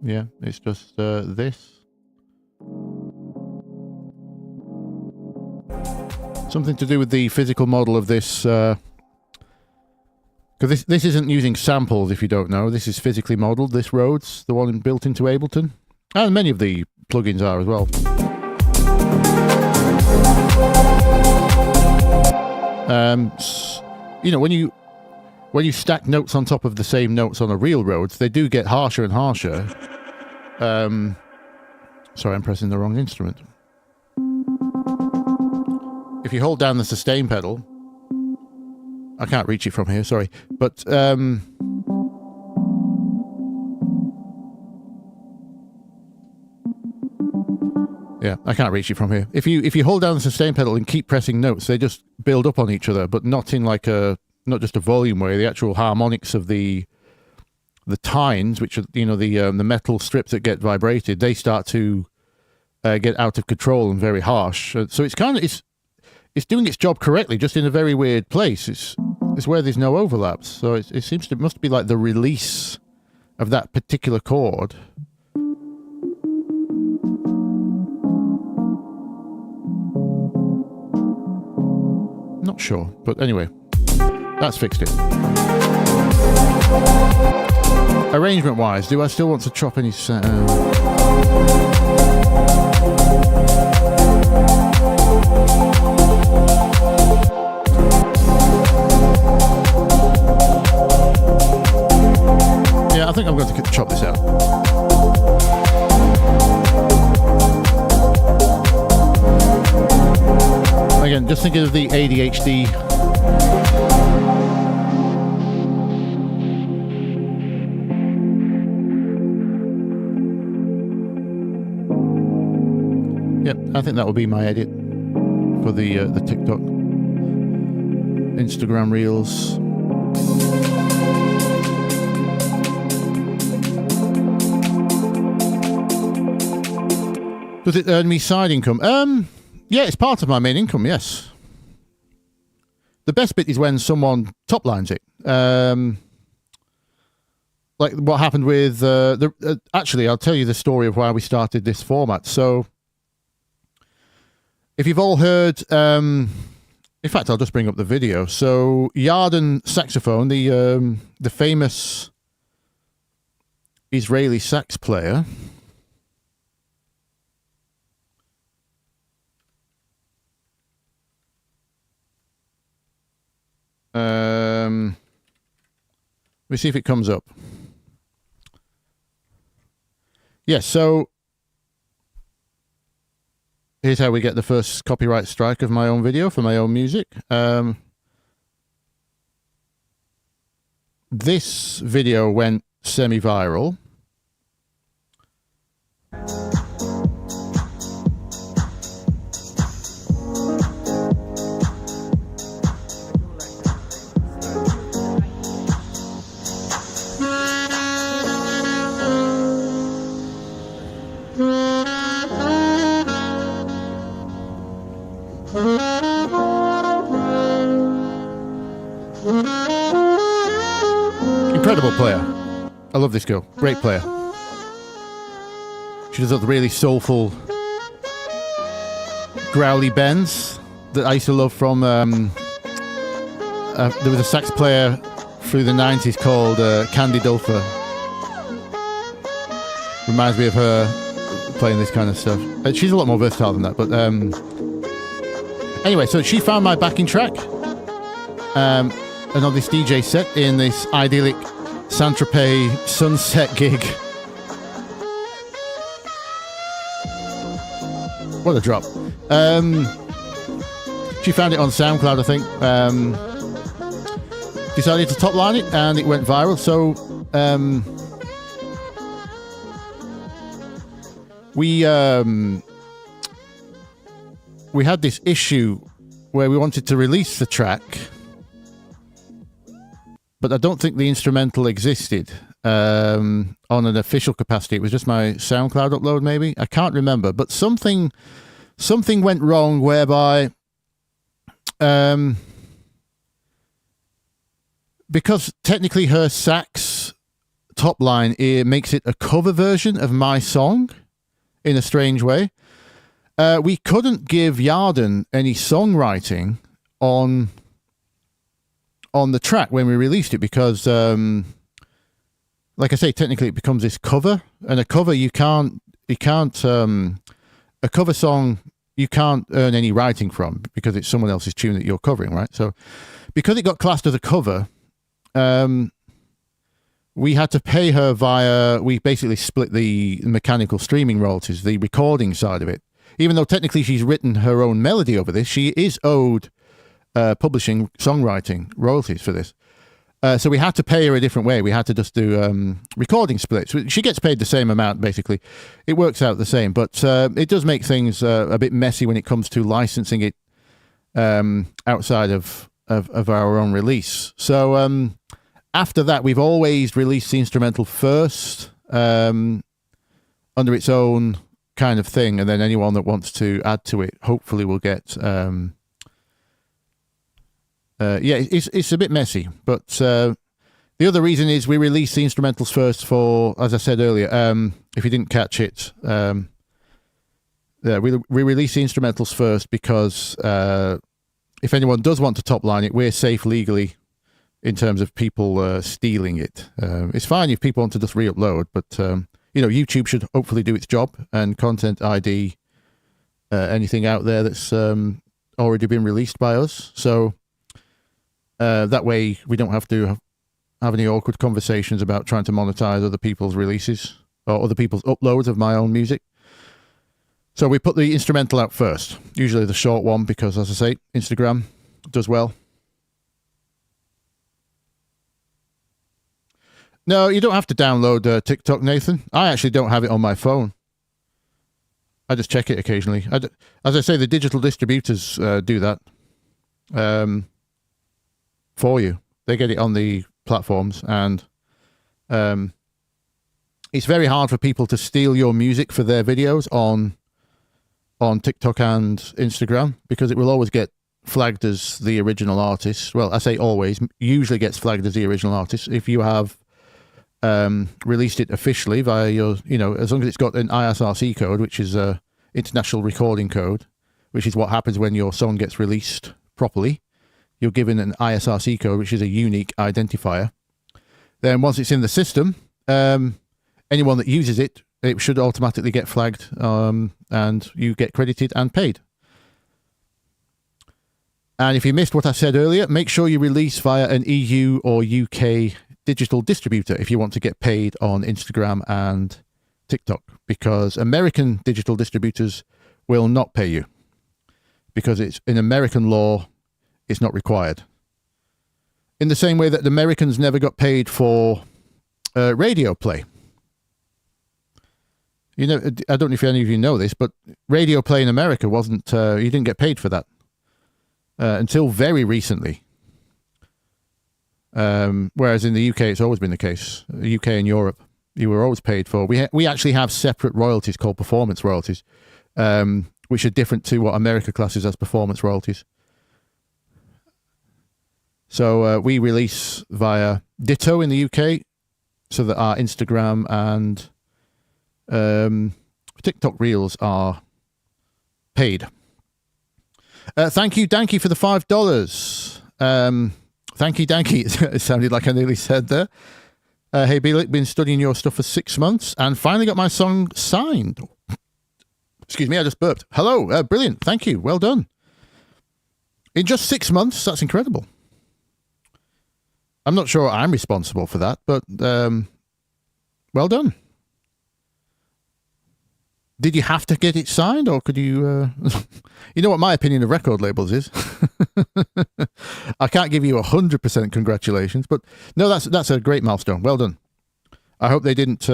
Yeah, it's just this. Something to do with the physical model of this... Because this isn't using samples, if you don't know. This is physically modelled. This Rhodes, the one built into Ableton. And many of the plugins are as well. You know, when you stack notes on top of the same notes on a real Rhodes, they do get harsher and harsher. Sorry, I'm pressing the wrong instrument. If you hold down the sustain pedal, I can't reach it from here, sorry, but yeah, I can't reach it from here. If you hold down the sustain pedal and keep pressing notes, they just build up on each other, but not in like not just a volume way. The actual harmonics of the tines, which are, you know, the metal strips that get vibrated, they start to get out of control and very harsh. So it's kind of it's doing its job correctly, just in a very weird place. It's where there's no overlaps. So it must be like the release of that particular chord. Not sure, but anyway, that's fixed it. Arrangement wise, do I still want to chop any sound? Yeah, I think I'm going to chop this out. Again, just thinking of the ADHD. Yep, I think that will be my edit for the TikTok, Instagram Reels. Does it earn me side income? Yeah, it's part of my main income, yes. The best bit is when someone top lines it. Like what happened with... actually, I'll tell you the story of why we started this format. So, if you've all heard... in fact, I'll just bring up the video. So, Yarden Saxophone, the famous Israeli sax player... let me see if it comes up. Yes, so here's how we get the first copyright strike of my own video for my own music. This video went semi-viral. Incredible player. I love this girl. Great player. She does the really soulful, growly bends that I used to love from... there was a sax player through the 90s called Candy Dulfer. Reminds me of her playing this kind of stuff. She's a lot more versatile than that, but... Anyway, so she found my backing track. And on this DJ set in this idyllic Saint-Tropez sunset gig. What a drop. She found it on SoundCloud, I think. Decided to top line it, and it went viral. So we had this issue where we wanted to release the track, but I don't think the instrumental existed on an official capacity. It was just my SoundCloud upload, maybe. I can't remember, but something went wrong whereby because technically her sax top line makes it a cover version of my song in a strange way. We couldn't give Yarden any songwriting on the track when we released it because, like I say, technically it becomes this cover, and a cover a cover song you can't earn any writing from because it's someone else's tune that you're covering, right? So because it got classed as a cover, we had to pay her we basically split the mechanical streaming royalties, the recording side of it. Even though technically she's written her own melody over this, she is owed publishing songwriting royalties for this. So we had to pay her a different way. We had to just do recording splits. She gets paid the same amount, basically. It works out the same, but it does make things a bit messy when it comes to licensing it outside of our own release. So after that, we've always released the instrumental first under its own kind of thing, and then anyone that wants to add to it hopefully will get it's a bit messy, but the other reason is we released the instrumentals first for, as I said earlier, if you didn't catch it, we released the instrumentals first because if anyone does want to top line it, we're safe legally in terms of people stealing it. It's fine if people want to just re-upload, but YouTube should hopefully do its job and content ID anything out there that's already been released by us. So that way we don't have to have any awkward conversations about trying to monetize other people's releases or other people's uploads of my own music. So we put the instrumental out first, usually the short one, because as I say, Instagram does well. No, you don't have to download TikTok, Nathan. I actually don't have it on my phone. I just check it occasionally. As I say, the digital distributors do that for you. They get it on the platforms, and it's very hard for people to steal your music for their videos on TikTok and Instagram, because it will always get flagged as the original artist. Well, I say always, usually gets flagged as the original artist if you have released it officially via your, as long as it's got an ISRC code, which is a international recording code, which is what happens when your song gets released properly. You're given an ISRC code, which is a unique identifier. Then once it's in the system, anyone that uses it, it should automatically get flagged, and you get credited and paid. And if you missed what I said earlier, make sure you release via an EU or UK digital distributor if you want to get paid on Instagram and TikTok, because American digital distributors will not pay you, because it's in American law, it's not required. In the same way that the Americans never got paid for radio play. I don't know if any of you know this, but radio play in America wasn't, you didn't get paid for that until very recently. Whereas in the UK, it's always been the case. The UK and Europe, you were always paid for. We actually have separate royalties called performance royalties, which are different to what America classes as performance royalties. So we release via Ditto in the UK, so that our Instagram and TikTok reels are paid. Thank you, Danky, for the $5. Thank you, Danky. It sounded like I nearly said there. Hey, Bthelick, been studying your stuff for 6 months and finally got my song signed. Excuse me, I just burped. Hello, brilliant. Thank you. Well done. In just 6 months, that's incredible. I'm not sure I'm responsible for that, but well done. Did you have to get it signed, or could you? You know what my opinion of record labels is. I can't give you 100% congratulations, but no, that's a great milestone. Well done. I hope they didn't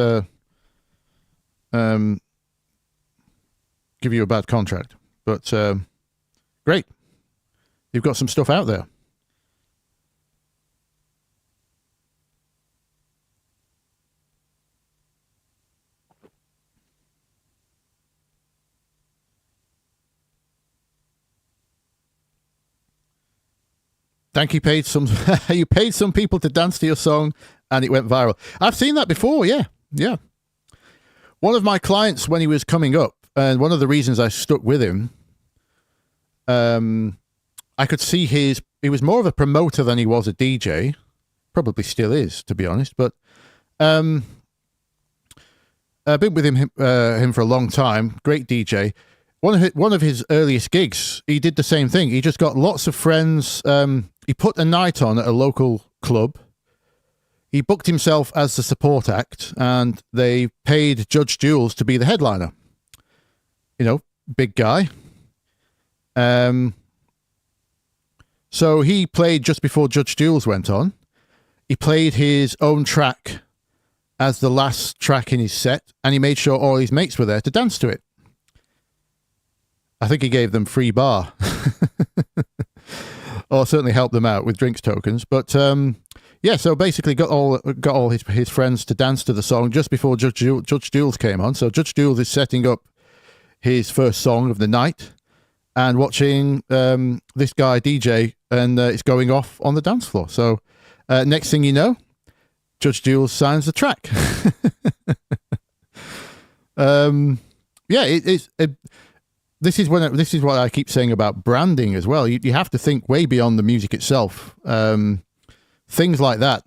give you a bad contract, but great. You've got some stuff out there. Thank you. You paid some people to dance to your song, and it went viral. I've seen that before. Yeah. One of my clients, when he was coming up, and one of the reasons I stuck with him, I could see he was more of a promoter than he was a DJ. Probably still is, to be honest. But I've been with him for a long time. Great DJ. One of his earliest gigs, he did the same thing. He just got lots of friends. He put a night on at a local club. He booked himself as the support act, and they paid Judge Jules to be the headliner. You know, big guy. So he played just before Judge Jules went on. He played his own track as the last track in his set, and he made sure all his mates were there to dance to it. I think he gave them free bar. Or certainly helped them out with drinks tokens. But yeah, so basically got all his friends to dance to the song just before Judge Jules came on. So Judge Jules is setting up his first song of the night and watching this guy DJ, and it's going off on the dance floor. So next thing you know, Judge Jules signs the track. Yeah, this is what I keep saying about branding as well. You have to think way beyond the music itself. Things like that.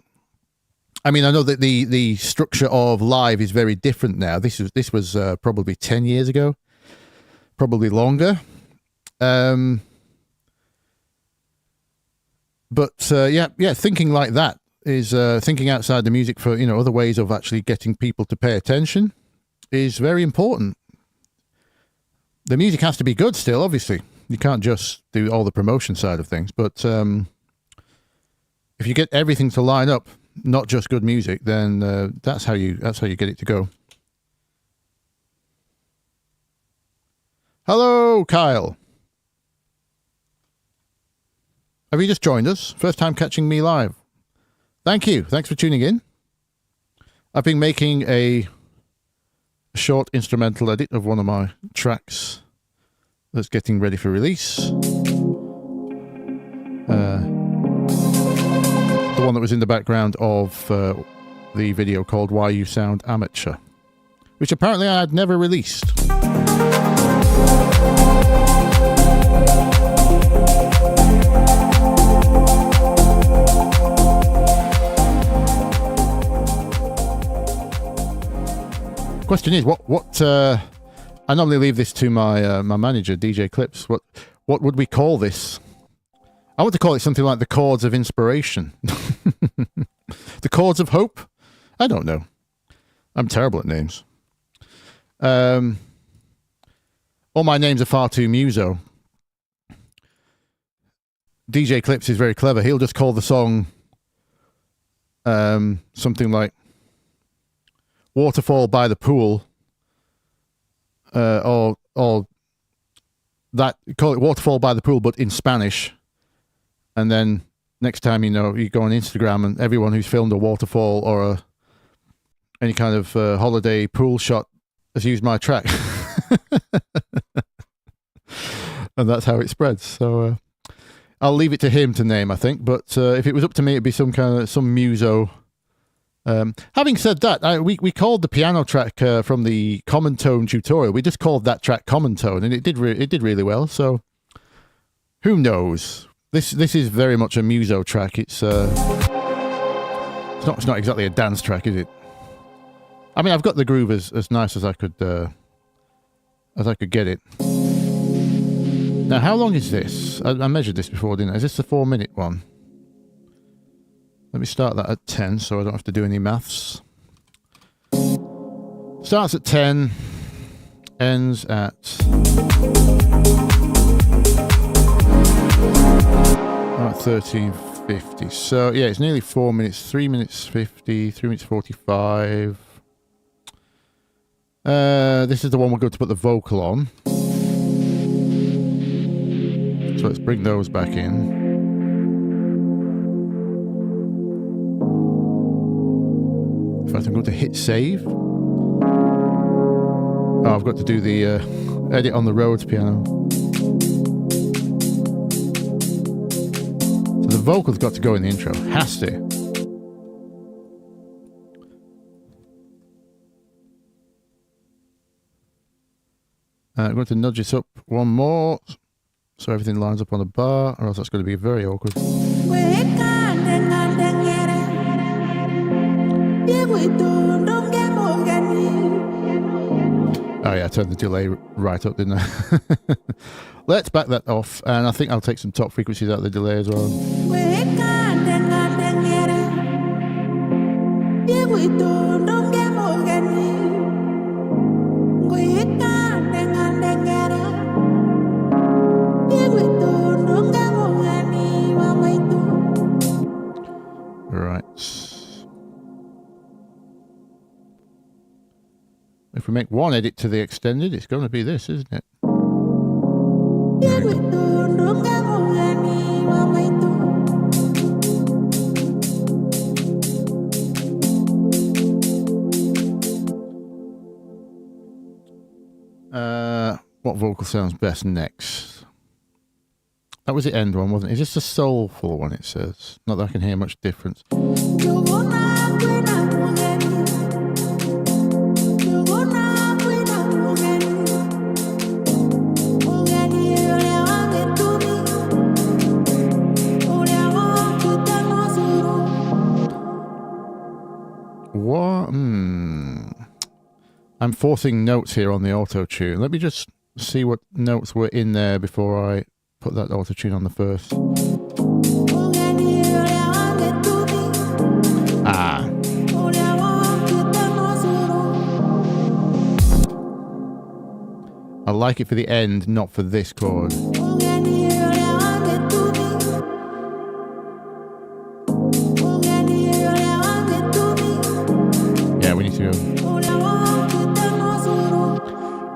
I mean, I know that the structure of live is very different now. This was probably 10 years ago, probably longer. But thinking like that is thinking outside the music for other ways of actually getting people to pay attention is very important. The music has to be good still, obviously. You can't just do all the promotion side of things. But if you get everything to line up, not just good music, then that's how you get it to go. Hello, Kyle. Have you just joined us? First time catching me live. Thank you. Thanks for tuning in. I've been making a short instrumental edit of one of my tracks that's getting ready for release. The one that was in the background of the video called Why You Sound Amateur, which apparently I had never released. Question is, what I normally leave this to my my manager, DJ Clips. What would we call this? I want to call it something like the chords of inspiration. The chords of hope? I don't know. I'm terrible at names. All my names are far too muso. DJ Clips is very clever. He'll just call the song something like Waterfall by the Pool, or that, call it Waterfall by the Pool, but in Spanish. And then next time you go on Instagram, and everyone who's filmed a waterfall or any kind of holiday pool shot has used my track. And that's how it spreads. So I'll leave it to him to name, I think. But if it was up to me, it'd be some muso. Having said that, we called the piano track from the Common Tone tutorial. We just called that track Common Tone, and it did really well. So who knows? This is very much a muso track. It's not exactly a dance track, is it? I mean, I've got the groove as nice as I could get it. Now, how long is this? I measured this before, didn't I? Is this the 4-minute one? Let me start that at 10 so I don't have to do any maths. Starts at 10, ends at 13:50. So yeah, it's nearly 4 minutes. 3 minutes 50. 3 minutes 45. This is the one we're going to put the vocal on. So let's bring those back in. In fact, I'm going to hit save. Oh, I've got to do the edit on the Rhodes piano. So the vocal's got to go in the intro. Has to. I'm going to nudge this up one more so everything lines up on the bar, or else that's going to be very awkward. Oh yeah, I turned the delay right up, didn't I? Let's back that off, and I think I'll take some top frequencies out of the delay as well. Right. If we make one edit to the extended, it's going to be this, isn't it? What vocal sounds best next? That was the end one, wasn't it? Is this the soulful one, it says? Not that I can hear much difference. What? I'm forcing notes here on the auto-tune. Let me just see what notes were in there before I put that auto-tune on the first. Ah. I like it for the end, not for this chord. Yeah, we need to go.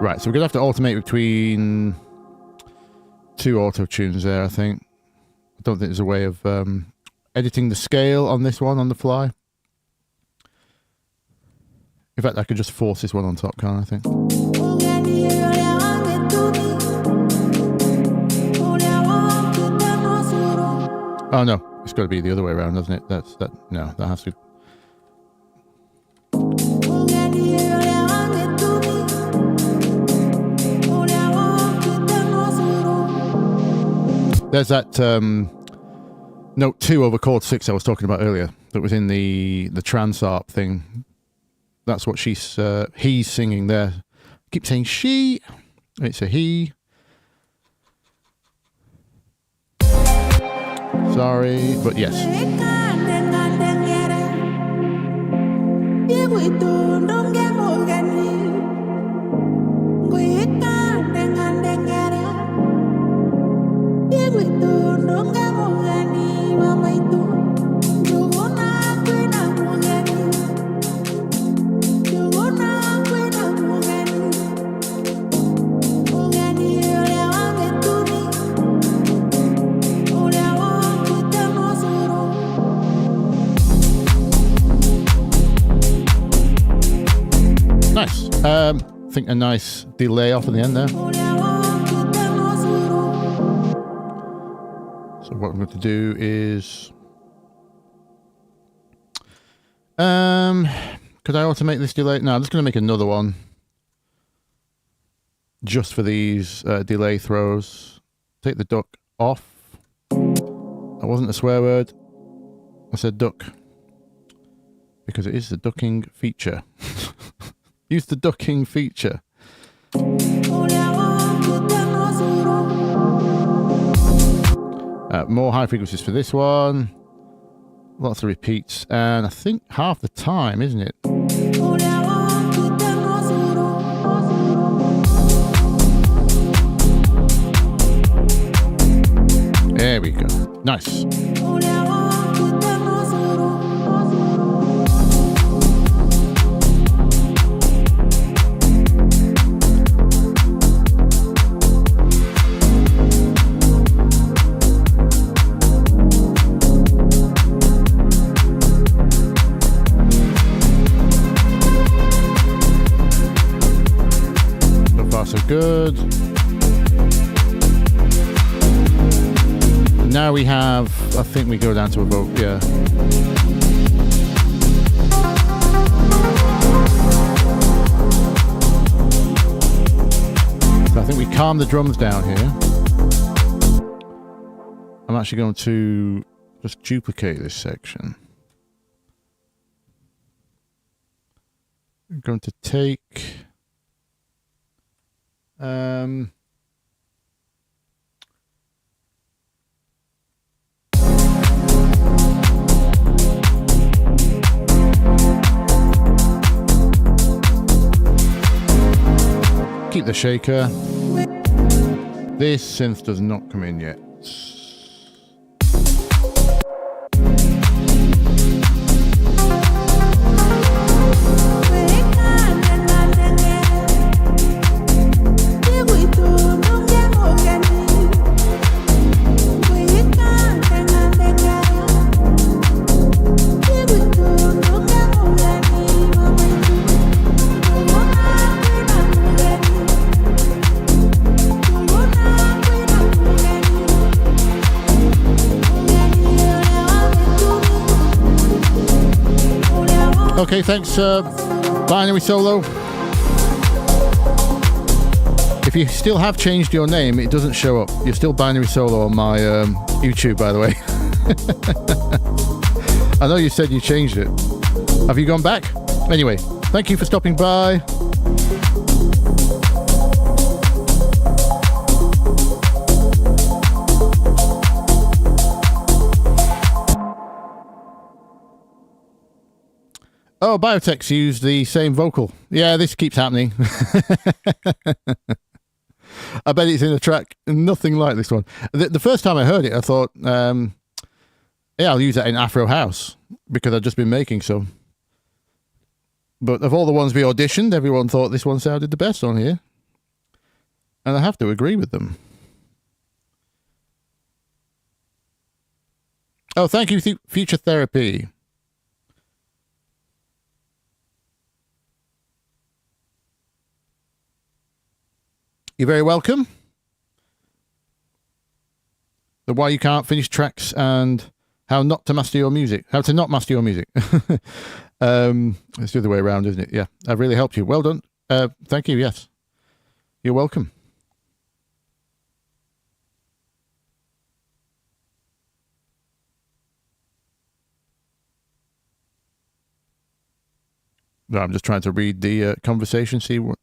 Right, so we're going to have to alternate between two auto-tunes there, I think. I don't think there's a way of editing the scale on this one on the fly. In fact, I could just force this one on top, can't I think? Oh no, it's got to be the other way around, doesn't it? No, that has to. There's that note 2 over chord 6 I was talking about earlier that was in the transarp thing. That's what he's singing there. I keep saying she. It's a he. Sorry, but yes. Nice. I think a nice delay off at the end there. So what I'm going to do is, could I automate this delay? No, I'm just going to make another one just for these delay throws. Take the duck off. That wasn't a swear word. I said duck because it is the ducking feature. Use the ducking feature. More high frequencies for this one. Lots of repeats. And I think half the time, isn't it? Nice. So far, so good. Now we have, I think we go down to a vote, yeah. So I think we calm the drums down here. I'm actually going to just duplicate this section. I'm going to take keep the shaker. This synth does not come in yet. Okay, thanks, Binary Solo. If you still have changed your name, it doesn't show up. You're still Binary Solo on my YouTube, by the way. I know you said you changed it. Have you gone back? Anyway, thank you for stopping by. Oh, Biotech's used the same vocal. Yeah, this keeps happening. I bet it's in a track nothing like this one. The first time I heard it, I thought, yeah, I'll use that in Afro House because I've just been making some. But of all the ones we auditioned, everyone thought this one sounded the best on here. And I have to agree with them. Oh, thank you, Future Therapy. You're very welcome. The why you can't finish tracks and how not to master your music. How to not master your music. It's the other way around, isn't it? Yeah, I've really helped you. Well done. Thank you. Yes. You're welcome. No, I'm just trying to read the conversation, see what...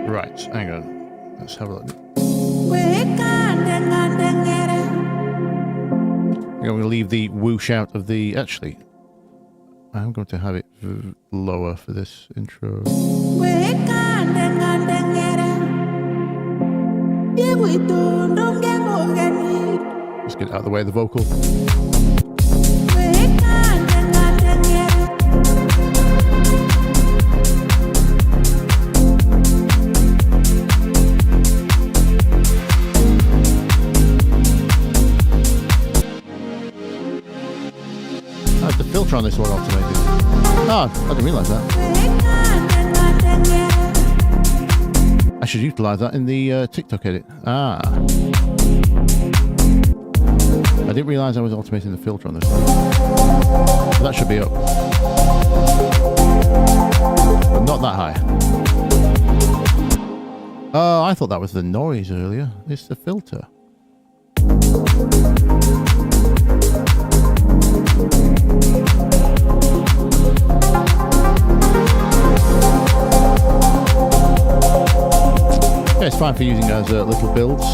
Right, hang on. Let's have a look. I'm going to leave the whoosh out of the... Actually, I'm going to have it lower for this intro. Let's get out of the way of the vocal. The filter on this one automated. Oh, I didn't realise that. I should utilise that in the TikTok edit. Ah. I didn't realise I was automating the filter on this one. So that should be up. But not that high. Oh, I thought that was the noise earlier. It's the filter. Yeah, it's fine for using as little builds.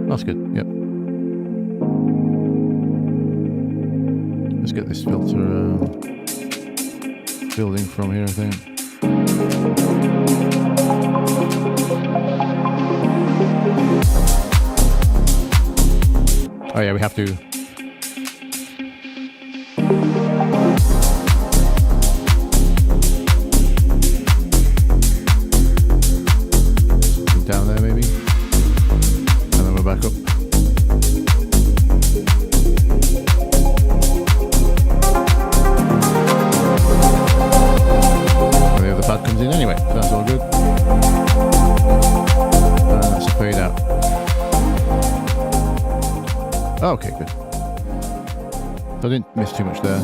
That's good, yep. Let's get this filter building from here, I think. Oh yeah, we have to. Down there maybe. And then we're back up. And the other pad comes in anyway, so that's all good. And that's a fade out. Oh, okay, good. So I didn't miss too much there.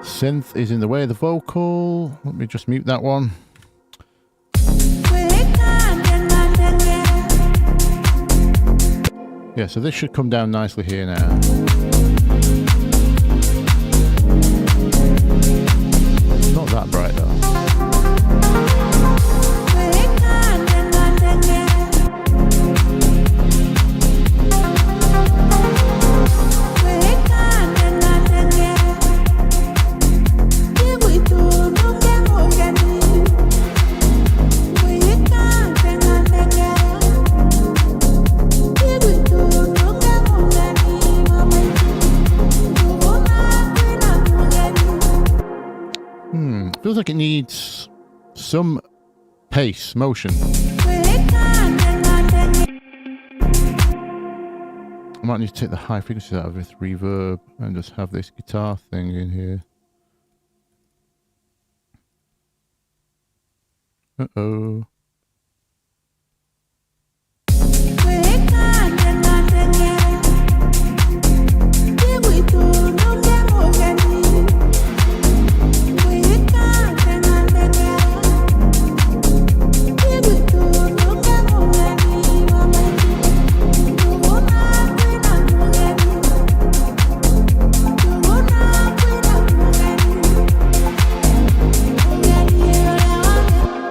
Synth is in the way of the vocal. Let me just mute that one. Yeah, so this should come down nicely here now. Not that bright though. Feels like it needs some pace, motion. I might need to take the high frequencies out of this reverb and just have this guitar thing in here. Uh-oh.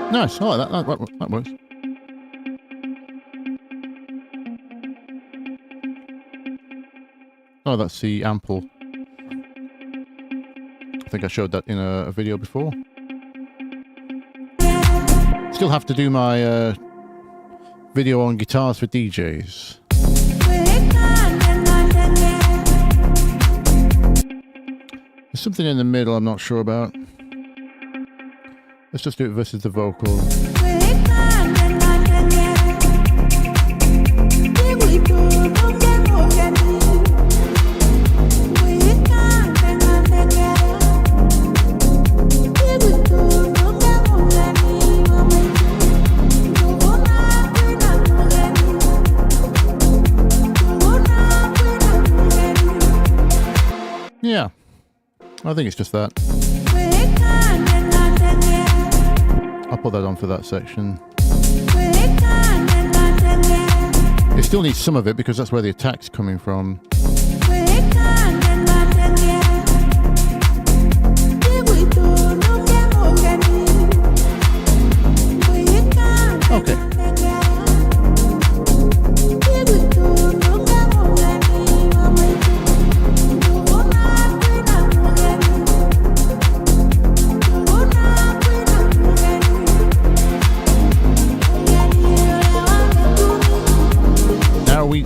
Nice, I like that works. Oh, that's the ample. I think I showed that in a video before. Still have to do my video on guitars for DJs. There's something in the middle I'm not sure about. Let's just do it versus the vocal. Yeah, I think it's just that. I'll put that on for that section. It still needs some of it because that's where the attack's coming from. Okay.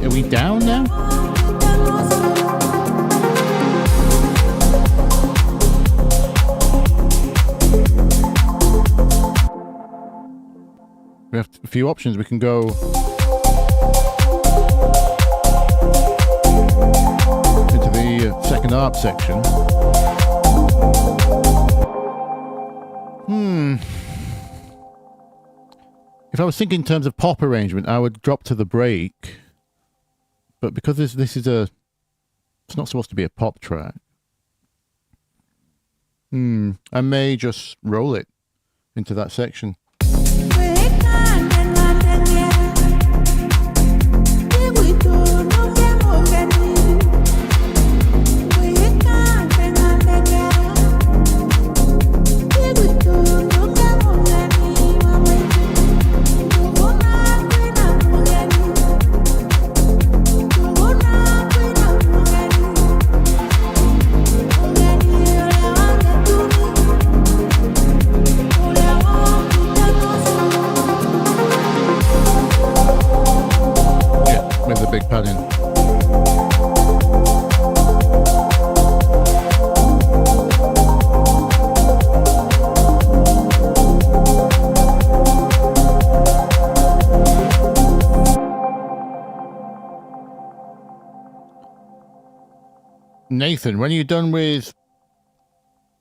Are we down now? We have a few options. We can go into the second art section. I was thinking in terms of pop arrangement, I would drop to the break. But because this is a, it's not supposed to be a pop track. I may just roll it into that section. Big padding. Nathan, when are you done with,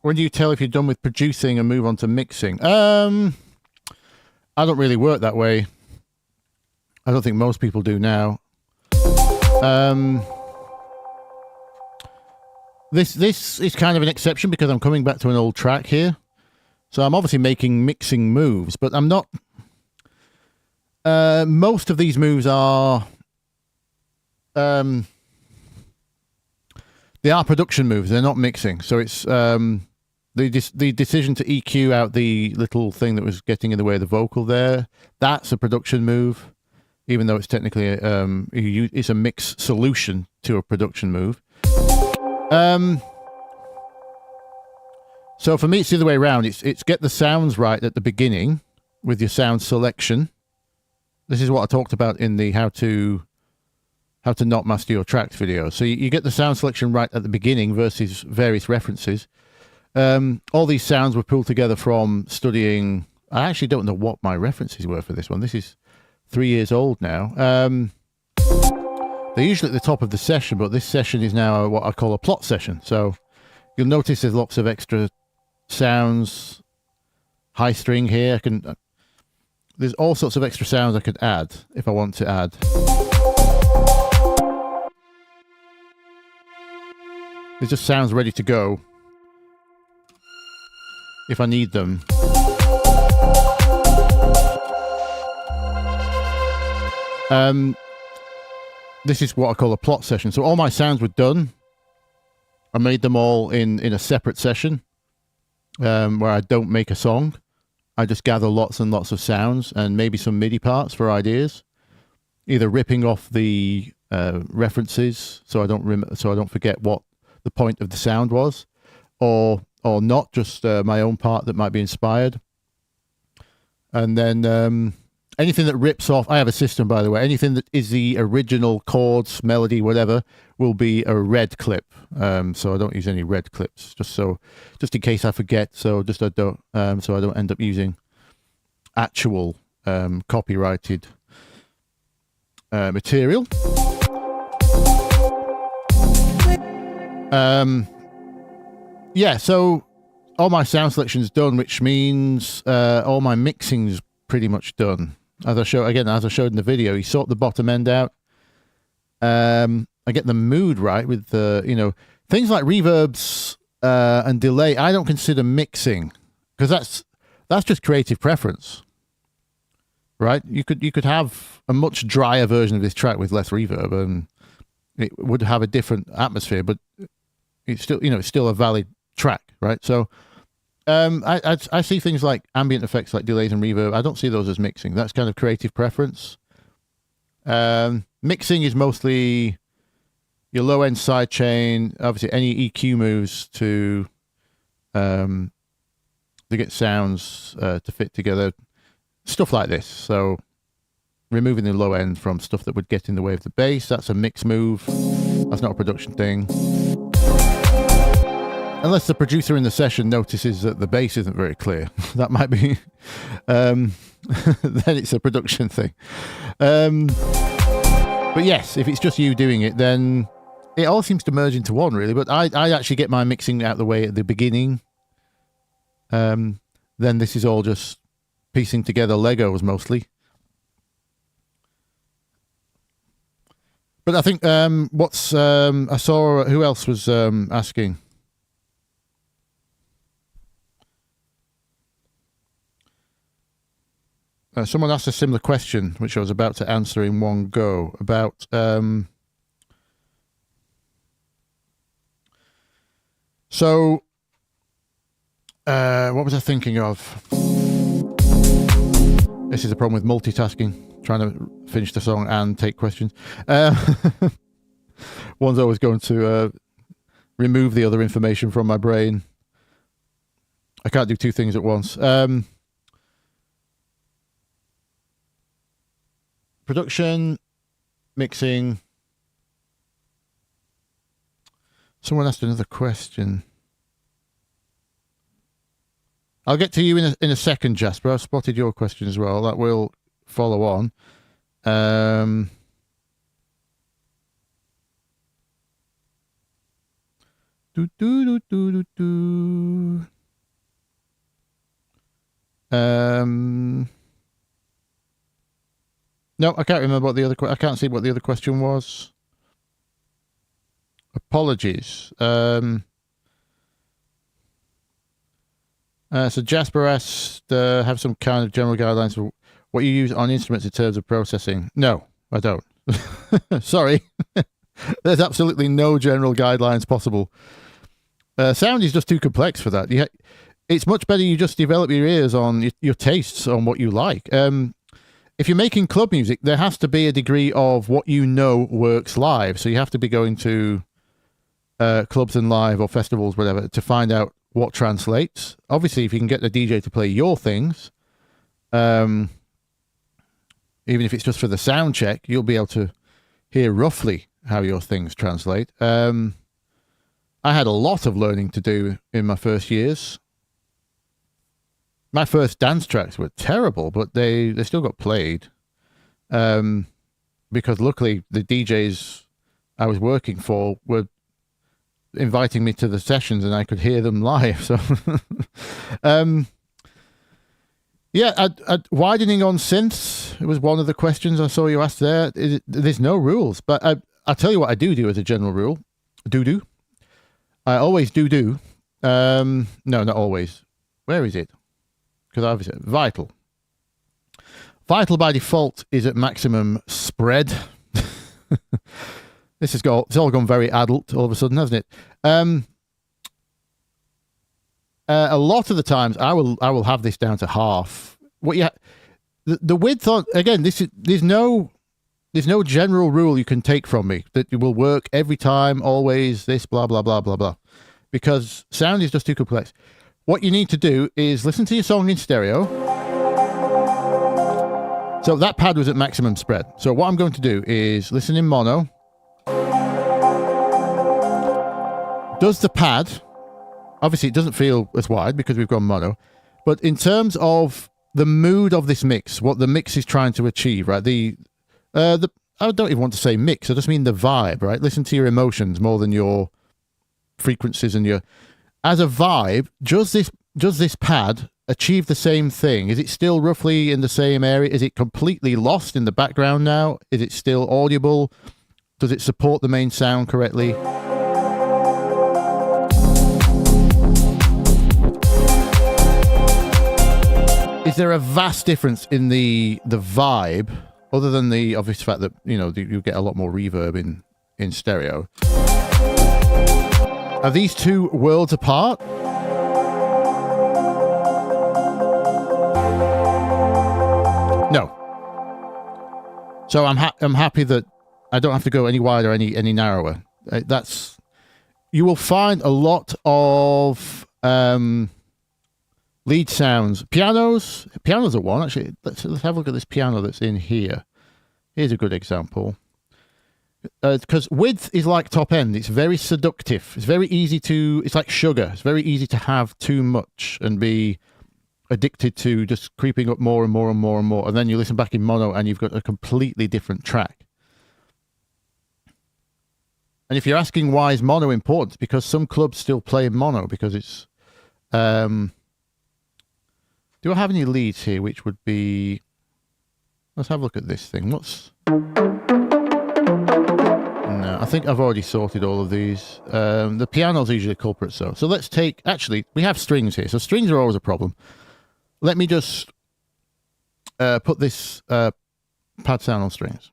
when do you tell if you're done with producing and move on to mixing? I don't really work that way. I don't think most people do now. This is kind of an exception because I'm coming back to an old track here. So I'm obviously making mixing moves, but I'm not... most of these moves are... they are production moves. They're not mixing. So it's the decision to EQ out the little thing that was getting in the way of the vocal there. That's a production move. Even though it's technically it's a mix solution to a production move. So for me, it's the other way around. It's get the sounds right at the beginning with your sound selection. This is what I talked about in the how to not master your tracks video. So you get the sound selection right at the beginning versus various references. All these sounds were pulled together from studying. I actually don't know what my references were for this one. This is 3 years old now. They're usually at the top of the session, but this session is now what I call a plot session. So you'll notice there's lots of extra sounds, high string here. There's all sorts of extra sounds I could add if I want to add. There's just sounds ready to go if I need them. This is what I call a plot session. So all my sounds were done. I made them all in a separate session where I don't make a song. I just gather lots and lots of sounds and maybe some MIDI parts for ideas, either ripping off the references so I don't forget what the point of the sound was, or not, just my own part that might be inspired. And then anything that rips off, I have a system, by the way, anything that is the original chords, melody, whatever, will be a red clip. So I don't use any red clips, just in case I forget. So I don't end up using actual copyrighted material. Yeah, so all my sound selection's done, which means all my mixing's pretty much done. As I showed in the video, you sort the bottom end out. I get the mood right with the, things like reverbs and delay. I don't consider mixing because that's just creative preference, right? You could have a much drier version of this track with less reverb, and it would have a different atmosphere, but it's still, it's still a valid track, right? So. I see things like ambient effects like delays and reverb. I don't see those as mixing. That's kind of creative preference. Mixing is mostly your low end side chain, obviously any EQ moves to get sounds to fit together, stuff like this. So removing the low end from stuff that would get in the way of the bass, that's a mix move. That's not a production thing. Unless the producer in the session notices that the bass isn't very clear. That might be... then it's a production thing. But yes, if it's just you doing it, then it all seems to merge into one, really. But I actually get my mixing out of the way at the beginning. Then this is all just piecing together Legos, mostly. But I think I saw who else was asking. Someone asked a similar question, which I was about to answer in one go, about what was I thinking of? This is the problem with multitasking, trying to finish the song and take questions. One's always going to remove the other information from my brain. I can't do two things at once. Production, mixing. Someone asked another question. I'll get to you in a second, Jasper. I've spotted your question as well. That will follow on. No, I can't remember what the other. I can't see what the other question was. Apologies. So Jasper asked, have some kind of general guidelines for what you use on instruments in terms of processing. No, I don't. Sorry. There's absolutely no general guidelines possible. Sound is just too complex for that. It's much better you just develop your ears on your tastes on what you like. If you're making club music, there has to be a degree of what you know works live. So you have to be going to clubs and live or festivals, whatever, to find out what translates. Obviously, if you can get the DJ to play your things, even if it's just for the sound check, you'll be able to hear roughly how your things translate. I had a lot of learning to do in my first years. My first dance tracks were terrible, but they still got played. Because luckily the DJs I was working for were inviting me to the sessions and I could hear them live. So, widening on synths, it was one of the questions I saw you ask there. There's no rules, but I'll tell you what I do as a general rule. Do. I always do. No, not always. Where is it? Because obviously, Vital. Vital by default is at maximum spread. It's all gone very adult all of a sudden, hasn't it? A lot of the times I will have this down to half. The width on, again, there's no general rule you can take from me that it will work every time, always, this, blah, blah, blah, blah, blah. Because sound is just too complex. What you need to do is listen to your song in stereo. So that pad was at maximum spread. So what I'm going to do is listen in mono. Does the pad, obviously it doesn't feel as wide because we've gone mono, but in terms of the mood of this mix, what the mix is trying to achieve, right? I don't even want to say mix, I just mean the vibe, right? Listen to your emotions more than your frequencies and your... As a vibe, does this pad achieve the same thing? Is it still roughly in the same area? Is it completely lost in the background now? Is it still audible? Does it support the main sound correctly? Is there a vast difference in the vibe, other than the obvious fact that, you get a lot more reverb in stereo? Are these two worlds apart? No. So I'm happy that I don't have to go any wider, any narrower. You will find a lot of lead sounds. Pianos are one, actually. Let's have a look at this piano that's in here. Here's a good example. Because width is like top end. It's very seductive. It's very easy to... It's like sugar. It's very easy to have too much and be addicted to just creeping up more and more and more and more. And then you listen back in mono and you've got a completely different track. And if you're asking why is mono important, it's because some clubs still play mono because it's... do I have any leads here which would be... Let's have a look at this thing. think I've already sorted all of these. The piano's usually culprit, so let's take... Actually, we have strings here, so strings are always a problem. Let me just put this pad sound on strings.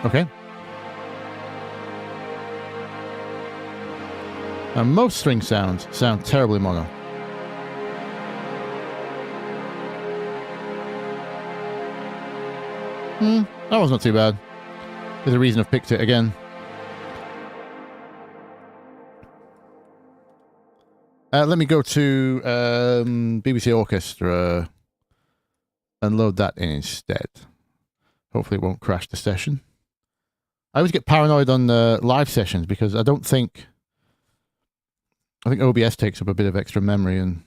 Okay. And most string sounds sound terribly mono. That was not too bad. There's a reason I've picked it again. Let me go to BBC Orchestra and load that in instead. Hopefully it won't crash the session. I always get paranoid on live sessions because I think OBS takes up a bit of extra memory and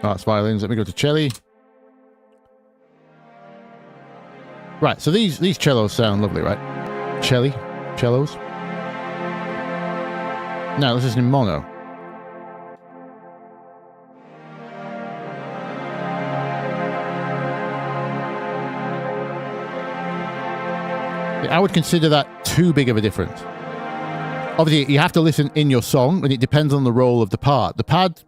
oh, that's violins. Let me go to cello. Right, so these cellos sound lovely, right? Cellos. Now this is in mono. I would consider that too big of a difference. Obviously, you have to listen in your song, and it depends on the role of the pad. The pad,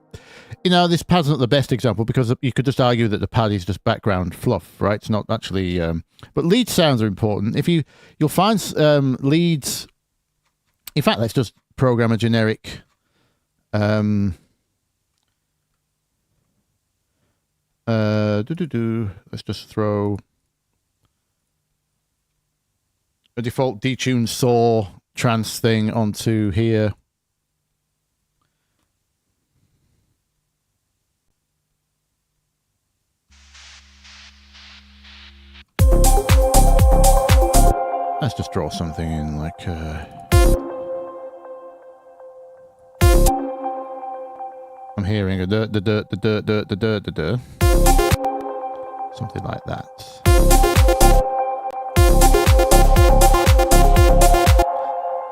this pad's not the best example because you could just argue that the pad is just background fluff, right? It's not actually... but lead sounds are important. You'll find leads... In fact, let's just program a generic... Let's just throw... a default detuned saw trance thing onto here. Let's just draw something in like I'm hearing a something like that.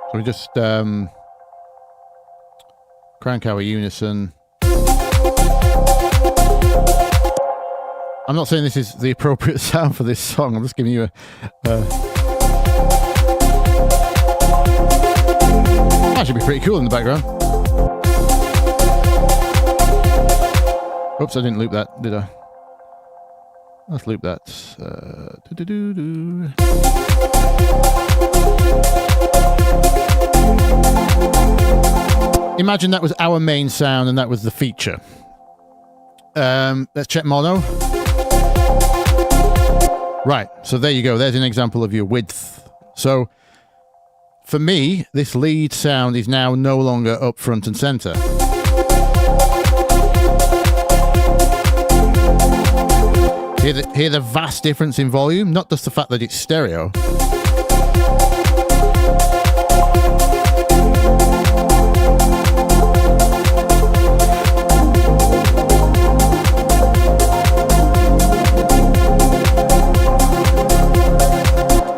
So we just crank our unison. I'm not saying this is the appropriate sound for this song. I'm just giving you a that should be pretty cool in the background. Oops, I didn't loop that, did I? Let's loop that. Imagine that was our main sound and that was the feature. Let's check mono. Right, so there you go. There's an example of your width. So for me, this lead sound is now no longer up front and center. Hear the vast difference in volume, not just the fact that it's stereo.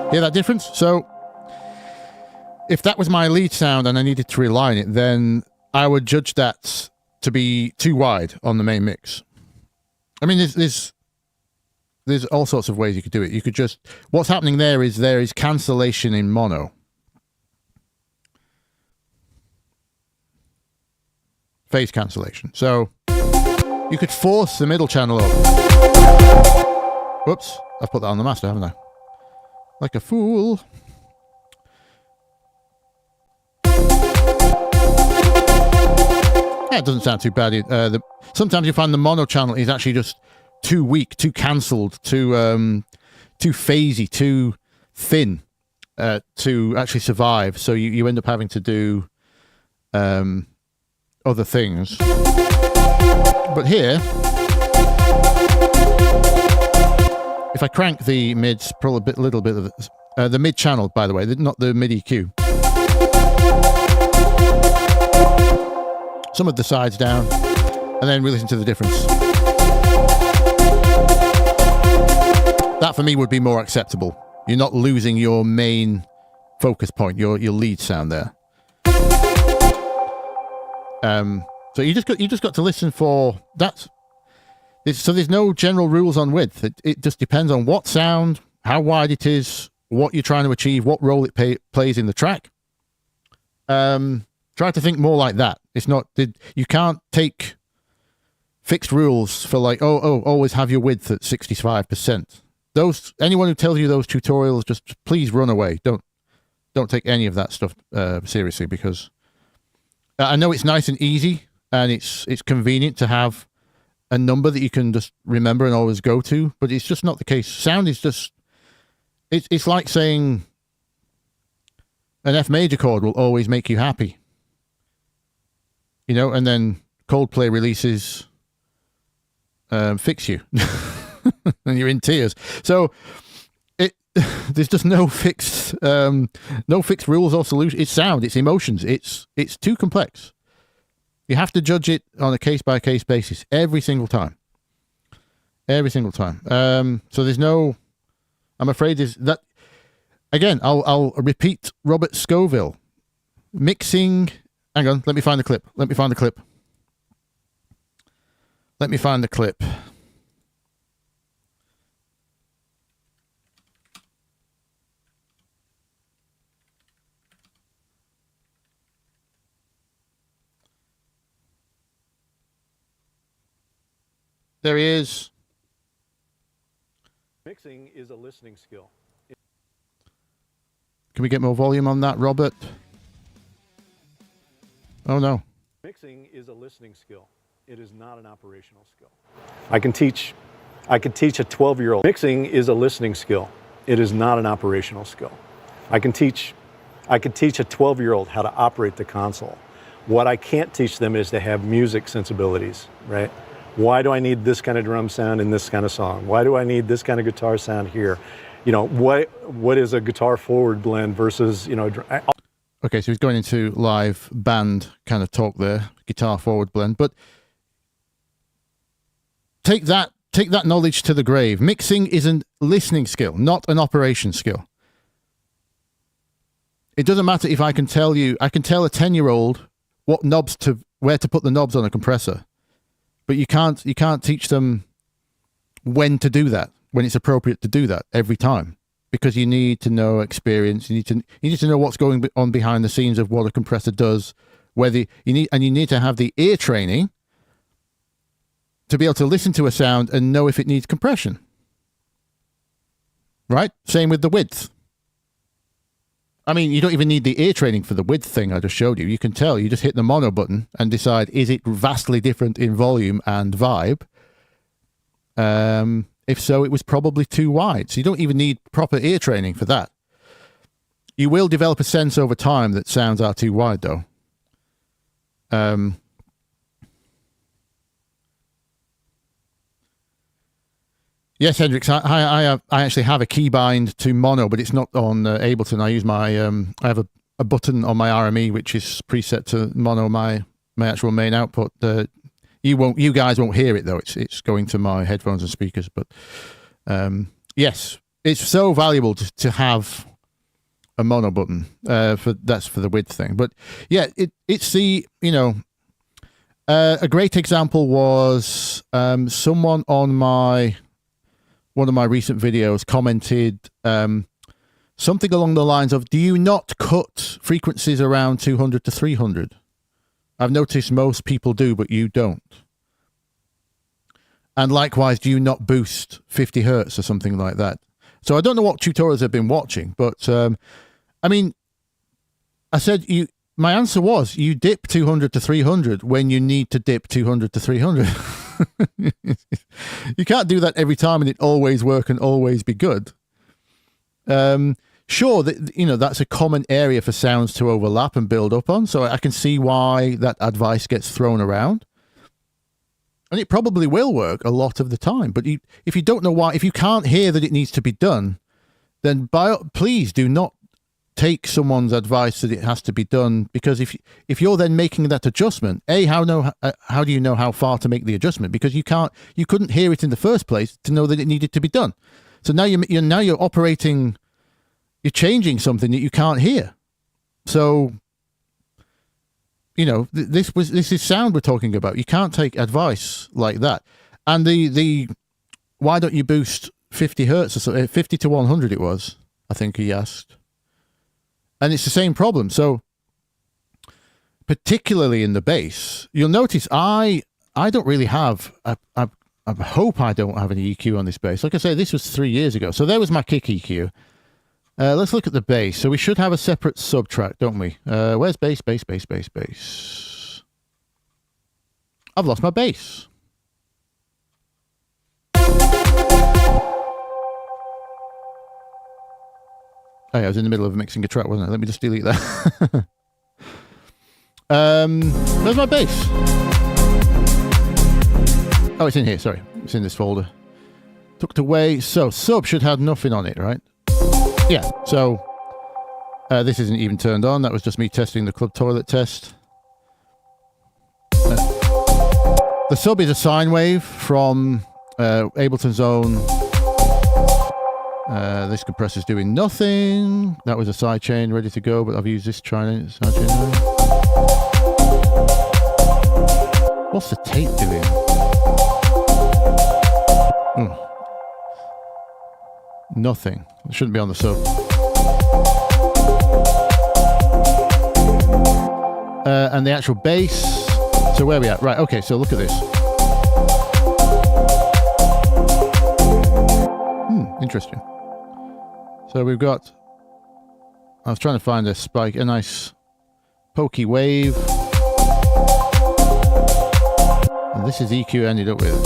Hear that difference? So if that was my lead sound and I needed to realign it, then I would judge that to be too wide on the main mix. I mean, there's all sorts of ways you could do it. You could just... What's happening there is cancellation in mono. Phase cancellation. So you could force the middle channel up. Whoops. I've put that on the master, haven't I? Like a fool. Yeah, it doesn't sound too bad. Sometimes you find the mono channel is actually just too weak, too cancelled, too phasey, too thin to actually survive. So you end up having to do other things. But here, if I crank the mids, probably a little bit of the mid channel, by the way, not the mid EQ. Some of the sides down, and then we listen to the difference. That for me would be more acceptable. You're not losing your main focus point, your lead sound there. So you just got to listen for that. So there's no general rules on width. It just depends on what sound, how wide it is, what you're trying to achieve, what role it plays in the track. Try to think more like that. It's not, you can't take fixed rules for like, always have your width at 65%. Anyone who tells you those tutorials, just please run away. Don't take any of that stuff seriously, because I know it's nice and easy and it's convenient to have a number that you can just remember and always go to, but it's just not the case. Sound is just, it's like saying an F major chord will always make you happy, and then Coldplay releases Fix You and you're in tears. So there's just no fixed rules or solution. It's sound, it's emotions, it's too complex. You have to judge it on a case-by-case basis every single time. Every single time. So there's no... I'm afraid there's that... Again, I'll repeat Robert Scoville. Mixing... Hang on, let me find the clip. There he is. Mixing is a listening skill. Can we get more volume on that, Robert? Oh, no. Mixing is a listening skill. It is not an operational skill. I could teach a 12-year-old. Mixing is a listening skill. It is not an operational skill. I could teach a 12-year-old how to operate the console. What I can't teach them is to have music sensibilities, right? Why do I need this kind of drum sound in this kind of song? Why do I need this kind of guitar sound here? What is a guitar forward blend versus, Okay, so he's going into live band kind of talk there, guitar forward blend. But take that knowledge to the grave. Mixing is a listening skill, not an operation skill. It doesn't matter if I can tell a 10-year-old where to put the knobs on a compressor. But you can't teach them when to do that, when it's appropriate to do that every time, because you need to know experience. You need to know what's going on behind the scenes of what a compressor does. You need to have the ear training to be able to listen to a sound and know if it needs compression. Right? Same with the width. I mean, you don't even need the ear training for the width thing I just showed you. You can tell. You just hit the mono button and decide, is it vastly different in volume and vibe? If so, it was probably too wide. So you don't even need proper ear training for that. You will develop a sense over time that sounds are too wide, though. Yes, Hendrix, I actually have a keybind to mono, but it's not on Ableton. I use I have a button on my RME which is preset to mono, my actual main output. You guys won't hear it though. It's going to my headphones and speakers. But yes, it's so valuable to have a mono button. That's for the width thing. But yeah, it's the a great example was someone on one of my recent videos commented something along the lines of, do you not cut frequencies around 200 to 300? I've noticed most people do, but you don't. And likewise, do you not boost 50 hertz or something like that? So I don't know what tutorials I've been watching, but I mean, I said my answer was you dip 200 to 300 when you need to dip 200 to 300. You can't do that every time and it always work and always be good. Sure, that's a common area for sounds to overlap and build up on, so I can see why that advice gets thrown around. And it probably will work a lot of the time, but if you don't know why, if you can't hear that it needs to be done, then please do not take someone's advice that it has to be done, because if you're then making that adjustment, how do you know how far to make the adjustment? Because you couldn't hear it in the first place to know that it needed to be done. So now you're operating, you're changing something that you can't hear. So, you know, this is sound we're talking about. You can't take advice like that. And the why don't you boost 50 hertz or so, 50 to 100 it was, I think he asked. And it's the same problem. So particularly in the bass, you'll notice I don't really have, I hope I don't have any EQ on this bass. Like I say, this was 3 years ago. So there was my kick EQ. Let's look at the bass. So we should have a separate subtrack, don't we? Where's bass, bass, bass, bass, bass? I've lost my bass. Oh, yeah, I was in the middle of mixing a track, wasn't I? Let me just delete that. Where's my bass? Oh, it's in here, sorry. It's in this folder. Tucked away. So, sub should have nothing on it, right? Yeah, so this isn't even turned on. That was just me testing the club toilet test. The sub is a sine wave from Ableton's own. This compressor's doing nothing. That was a sidechain ready to go, but I've used this sidechain now. What's the tape doing? Nothing. It shouldn't be on the sub. And the actual bass. So where are we at? Right, okay, so look at this. Interesting. So we've got, I was trying to find a spike, a nice pokey wave. And this is EQ I ended up with.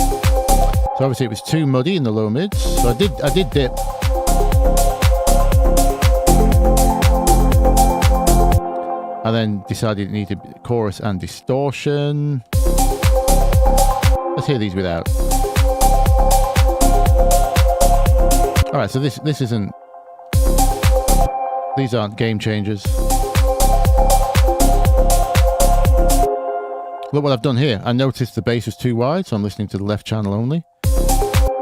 So obviously it was too muddy in the low mids. So I did dip. I then decided it needed chorus and distortion. Let's hear these without. All right, so this isn't. These aren't game changers. Look what I've done here. I noticed the bass was too wide, so I'm listening to the left channel only.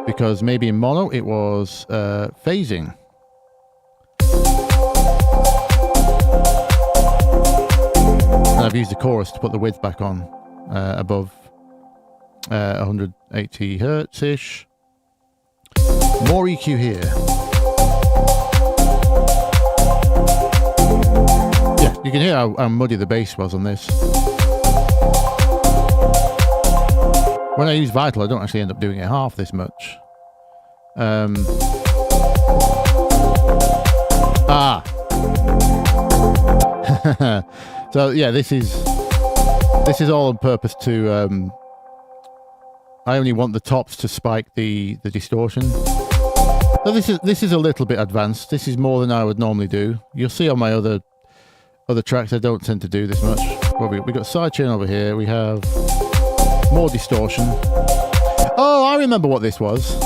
Because maybe in mono it was phasing. And I've used the chorus to put the width back on above 180 hertz-ish. More EQ here. Yeah, you can hear how muddy the bass was on this. When I use Vital, I don't actually end up doing it half this much. So yeah, this is all on purpose to. I only want the tops to spike the distortion. So this is a little bit advanced. This is more than I would normally do. You'll see on my other tracks I don't tend to do this much. Well, we got sidechain over here. We have more distortion. Oh, I remember what this was.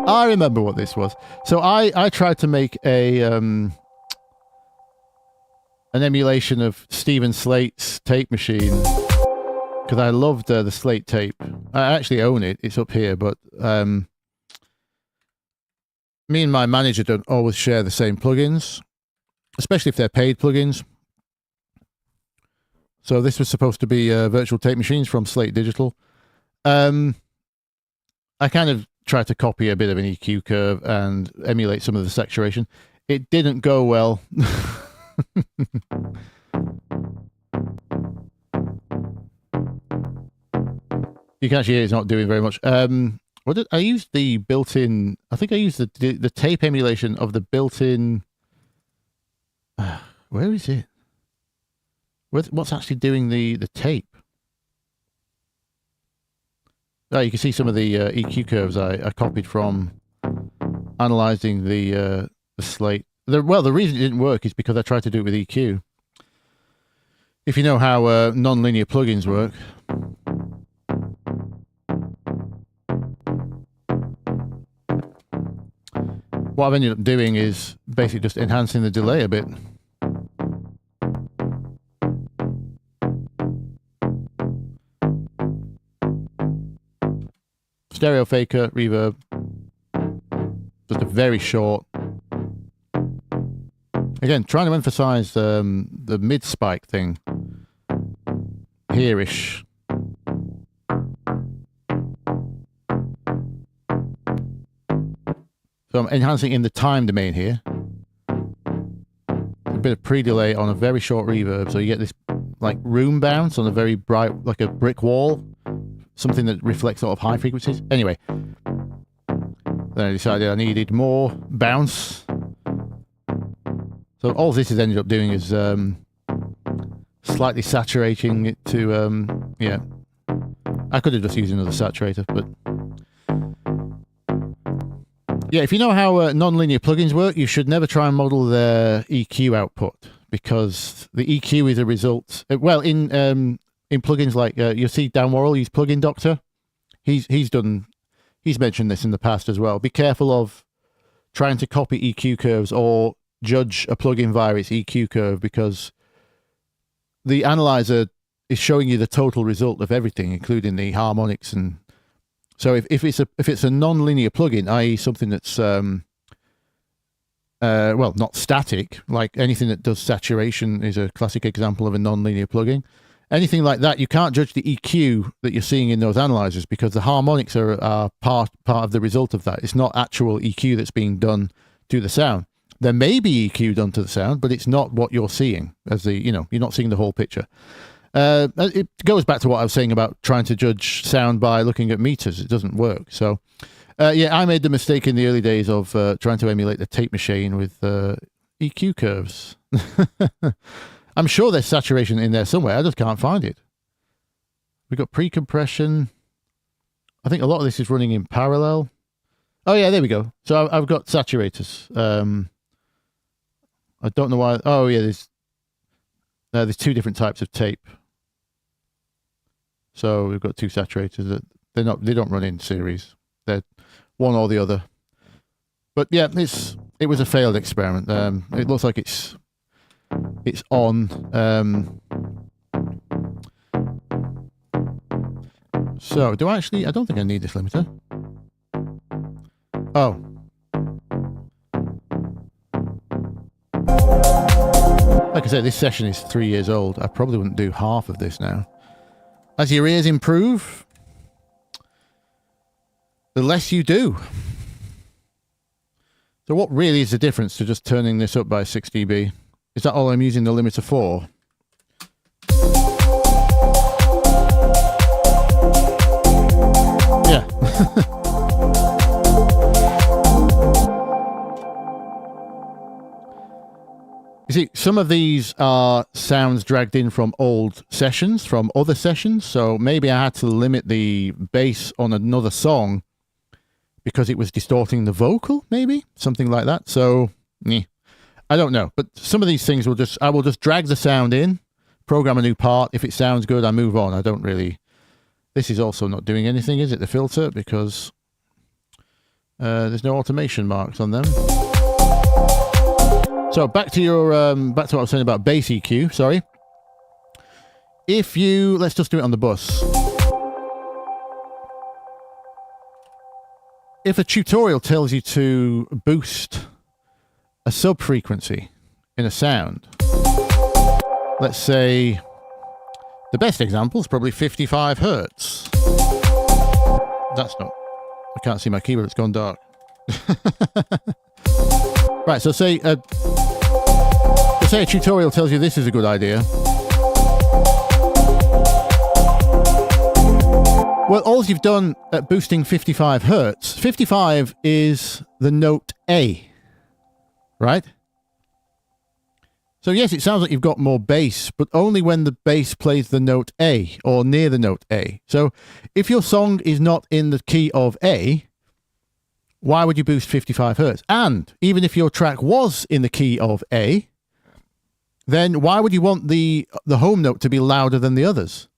I remember what this was. So I tried to make an emulation of Stephen Slate's tape machine because I loved the Slate tape. I actually own it. It's up here, but me and my manager don't always share the same plugins, especially if they're paid plugins. So this was supposed to be virtual tape machines from Slate Digital. I kind of tried to copy a bit of an EQ curve and emulate some of the saturation. It didn't go well. You can actually hear it's not doing very much. What did I use? The built-in. I think I used the tape emulation of the built-in. Where is it? What's actually doing the tape? Oh, you can see some of the EQ curves I copied from analyzing the Slate. The reason it didn't work is because I tried to do it with EQ. If you know how non-linear plugins work. What I've ended up doing is basically just enhancing the delay a bit. stereo faker, reverb. Just a very short. Again, trying to emphasize the mid spike thing. Here-ish. So I'm enhancing in the time domain here. A bit of pre-delay on a very short reverb, so you get this like room bounce on a very bright, like a brick wall. Something that reflects a lot of high frequencies. Anyway, then I decided I needed more bounce. So all this has ended up doing is slightly saturating it to, yeah. I could have just used another saturator, but... Yeah, if you know how non-linear plugins work, you should never try and model their EQ output, because the EQ is a result... well, in plugins like... you'll see Dan Worrell use Plugin Doctor. He's mentioned this in the past as well. Be careful of trying to copy EQ curves or judge a plugin via its EQ curve, because the analyzer is showing you the total result of everything, including the harmonics. And so if it's a non-linear plugin, i.e. something that's well, not static, like anything that does saturation is a classic example of a non-linear plugin. Anything like that, you can't judge the EQ that you're seeing in those analyzers, because the harmonics are part of the result of that. It's not actual EQ that's being done to the sound. There may be EQ done to the sound, but it's not what you're seeing as the, you're not seeing the whole picture. It goes back to what I was saying about trying to judge sound by looking at meters. It doesn't work. So, yeah, I made the mistake in the early days of trying to emulate the tape machine with EQ curves. I'm sure there's saturation in there somewhere. I just can't find it. We've got pre-compression. I think a lot of this is running in parallel. Oh, yeah, there we go. So I've got saturators. I don't know why. Oh, yeah, there's two different types of tape. So we've got two saturators that they don't run in series. They're one or the other. But yeah, it was a failed experiment. It looks like it's on. So do I actually? I don't think I need this limiter. Oh. Like I said, this session is 3 years old. I probably wouldn't do half of this now. As your ears improve, the less you do. So what really is the difference to just turning this up by 6 dB? Is that all I'm using the limiter for? Yeah. You see, some of these are sounds dragged in from old sessions, from other sessions. So maybe I had to limit the bass on another song because it was distorting the vocal, maybe something like that. So, I don't know. But some of these things I will just drag the sound in, program a new part. If it sounds good, I move on. I don't really. This is also not doing anything, is it? The filter, because there's no automation marks on them. So back to what I was saying about bass EQ. Sorry. Let's just do it on the bus. If a tutorial tells you to boost a sub-frequency in a sound, let's say the best example is probably 55 hertz. That's not. I can't see my keyboard. It's gone dark. Right, so say a tutorial tells you this is a good idea. Well, all you've done at boosting 55 hertz, 55 is the note A, right? So yes, it sounds like you've got more bass, but only when the bass plays the note A or near the note A. So if your song is not in the key of A, why would you boost 55 hertz? And even if your track was in the key of A, then why would you want the home note to be louder than the others?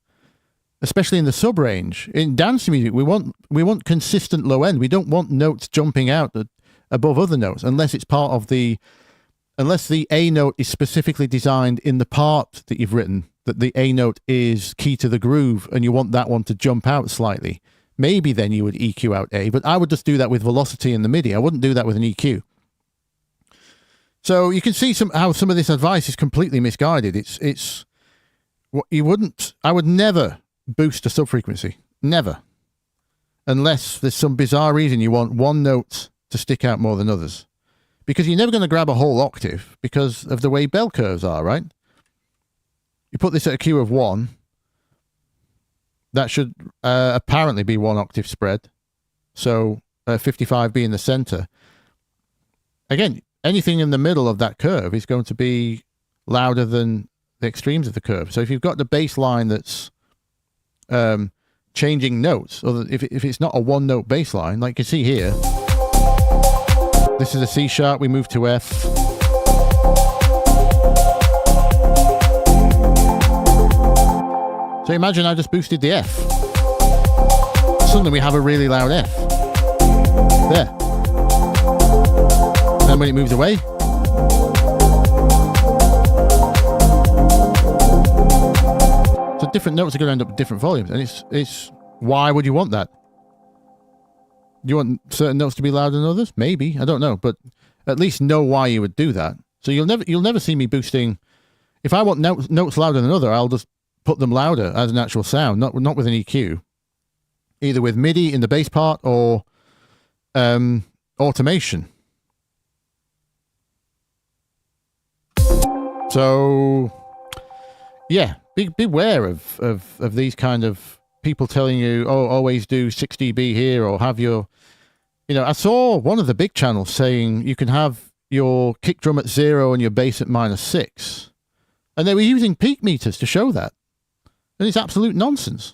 Especially in the sub range. In dance music, we want consistent low end. We don't want notes jumping out above other notes unless the A note is specifically designed in the part that you've written, that the A note is key to the groove and you want that one to jump out slightly. maybe then you would EQ out A, but I would just do that with velocity in the MIDI. I wouldn't do that with an EQ. So you can see how some of this advice is completely misguided. It's what you wouldn't. I would never boost a subfrequency, never, unless there's some bizarre reason you want one note to stick out more than others, because you're never going to grab a whole octave because of the way bell curves are, right? You put this at a Q of 1, that should apparently be 1 octave spread. So 55 being the center. Again, anything in the middle of that curve is going to be louder than the extremes of the curve. So if you've got the bass line that's changing notes, or if it's not a one note bass line, like you see here, this is a C sharp, we move to F. So imagine I just boosted the F. Suddenly we have a really loud F. There. And when it moves away, so different notes are going to end up with different volumes, and it's why would you want that? Do you want certain notes to be louder than others? Maybe, I don't know, but at least know why you would do that. So you'll never see me boosting. If I want notes louder than other, I'll just put them louder as an actual sound, not with an EQ, either with MIDI in the bass part or automation. So yeah, beware of these kind of people telling you, oh, always do 6 dB here, or have your, I saw one of the big channels saying you can have your kick drum at 0 and your bass at -6, and they were using peak meters to show that, and it's absolute nonsense,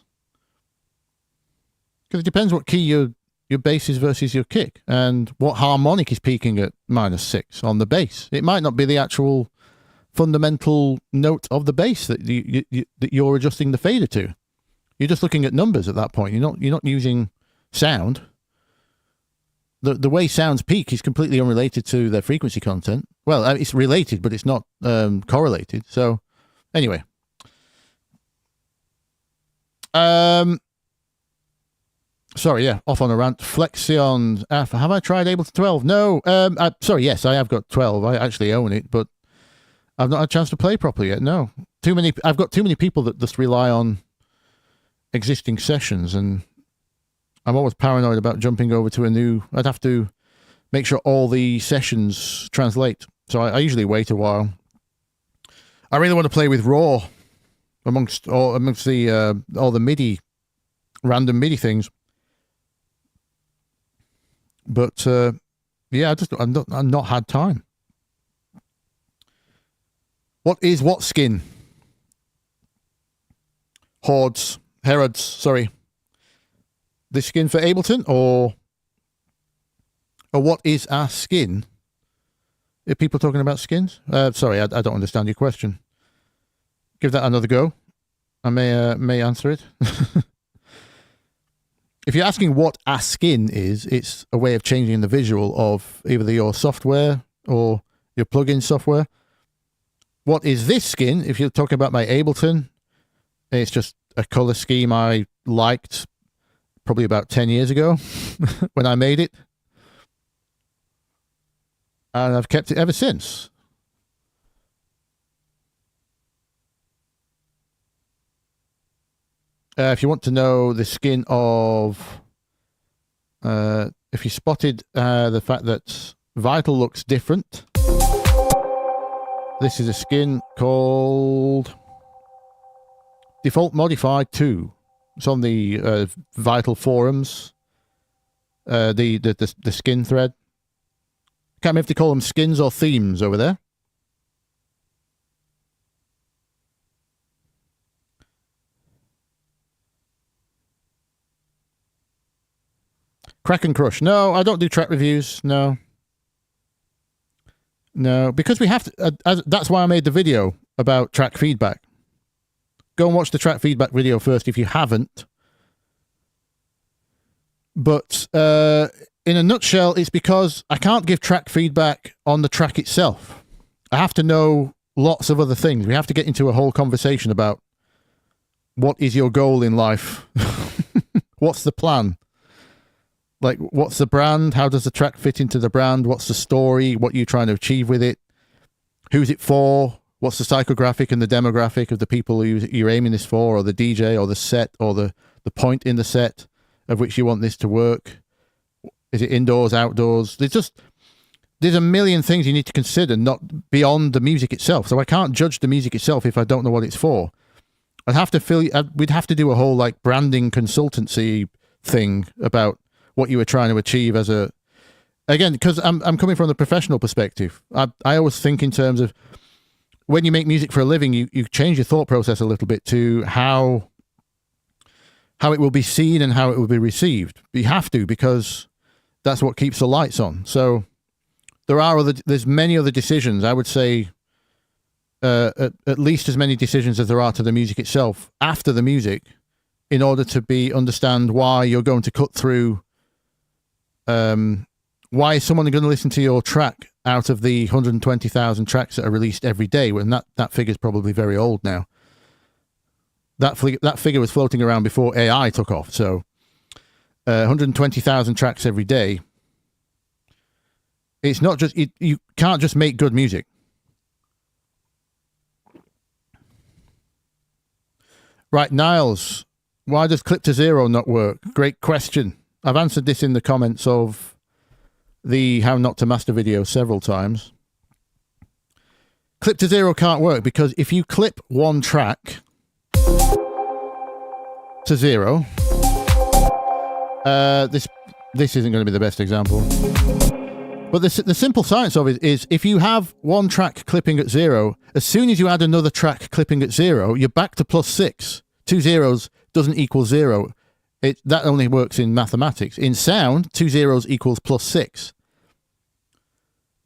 because it depends what key your bass is versus your kick, and what harmonic is peaking at -6 on the bass. It might not be the actual fundamental note of the bass that you're adjusting the fader to. You're just looking at numbers at that point. You're not using sound. The way sounds peak is completely unrelated to their frequency content. Well, it's related, but it's not correlated. So anyway, sorry, yeah, off on a rant. Flexion, have I tried Ableton 12? No. Sorry, yes, I have got 12. I actually own it, but I've not had a chance to play properly yet. No, I've got too many people that just rely on existing sessions, and I'm always paranoid about jumping over to a new. I'd have to make sure all the sessions translate, so I usually wait a while. I really want to play with raw amongst the all the MIDI, random MIDI things, but yeah, I've not had time. What is what skin? Herods, sorry. The skin for Ableton, or what is our skin? Are people talking about skins? Sorry, I don't understand your question. Give that another go. I may answer it. If you're asking what a skin is, it's a way of changing the visual of either your software or your plugin software. What is this skin? If you're talking about my Ableton, it's just a color scheme I liked probably about 10 years ago when I made it, and I've kept it ever since. If you want to know the skin of, if you spotted the fact that Vital looks different, this is a skin called Default Modify 2. It's on the Vital forums, the skin thread. Can't remember if they call them skins or themes over there. Crack and Crush. No, I don't do track reviews. No, because we have to. That's why I made the video about track feedback. Go and watch the track feedback video first if you haven't. But in a nutshell, it's because I can't give track feedback on the track itself. I have to know lots of other things. We have to get into a whole conversation about what is your goal in life? What's the plan? Like, what's the brand? How does the track fit into the brand? What's the story? What are you trying to achieve with it? Who's it for? What's the psychographic and the demographic of the people you're aiming this for, or the DJ, or the set, or the point in the set of which you want this to work? Is it indoors, outdoors? There's a million things you need to consider, not beyond the music itself. So I can't judge the music itself if I don't know what it's for. We'd have to do a whole like branding consultancy thing about what you were trying to achieve as a, again, because I'm coming from the professional perspective. I always think in terms of when you make music for a living, you change your thought process a little bit to how it will be seen and how it will be received. You have to, because that's what keeps the lights on. So there's many other decisions. I would say at least as many decisions as there are to the music itself after the music, in order to understand why you're going to cut through. Why is someone going to listen to your track out of the 120,000 tracks that are released every day? When that figure's probably very old now. That figure was floating around before AI took off. So 120,000 tracks every day. It's not just, you can't just make good music. Right, Niles, why does clip to zero not work? Great question. I've answered this in the comments of the How Not to Master video several times. Clip to zero can't work because if you clip one track to zero, this isn't going to be the best example. But the simple science of it is if you have one track clipping at zero, as soon as you add another track clipping at zero, you're back to +6. 2 zeros doesn't equal zero. That only works in mathematics. In sound, 2 zeros equals +6.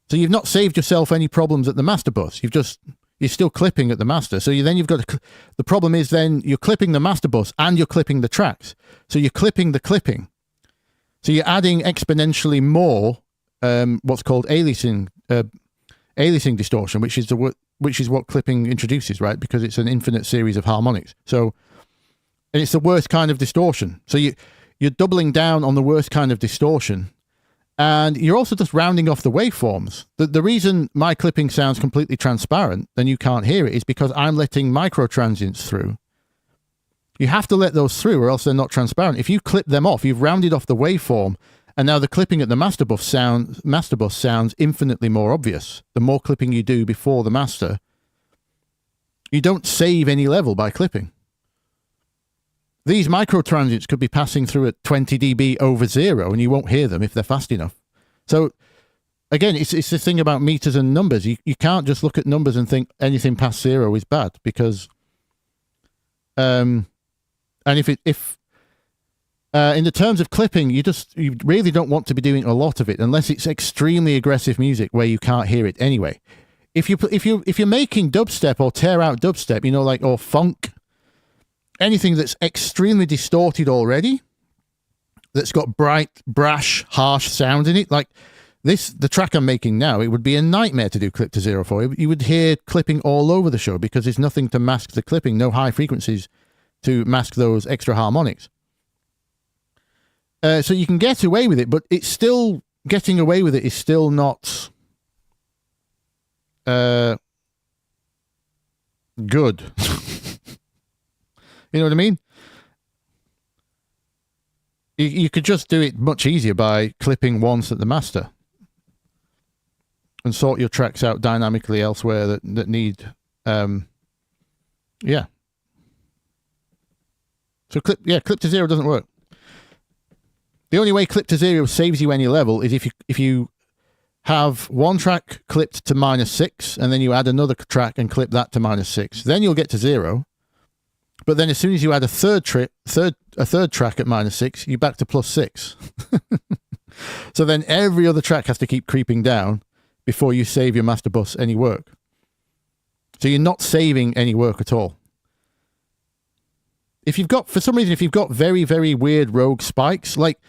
So you've not saved yourself any problems at the master bus. You're still clipping at the master. So you've got the problem is then you're clipping the master bus and you're clipping the tracks. So you're clipping the clipping. So you're adding exponentially more what's called aliasing distortion, which is what clipping introduces, right? Because it's an infinite series of harmonics. So, and it's the worst kind of distortion. So you're doubling down on the worst kind of distortion, and you're also just rounding off the waveforms. The reason my clipping sounds completely transparent and you can't hear it is because I'm letting micro transients through. You have to let those through, or else they're not transparent. If you clip them off, you've rounded off the waveform. And now the clipping at the master bus sounds infinitely more obvious. The more clipping you do before the master, you don't save any level by clipping. These micro transients could be passing through at 20 dB over zero, and you won't hear them if they're fast enough. So again, it's the thing about meters and numbers. You can't just look at numbers and think anything past zero is bad, because and if in the terms of clipping, you really don't want to be doing a lot of it unless it's extremely aggressive music where you can't hear it anyway. If you're making dubstep or tear out dubstep, or funk, anything that's extremely distorted already, that's got bright, brash, harsh sound in it, like the track I'm making now, it would be a nightmare to do clip to zero for. You would hear clipping all over the show because there's nothing to mask the clipping, no high frequencies to mask those extra harmonics. So you can get away with it, but it's still, getting away with it is still not good. You know what I mean? You could just do it much easier by clipping once at the master and sort your tracks out dynamically elsewhere that need, yeah. So clip to zero doesn't work. The only way clip to zero saves you any level is if you have one track clipped to -6 and then you add another track and clip that to -6. Then you'll get to zero. But then as soon as you add a third track at -6, you're back to +6. So then every other track has to keep creeping down before you save your master bus any work. So you're not saving any work at all. For some reason, if you've got very, very weird rogue spikes, like,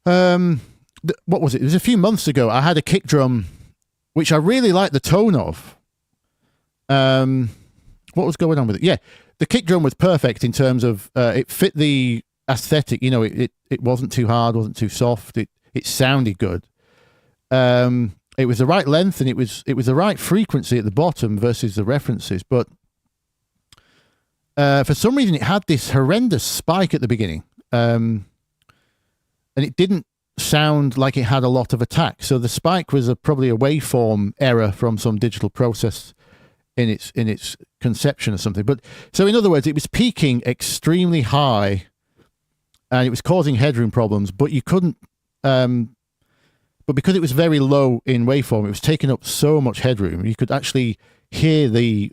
what was it? It was a few months ago. I had a kick drum, which I really liked the tone of. What was going on with it? Yeah, the kick drum was perfect in terms of it fit the aesthetic. You know, it wasn't too hard, wasn't too soft. It sounded good. It was the right length, and it was the right frequency at the bottom versus the references. But for some reason, it had this horrendous spike at the beginning, and it didn't sound like it had a lot of attack. So the spike was probably a waveform error from some digital process in its conception or something. But so in other words, it was peaking extremely high, and it was causing headroom problems. But you couldn't. But because it was very low in waveform, it was taking up so much headroom. You could actually hear the.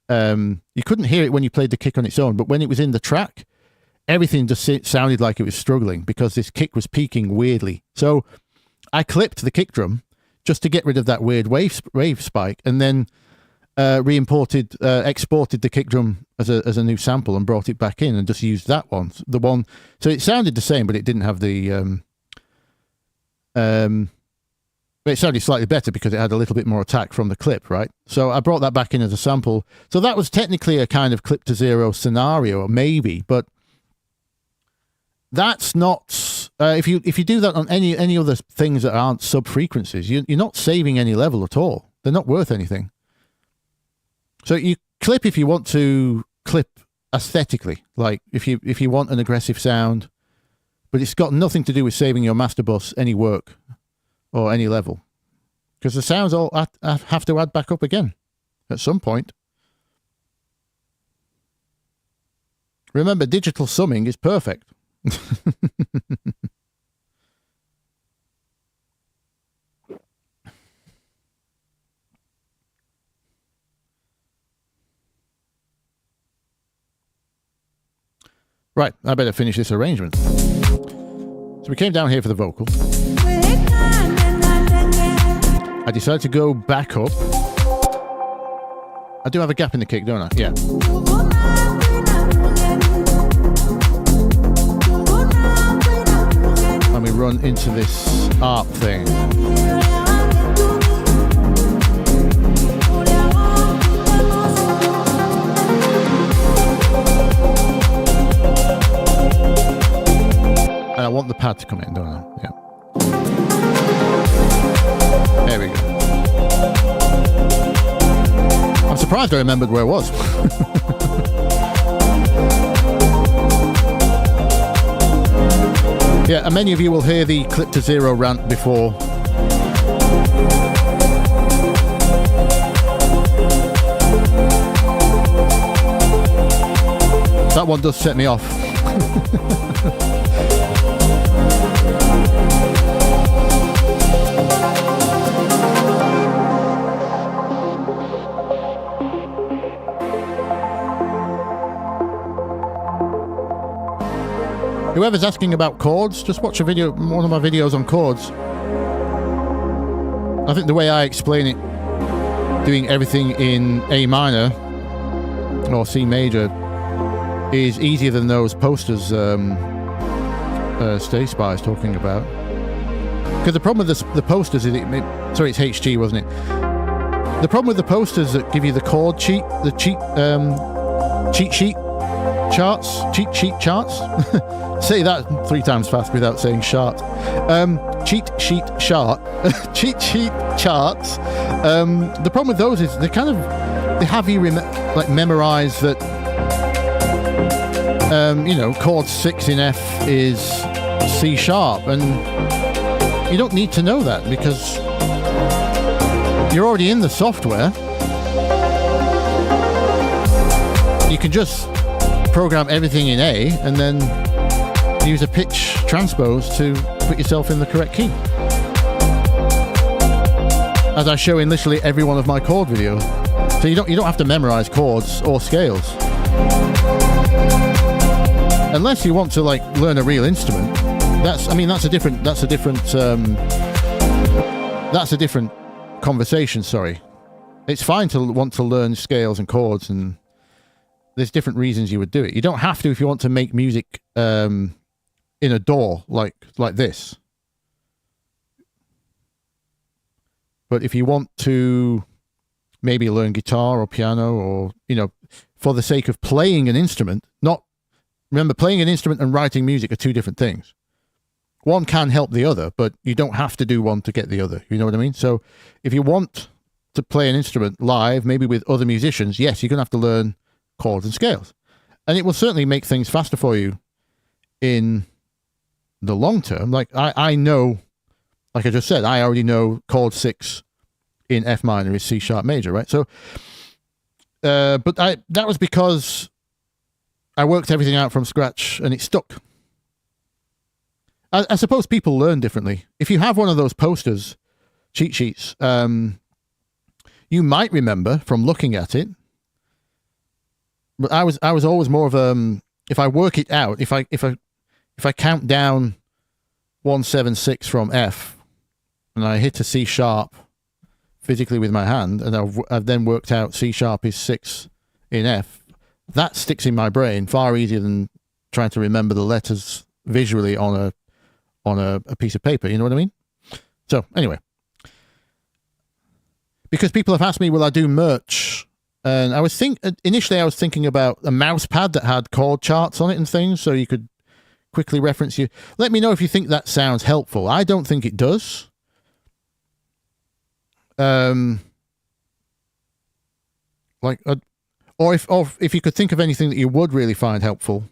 You couldn't hear it when you played the kick on its own, but when it was in the track, everything just sounded like it was struggling because this kick was peaking weirdly. So I clipped the kick drum just to get rid of that weird wave spike, and then exported the kick drum as a new sample and brought it back in and just used that one. So it sounded the same, but it didn't have the. It sounded slightly better because it had a little bit more attack from the clip, right? So I brought that back in as a sample. So that was technically a kind of clip to zero scenario, maybe, but that's not. If you do that on any other things that aren't sub frequencies, you're not saving any level at all. They're not worth anything. So you clip if you want to clip aesthetically, like if you want an aggressive sound, but it's got nothing to do with saving your master bus any work or any level, because the sounds all have to add back up again at some point. Remember, digital summing is perfect. Right, I better finish this arrangement. So we came down here for the vocal. I decided to go back up. I do have a gap in the kick, don't I? Yeah. And we run into this ARP thing. And I want the pad to come in, don't I? Yeah. There we go. I'm surprised I remembered where I was. Yeah, and many of you will hear the clip to zero rant before. That one does set me off. Whoever's asking about chords, just watch one of my videos on chords. I think the way I explain it, doing everything in A minor or C major, is easier than those posters Splice is talking about. Because the problem with the posters is sorry, it's HG, wasn't it? The problem with the posters that give you the chord cheat, the cheat sheet charts. Say that 3 times fast without saying shart. Cheat sheet chart. Cheat sheet charts. The problem with those is they have you memorize that. Chord 6 in F is C sharp, and you don't need to know that because you're already in the software. You can just program everything in A and then use a pitch transpose to put yourself in the correct key, as I show in literally every one of my chord videos. So you don't have to memorize chords or scales. Unless you want to learn a real instrument, that's a different conversation. Sorry, it's fine to want to learn scales and chords, and there's different reasons you would do it. You don't have to if you want to make music in a DAW like this. But if you want to maybe learn guitar or piano, or for the sake of playing an instrument, not Remember, playing an instrument and writing music are two different things. One can help the other, but you don't have to do one to get the other. You know what I mean? So if you want to play an instrument live, maybe with other musicians, yes, you're going to have to learn chords and scales. And it will certainly make things faster for you in the long term. Like I know, like I just said, I already know chord 6 in F minor is C sharp major, right? So, but that was because I worked everything out from scratch and it stuck. I suppose people learn differently. If you have one of those posters, cheat sheets, you might remember from looking at it. But I was always more of if I work it out, if I count down 1-7-6 from F, and I hit a C sharp physically with my hand, and I've then worked out C sharp is 6 in F, that sticks in my brain far easier than trying to remember the letters visually on a piece of paper. You know what I mean? So anyway, because people have asked me, will I do merch? And initially I was thinking about a mouse pad that had chord charts on it and things, so you could quickly reference you. Let me know if you think that sounds helpful. I don't think it does. Or if you could think of anything that you would really find helpful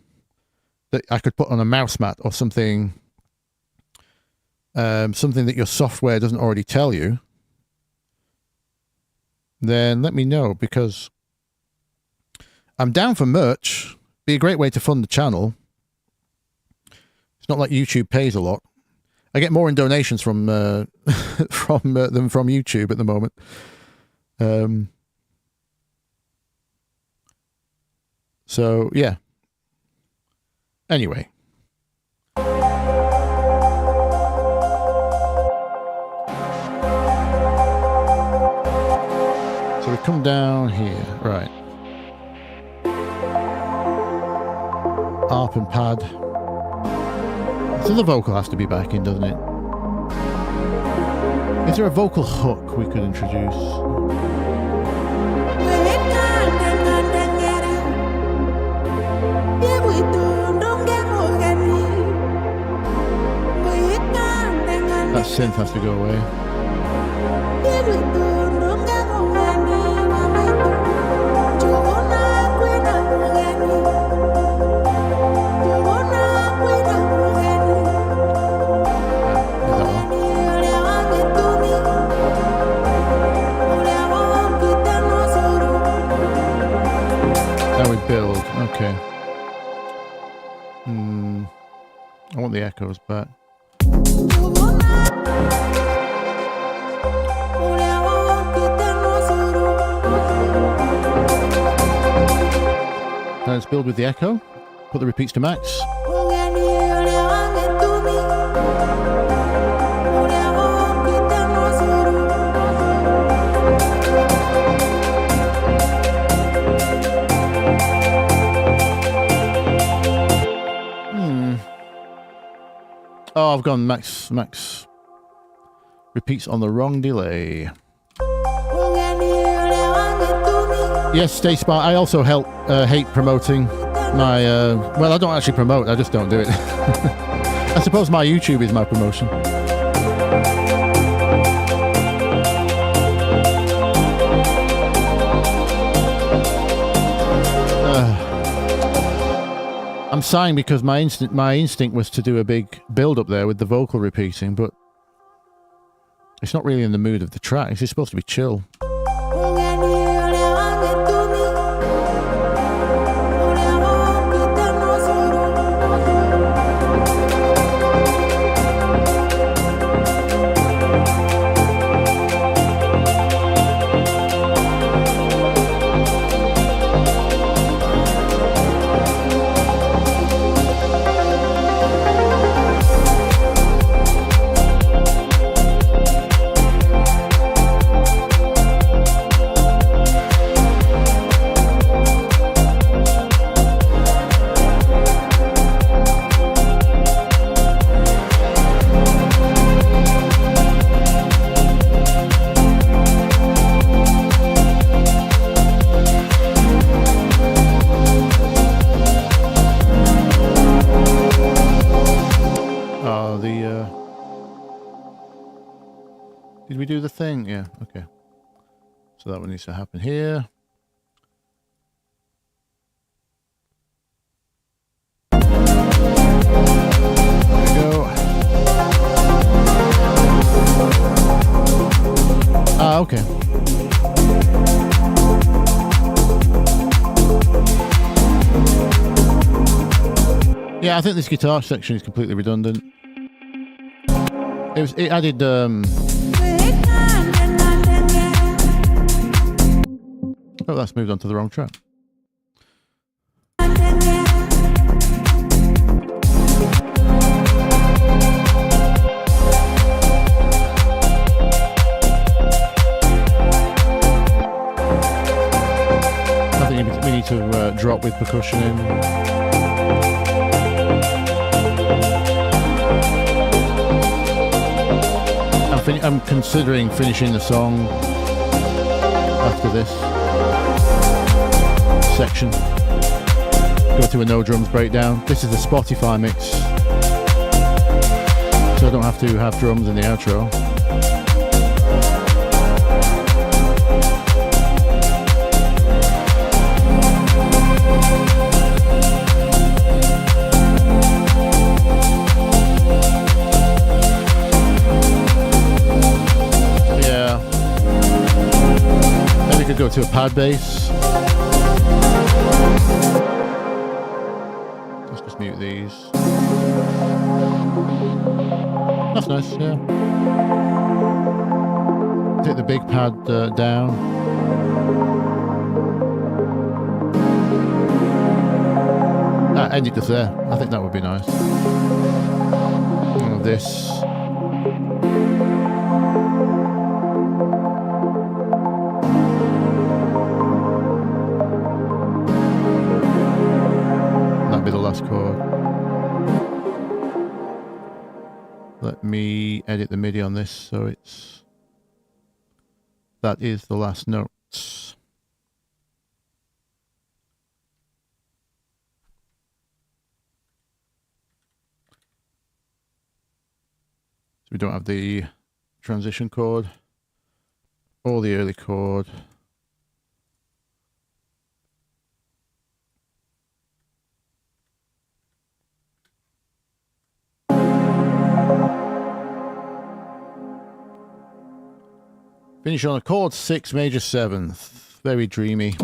that I could put on a mouse mat or something, something that your software doesn't already tell you, then let me know, because I'm down for merch. Be a great way to fund the channel. It's not like YouTube pays a lot. I get more in donations from than from YouTube at the moment. So yeah. Anyway. So we come down here, right. Harp and pad. So the vocal has to be back in, doesn't it? Is there a vocal hook we could introduce? That synth has to go away. Build, okay. I want the echoes back. Now let's build with the echo. Put the repeats to max. Oh, I've gone max repeats on the wrong delay. Yes, stay smart. I also hate promoting my, well, I don't actually promote, I just don't do it. I suppose my YouTube is my promotion. I'm sighing because my instinct was to do a big build up there with the vocal repeating, but it's not really in the mood of the track. It's just supposed to be chill. Did we do the thing? Yeah, okay. So that one needs to happen here. There we go. Ah, okay. Yeah, I think this guitar section is completely redundant. It added oh, that's moved on to the wrong track. I think we need to drop with percussion in. I'm considering finishing the song after this section. Go to a no drums breakdown. This is the Spotify mix, so I don't have to have drums in the outro. Go to a pad bass. Let's just mute these. That's nice, yeah. Take the big pad down. End it just there. I think that would be nice. This. The last chord. Let me edit the MIDI on this so that is the last notes. So we don't have the transition chord or the early chord. Finish on a chord 6 major 7th. Very dreamy.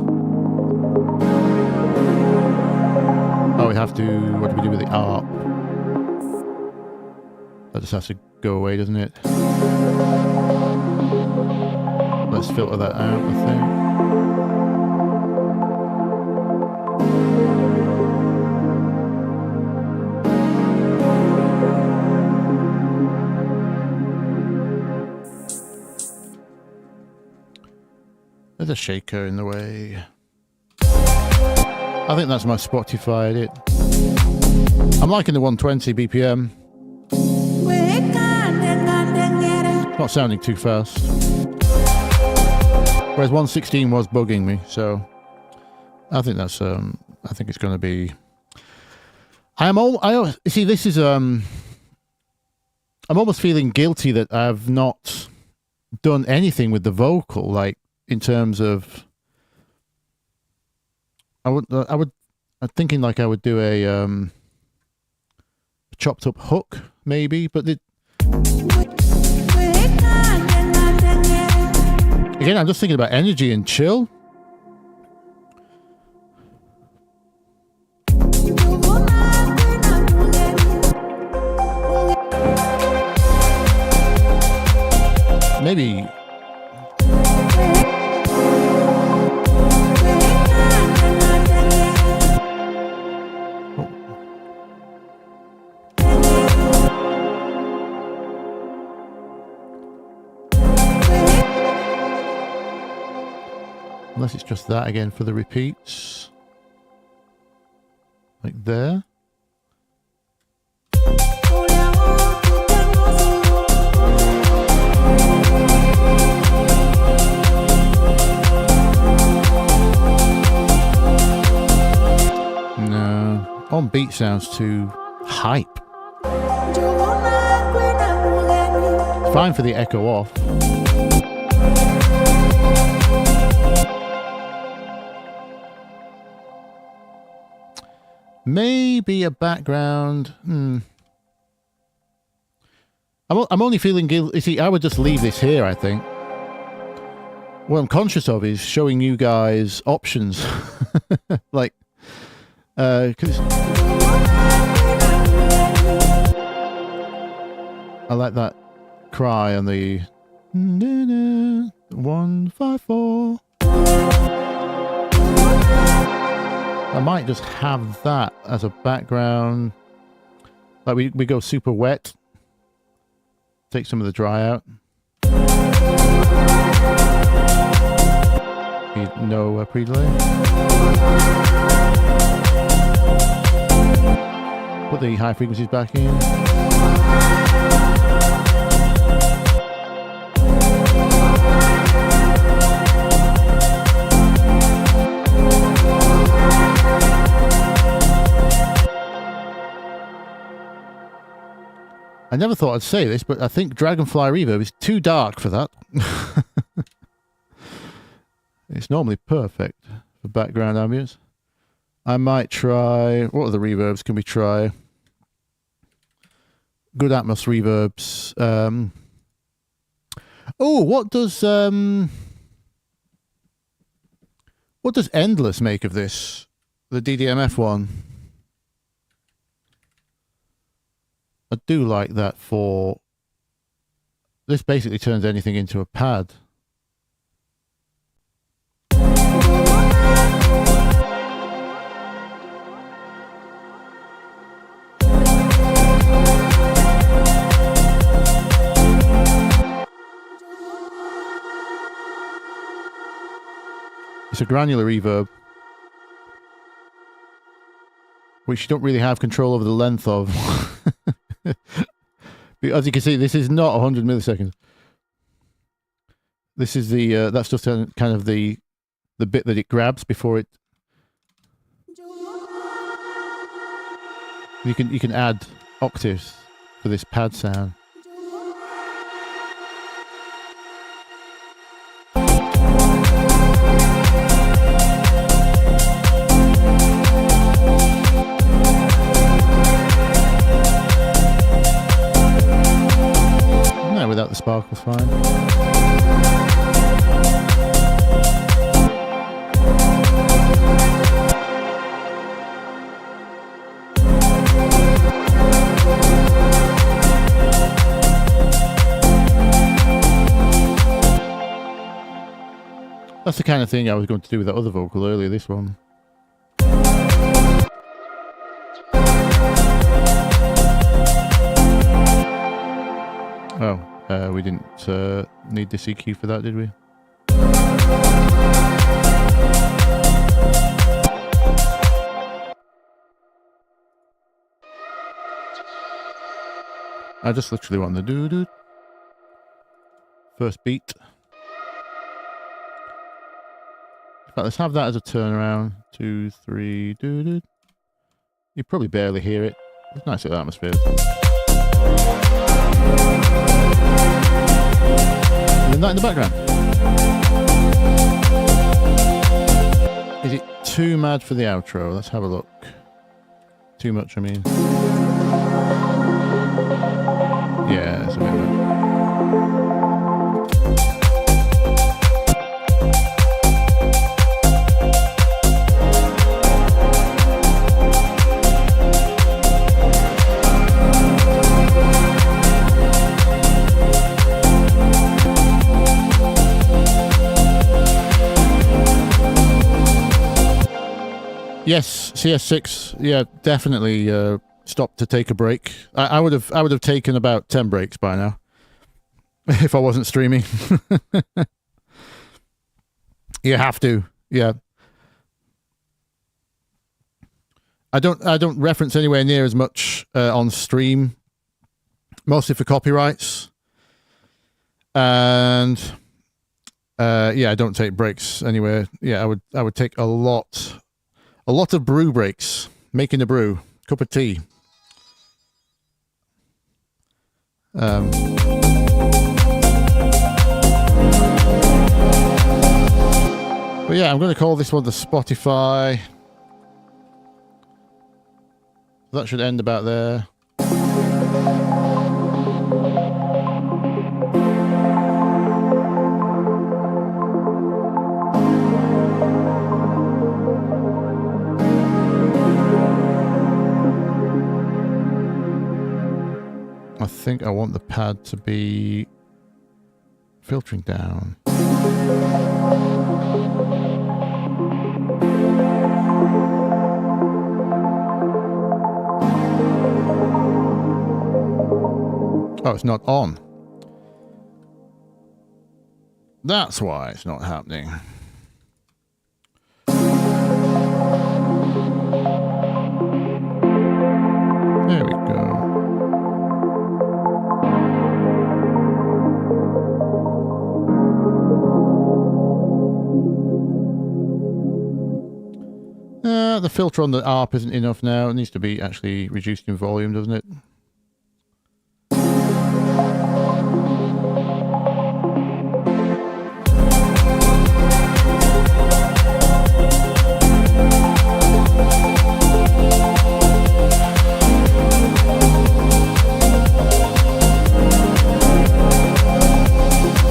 Oh, we have to. What do we do with the ARP? That just has to go away, doesn't it? Let's filter that out, I think. There's a shaker in the way. I think that's my Spotify edit. I'm liking the 120 BPM. It's not sounding too fast. Whereas 116 was bugging me, so I think that's I think it's going to be. See, this is I'm almost feeling guilty that I've not done anything with the vocal, like. In terms of, I'm thinking like I would do a chopped up hook maybe, but again, I'm just thinking about energy and chill. Maybe. Unless it's just that again for the repeats. Like there. No. On beat sounds too hype. fine for the echo off. Maybe a background. I'm only feeling guilty. See, I would just leave this here, I think. What I'm conscious of is showing you guys options. Like, cause I like that cry on the 154. I might just have that as a background. Like we go super wet. Take some of the dry out. No pre-delay. Put the high frequencies back in. I never thought I'd say this, but I think Dragonfly Reverb is too dark for that. It's normally perfect for background ambience. I might try... What other reverbs can we try? Good Atmos reverbs. Oh, what does Endless make of this? The DDMF one. I do like that for... This basically turns anything into a pad. It's a granular reverb, which you don't really have control over the length of. As you can see, this is not 100 milliseconds. This is the that's just kind of the bit that it grabs before it. You can add octaves for this pad sound. Without the sparkles, fine. That's the kind of thing I was going to do with that other vocal earlier, this one. Oh. We didn't need this EQ for that, did we? I just literally want the doo-doo. First beat. In fact, let's have that as a turnaround. 2, 3, doo-doo. You probably barely hear it. It's nice little atmosphere. And then that in the background. Is it too mad for the outro? Let's have a look. Too much, I mean. Yeah, it's a bit mad. Yes, CS6. Yeah, definitely stopped to take a break. I would have taken about 10 breaks by now if I wasn't streaming. You have to. Yeah. I don't reference anywhere near as much on stream, mostly for copyrights. And yeah, I don't take breaks anywhere. Yeah, I would take a lot of brew breaks, making a brew, cup of tea. I'm going to call this one the Spotify. That should end about there. I think I want the pad to be filtering down. Oh, it's not on. That's why it's not happening. There we go. The filter on the ARP isn't enough now. It needs to be actually reduced in volume, doesn't it?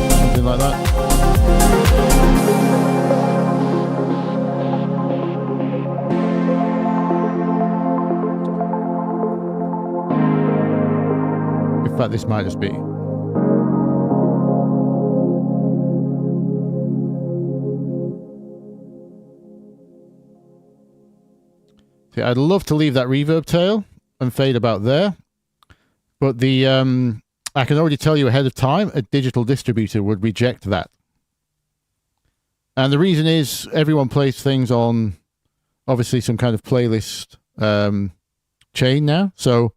Something like that. In fact, this might just be. See, I'd love to leave that reverb tail and fade about there, but the I can already tell you ahead of time, a digital distributor would reject that. And the reason is everyone plays things on obviously some kind of playlist chain now, so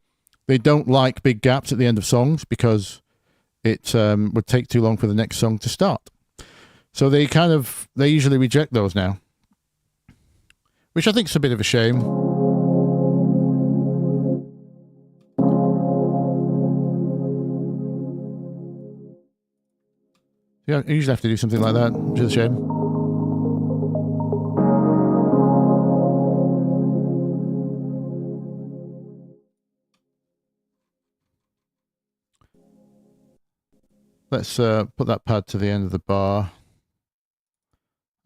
they don't like big gaps at the end of songs because it would take too long for the next song to start. So they usually reject those now, which I think is a bit of a shame. Yeah, I usually have to do something like that, which is a shame. Let's put that pad to the end of the bar.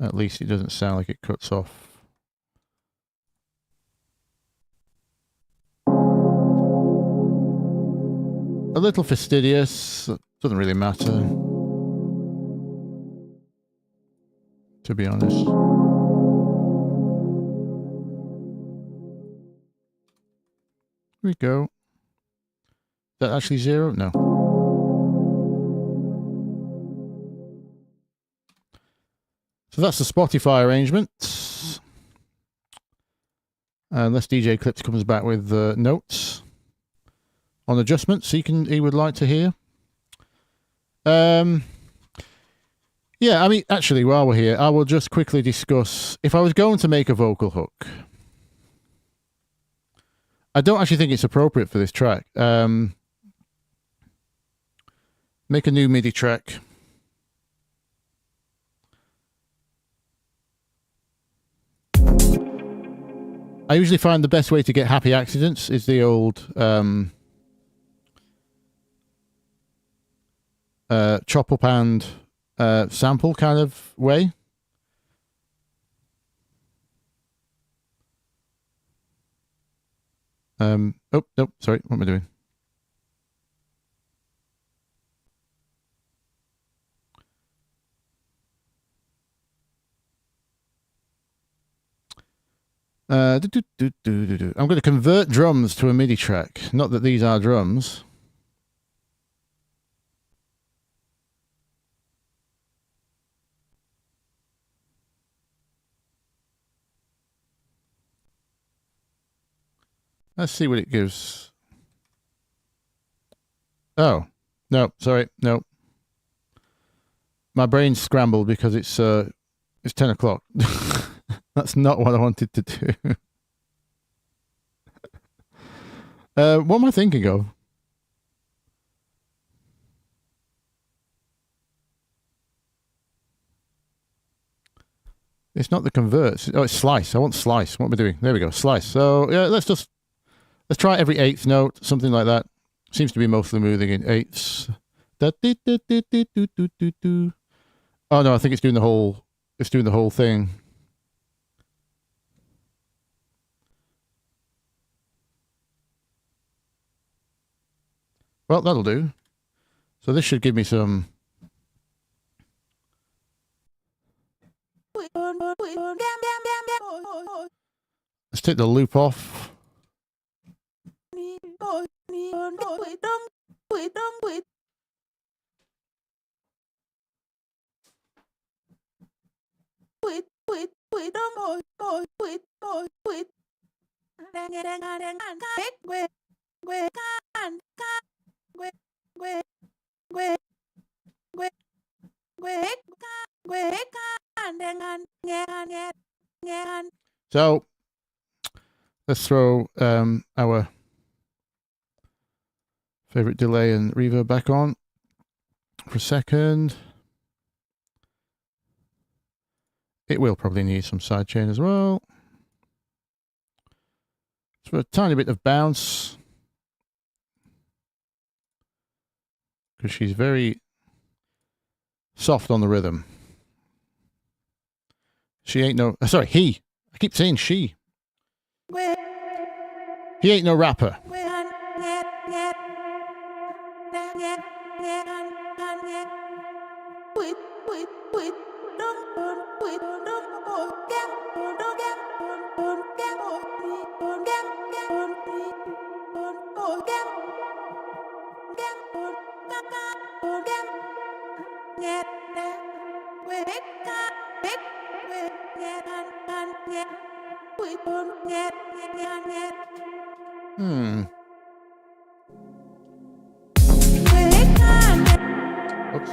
At least it doesn't sound like it cuts off. A little fastidious, doesn't really matter, to be honest. Here we go. Is that actually 0? No. So that's the Spotify arrangement. Unless DJ Clips comes back with notes on adjustments he would like to hear. Yeah, I mean, actually, while we're here, I will just quickly discuss, if I was going to make a vocal hook, I don't actually think it's appropriate for this track. Make a new MIDI track. I usually find the best way to get happy accidents is the old chop up and sample kind of way. Oh, no, sorry, what am I doing? I'm going to convert drums to a MIDI track. Not that these are drums. Let's see what it gives. Oh, no, sorry, no. My brain's scrambled because it's 10 o'clock. That's not what I wanted to do. What am I thinking of? It's not the converts. Oh, it's slice. I want slice. What am I doing? There we go. Slice. So yeah, let's try every eighth note, something like that. Seems to be mostly moving in eighths. Oh no, I think it's doing the whole. It's doing the whole thing. Well, that'll do. So this should give me some. Let's take the loop off. So let's throw our favorite delay and reverb back on for a second. It will probably need some sidechain as well. So a tiny bit of bounce, because she's very soft on the rhythm. She ain't no, sorry, he. I keep saying she. He ain't no rapper. Oops.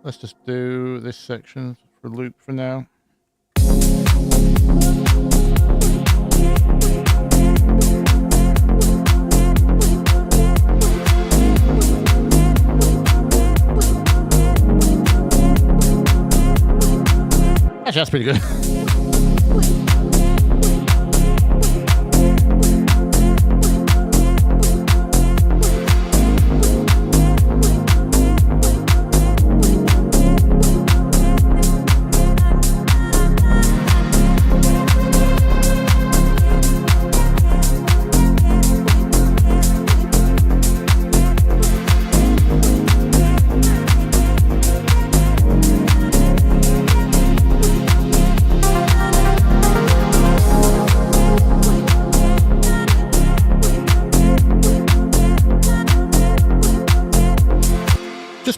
Let's just do this section for loop for now. Actually, that's pretty good.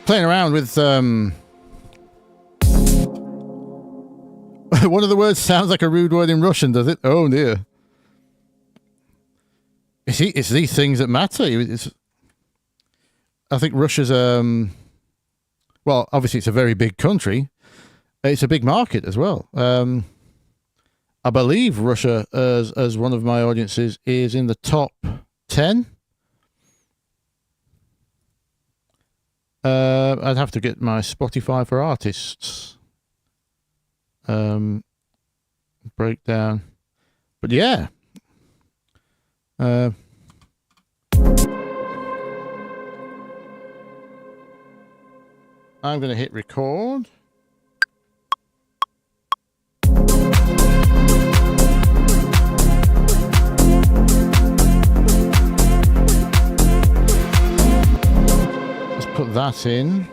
Playing around with one of the words sounds like a rude word in Russian, does it? Oh dear. It's these things that matter. I think Russia's well, obviously it's a very big country. It's a big market as well. I believe Russia, as one of my audiences, is in the top 10. I'd have to get my Spotify for artists breakdown, but yeah, I'm going to hit record. Put that in.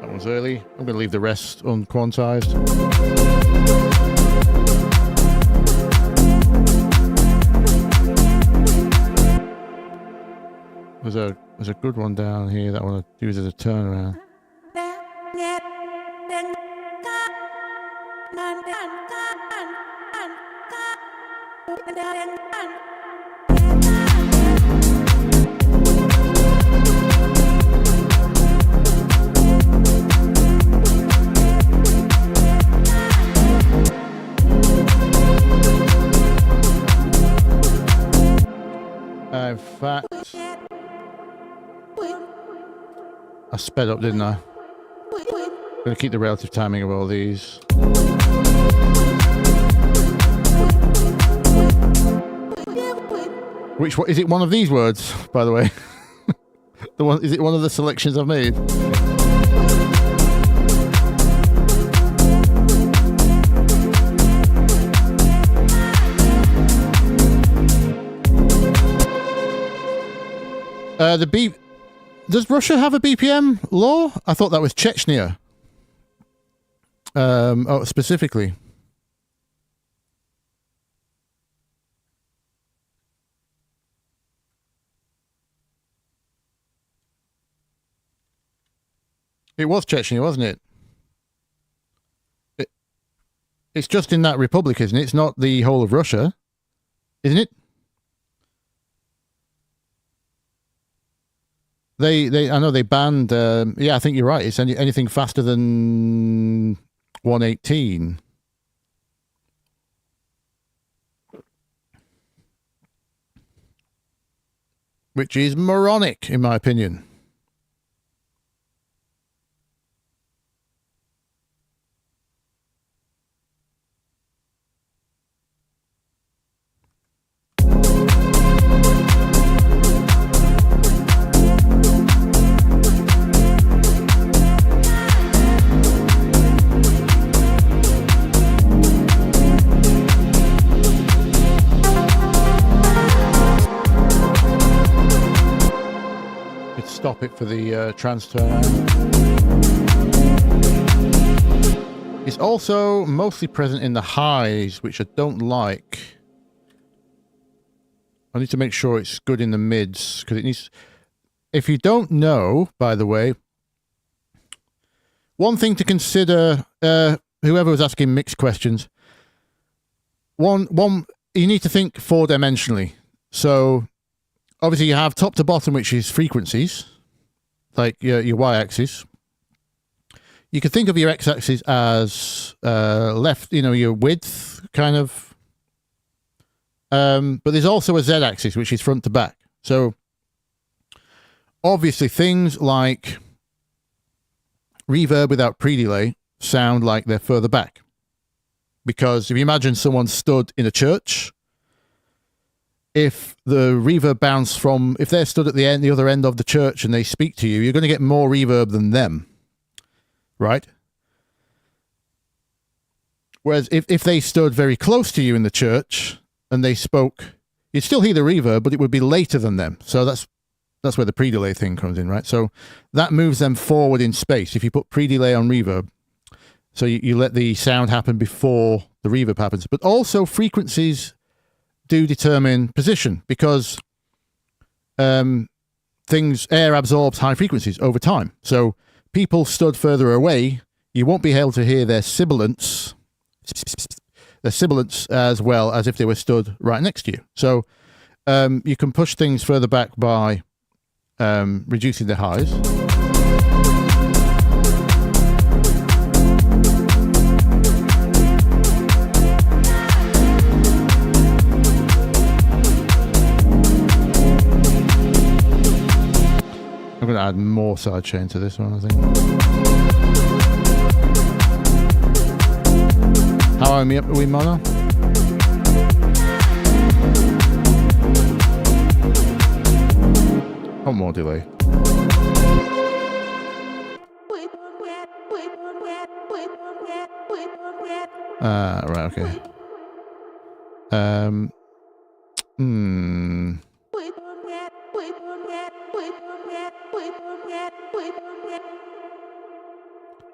That one's early. I'm going to leave the rest unquantized. There's a good one down here that I want to use as a turnaround. in fact, I sped up, didn't I? I'm going to keep the relative timing of all these. Which one is it? One of these words, by the way. The one, is it one of the selections I've made? The beep. Does Russia have a BPM law? I thought that was Chechnya. Oh, specifically. It was Chechnya, wasn't it? It's just in that republic, isn't it? It's not the whole of Russia, isn't it? I know they banned. Yeah, I think you're right. It's anything faster than 118. Which is moronic, in my opinion. Stop it for the trans turnout. It's also mostly present in the highs, which I don't like. I need to make sure it's good in the mids, because it needs... If you don't know, by the way, one thing to consider, whoever was asking mixed questions, one, you need to think four-dimensionally. So, obviously you have top to bottom, which is frequencies, like your y-axis. You could think of your x-axis as left, your width, kind of. But there's also a z-axis, which is front to back. So, obviously, things like reverb without pre-delay sound like they're further back. Because if you imagine someone stood in a church, if the reverb bounce from, if they're stood at the other end of the church and they speak to you, you're going to get more reverb than them, right? Whereas if they stood very close to you in the church and they spoke, you'd still hear the reverb, but it would be later than them. So that's where the pre-delay thing comes in, right? So that moves them forward in space. If you put pre-delay on reverb, so you let the sound happen before the reverb happens. But also frequencies do determine position, because air absorbs high frequencies over time. So people stood further away, you won't be able to hear their sibilants as well as if they were stood right next to you. So you can push things further back by reducing the highs. I'm going to add more sidechain to this one, I think. How are we, mono? Oh, more delay. Right, okay.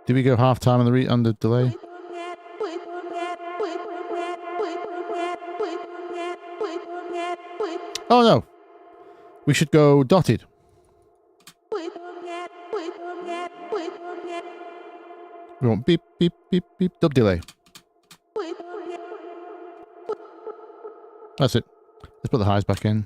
Did we go half time on the delay? Oh no, we should go dotted. We want beep, beep, beep, beep, dub delay. That's it. Let's put the highs back in.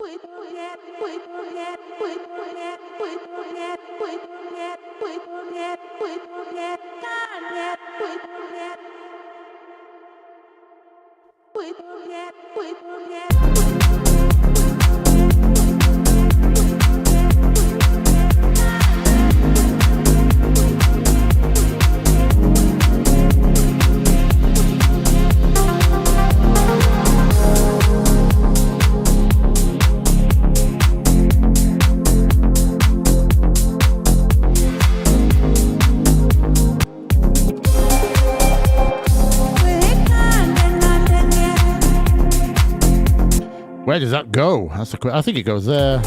Where does that go? That's I think it goes there.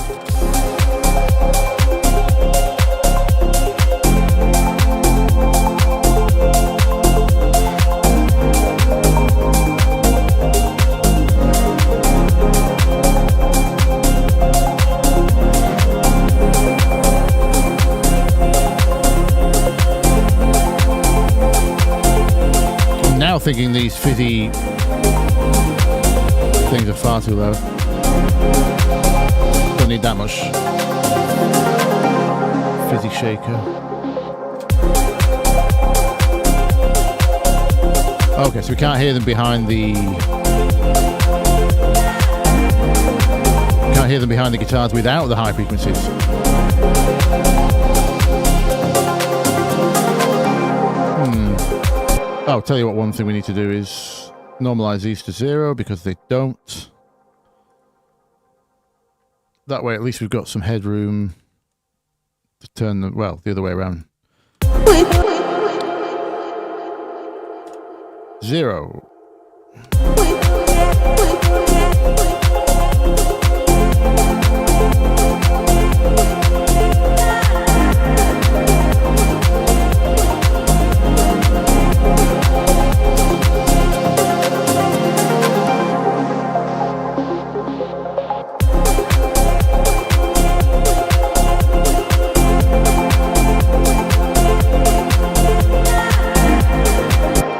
I'm now thinking these fizzy things are far too low. Don't need that much fizzy shaker. Okay, so we can't hear them behind the guitars without the high frequencies. Oh, I'll tell you what, one thing we need to do is normalize these to 0 because they don't. That way at least we've got some headroom to turn them, well, the other way around. 0.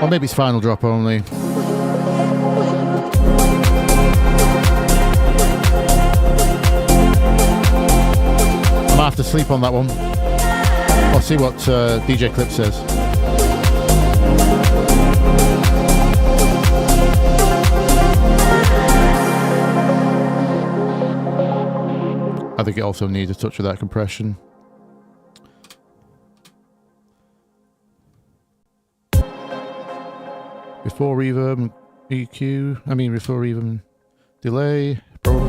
Or maybe it's final drop only. I might have to sleep on that one. I'll see what DJ Clip says. I think it also needs a touch of that compression. Before reverb and EQ, before reverb and delay. Probably.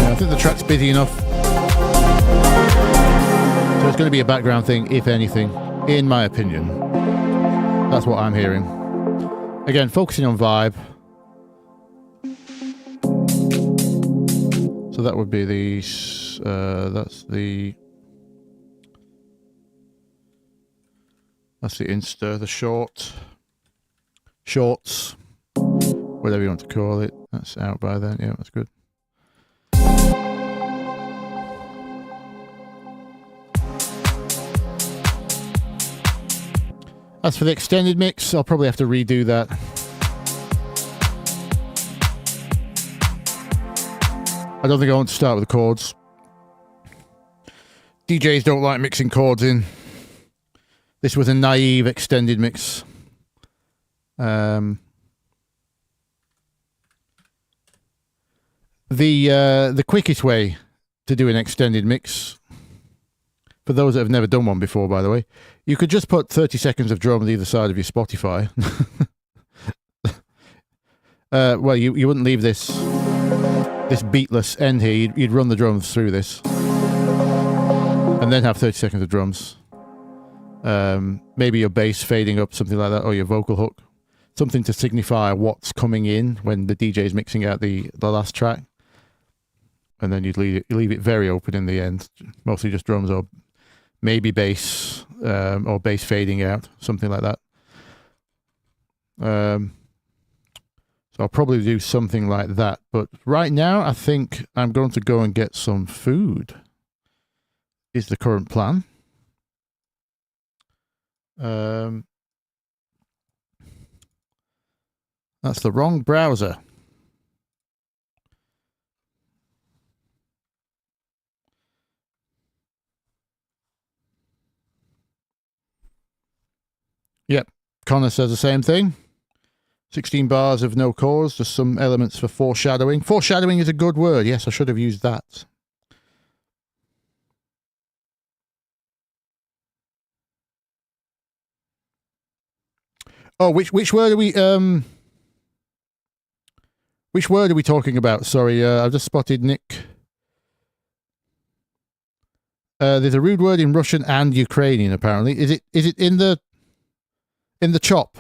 I think the track's busy enough. So it's going to be a background thing, if anything, in my opinion. That's what I'm hearing. Again, focusing on vibe. So that would be the, that's the Insta, the shorts, whatever you want to call it. That's out by then, yeah, that's good. As for the extended mix, I'll probably have to redo that. I don't think I want to start with the chords. DJs don't like mixing chords in. This was a naive extended mix. The quickest way to do an extended mix, for those that have never done one before, by the way, you could just put 30 seconds of drums either side of your Spotify. Well, you wouldn't leave this beatless end here. You'd run the drums through this and then have 30 seconds of drums. Maybe your bass fading up, something like that, or your vocal hook, something to signify what's coming in when the DJ is mixing out the last track. And then you'd leave it very open in the end, mostly just drums or maybe bass, or bass fading out, something like that. So I'll probably do something like that. But right now, I think I'm going to go and get some food, is the current plan. That's the wrong browser. Yep, Connor says the same thing. 16 bars of no chords, just some elements for foreshadowing. Foreshadowing is a good word. Yes, I should have used that. Oh, which word are we which word are we talking about? Sorry, I've just spotted Nick There's a rude word in Russian and Ukrainian, apparently. Is it in the chop?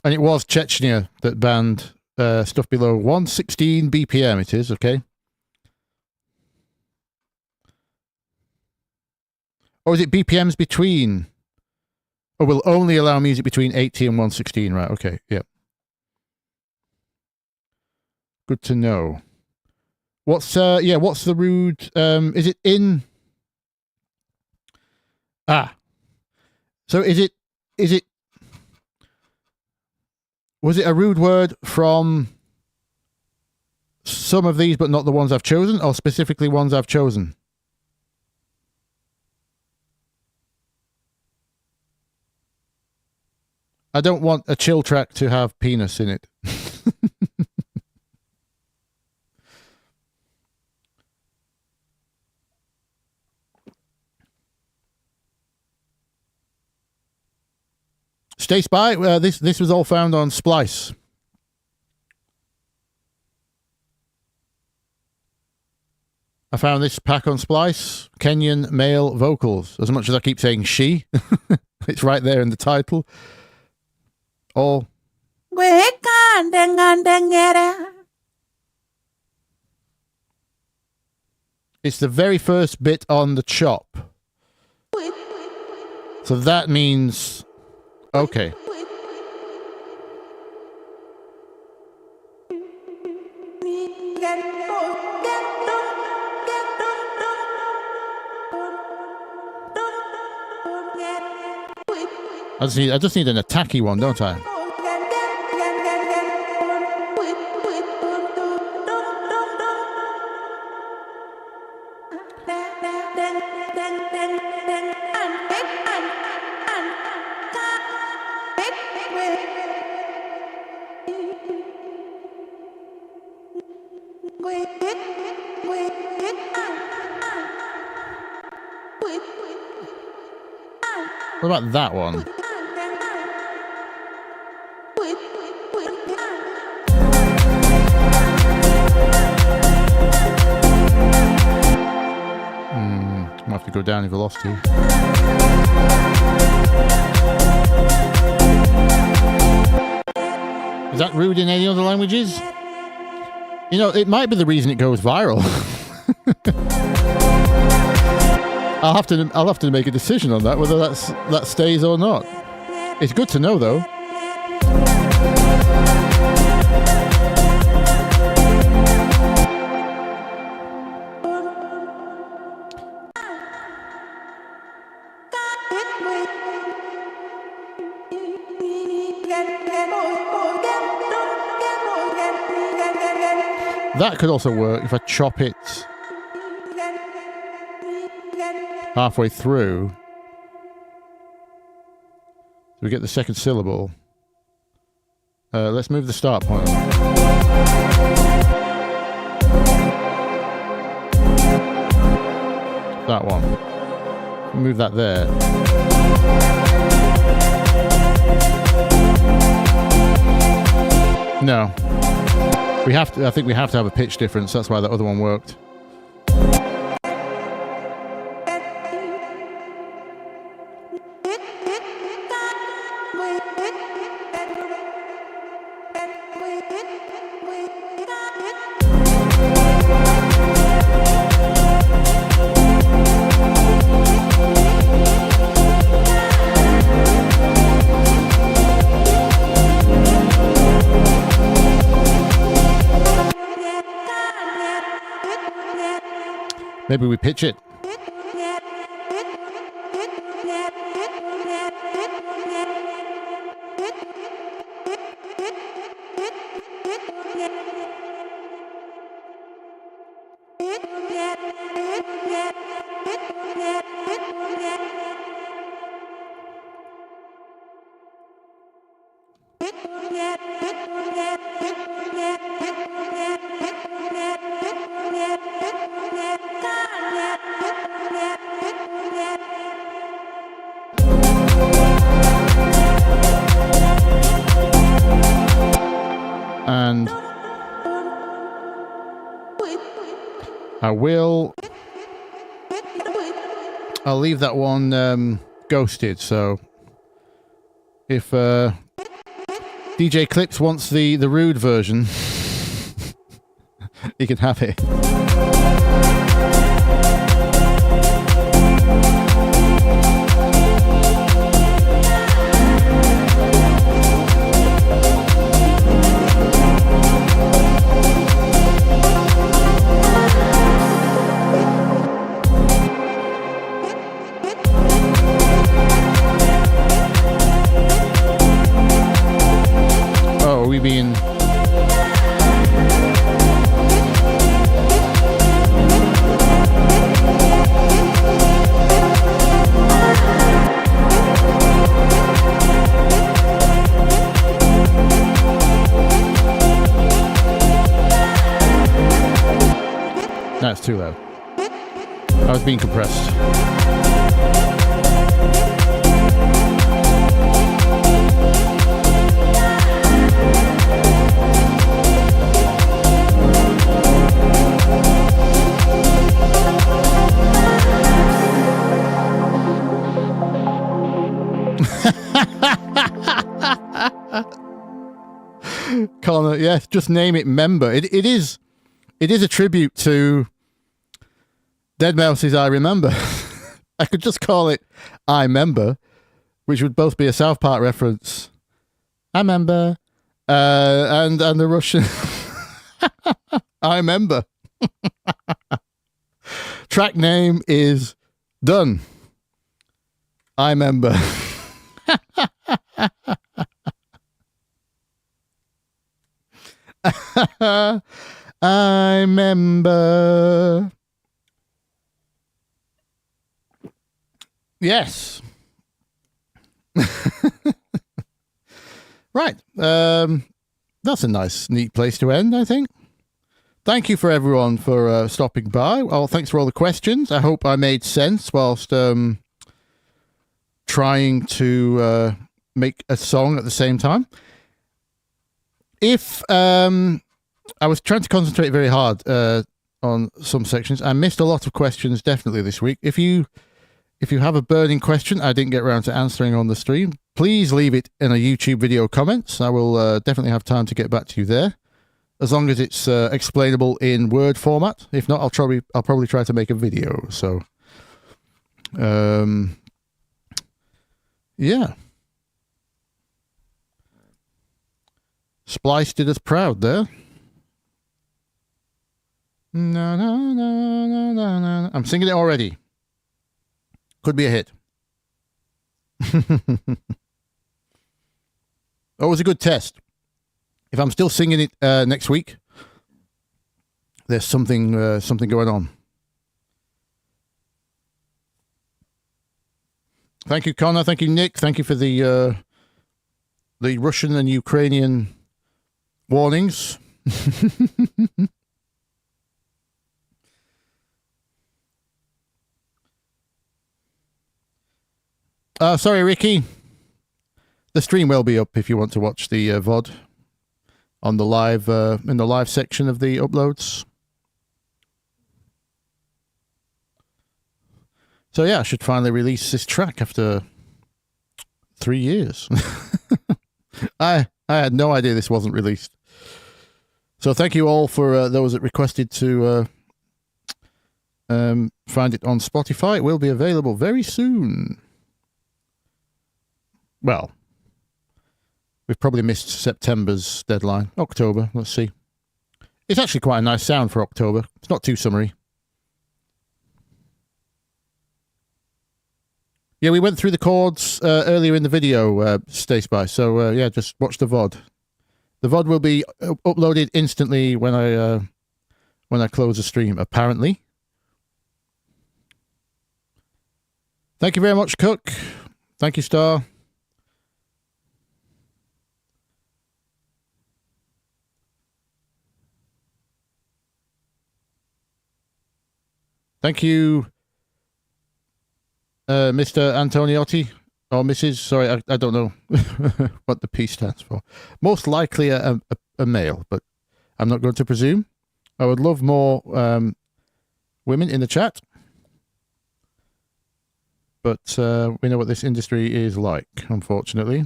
And it was Chechnya that banned stuff below 116 BPM. It is, okay. Or is it BPMs between? Or will only allow music between 80 and 116, right? Okay, yep. Good to know. What's the rude, is it in? So is it, was it a rude word from some of these, but not the ones I've chosen, or specifically ones I've chosen? I don't want a chill track to have penis in it. Stay Spy, this was all found on Splice. I found this pack on Splice. Kenyan male vocals. As much as I keep saying she, it's right there in the title. All. It's the very first bit on the chop. So that means... Okay. I just need an attacky one, don't I? What about that one? Might have to go down in velocity. Is that rude in any other languages? You know, it might be the reason it goes viral. I'll have to make a decision on that, whether that stays or not. It's good to know, though. That could also work if I chop it halfway through. So we get the second syllable. Let's move the start point. That one. Move that there. No. I think we have to have a pitch difference. That's why the other one worked. Maybe we pitch it. I'll leave that one ghosted, so if DJ Clips wants the rude version, he can have it. Oh, are we being... That's too loud. I was being compressed. Connor, yes, just name it Member. It is a tribute to Deadmau5's I Remember. I could just call it I Member, which would both be a South Park reference. I remember. And the Russian I Remember. Track name is done. I Remember. I remember. Yes. Right. That's a nice, neat place to end, I think. Thank you for everyone for stopping by. Well, thanks for all the questions. I hope I made sense whilst trying to make a song at the same time. If I was trying to concentrate very hard on some sections, I missed a lot of questions definitely this week. If you have a burning question I didn't get around to answering on the stream, please leave it in a YouTube video comments. I will definitely have time to get back to you there, as long as it's explainable in Word format. If not, I'll probably try to make a video. So, yeah. Splice did us proud there. No, no, no, no, no, no. I'm singing it already. Could be a hit. Oh, it was a good test. If I'm still singing it next week, there's something going on. Thank you, Connor. Thank you, Nick. Thank you for the Russian and Ukrainian warnings. Sorry, Ricky. The stream will be up if you want to watch the VOD on the live in the live section of the uploads. So yeah, I should finally release this track after 3 years. I had no idea this wasn't released. So thank you all for those that requested to find it on Spotify. It will be available very soon. Well, we've probably missed September's deadline. October, let's see. It's actually quite a nice sound for October. It's not too summery. Yeah, we went through the chords earlier in the video, Stay Spice. So, yeah, just watch the VOD. The VOD will be uploaded instantly when I close the stream, apparently. Thank you very much, Cook. Thank you, Star. Thank you, Mr. Antoniotti, or Mrs. Sorry, I don't know what the P stands for. Most likely a male, but I'm not going to presume. I would love more women in the chat. But we know what this industry is like, unfortunately.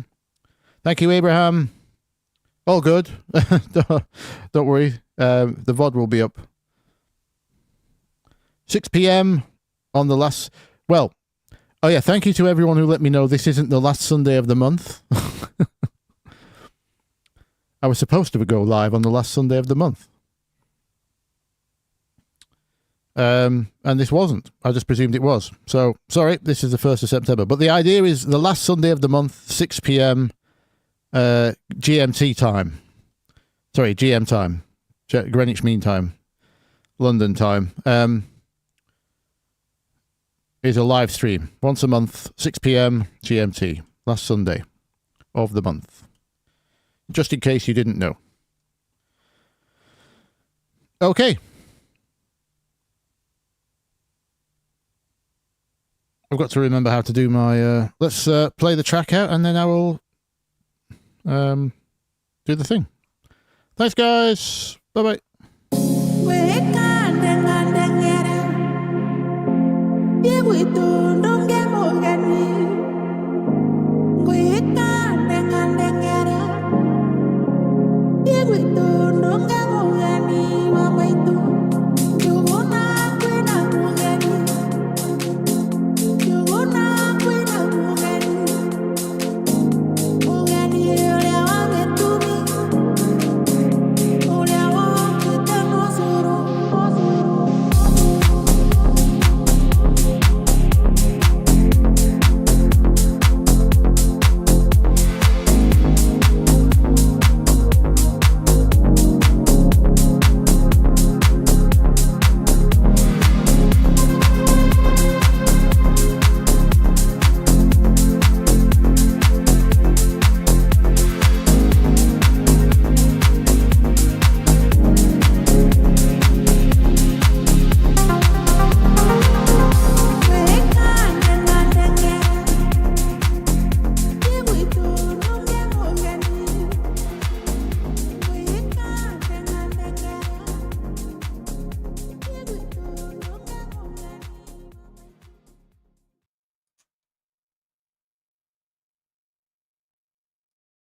Thank you, Abraham. All good. Don't worry. The VOD will be up 6 p.m. on the last... Well, oh yeah, thank you to everyone who let me know this isn't the last Sunday of the month. I was supposed to go live on the last Sunday of the month. And this wasn't. I just presumed it was. So, sorry, this is the 1st of September. But the idea is the last Sunday of the month, 6 p.m. GMT time. Sorry, GM time. Greenwich Mean Time. London time. Is a live stream. Once a month, 6 p.m. GMT. Last Sunday of the month. Just in case you didn't know. Okay. I've got to remember how to do my... let's play the track out and then I will do the thing. Thanks, guys. Bye-bye. We don't know.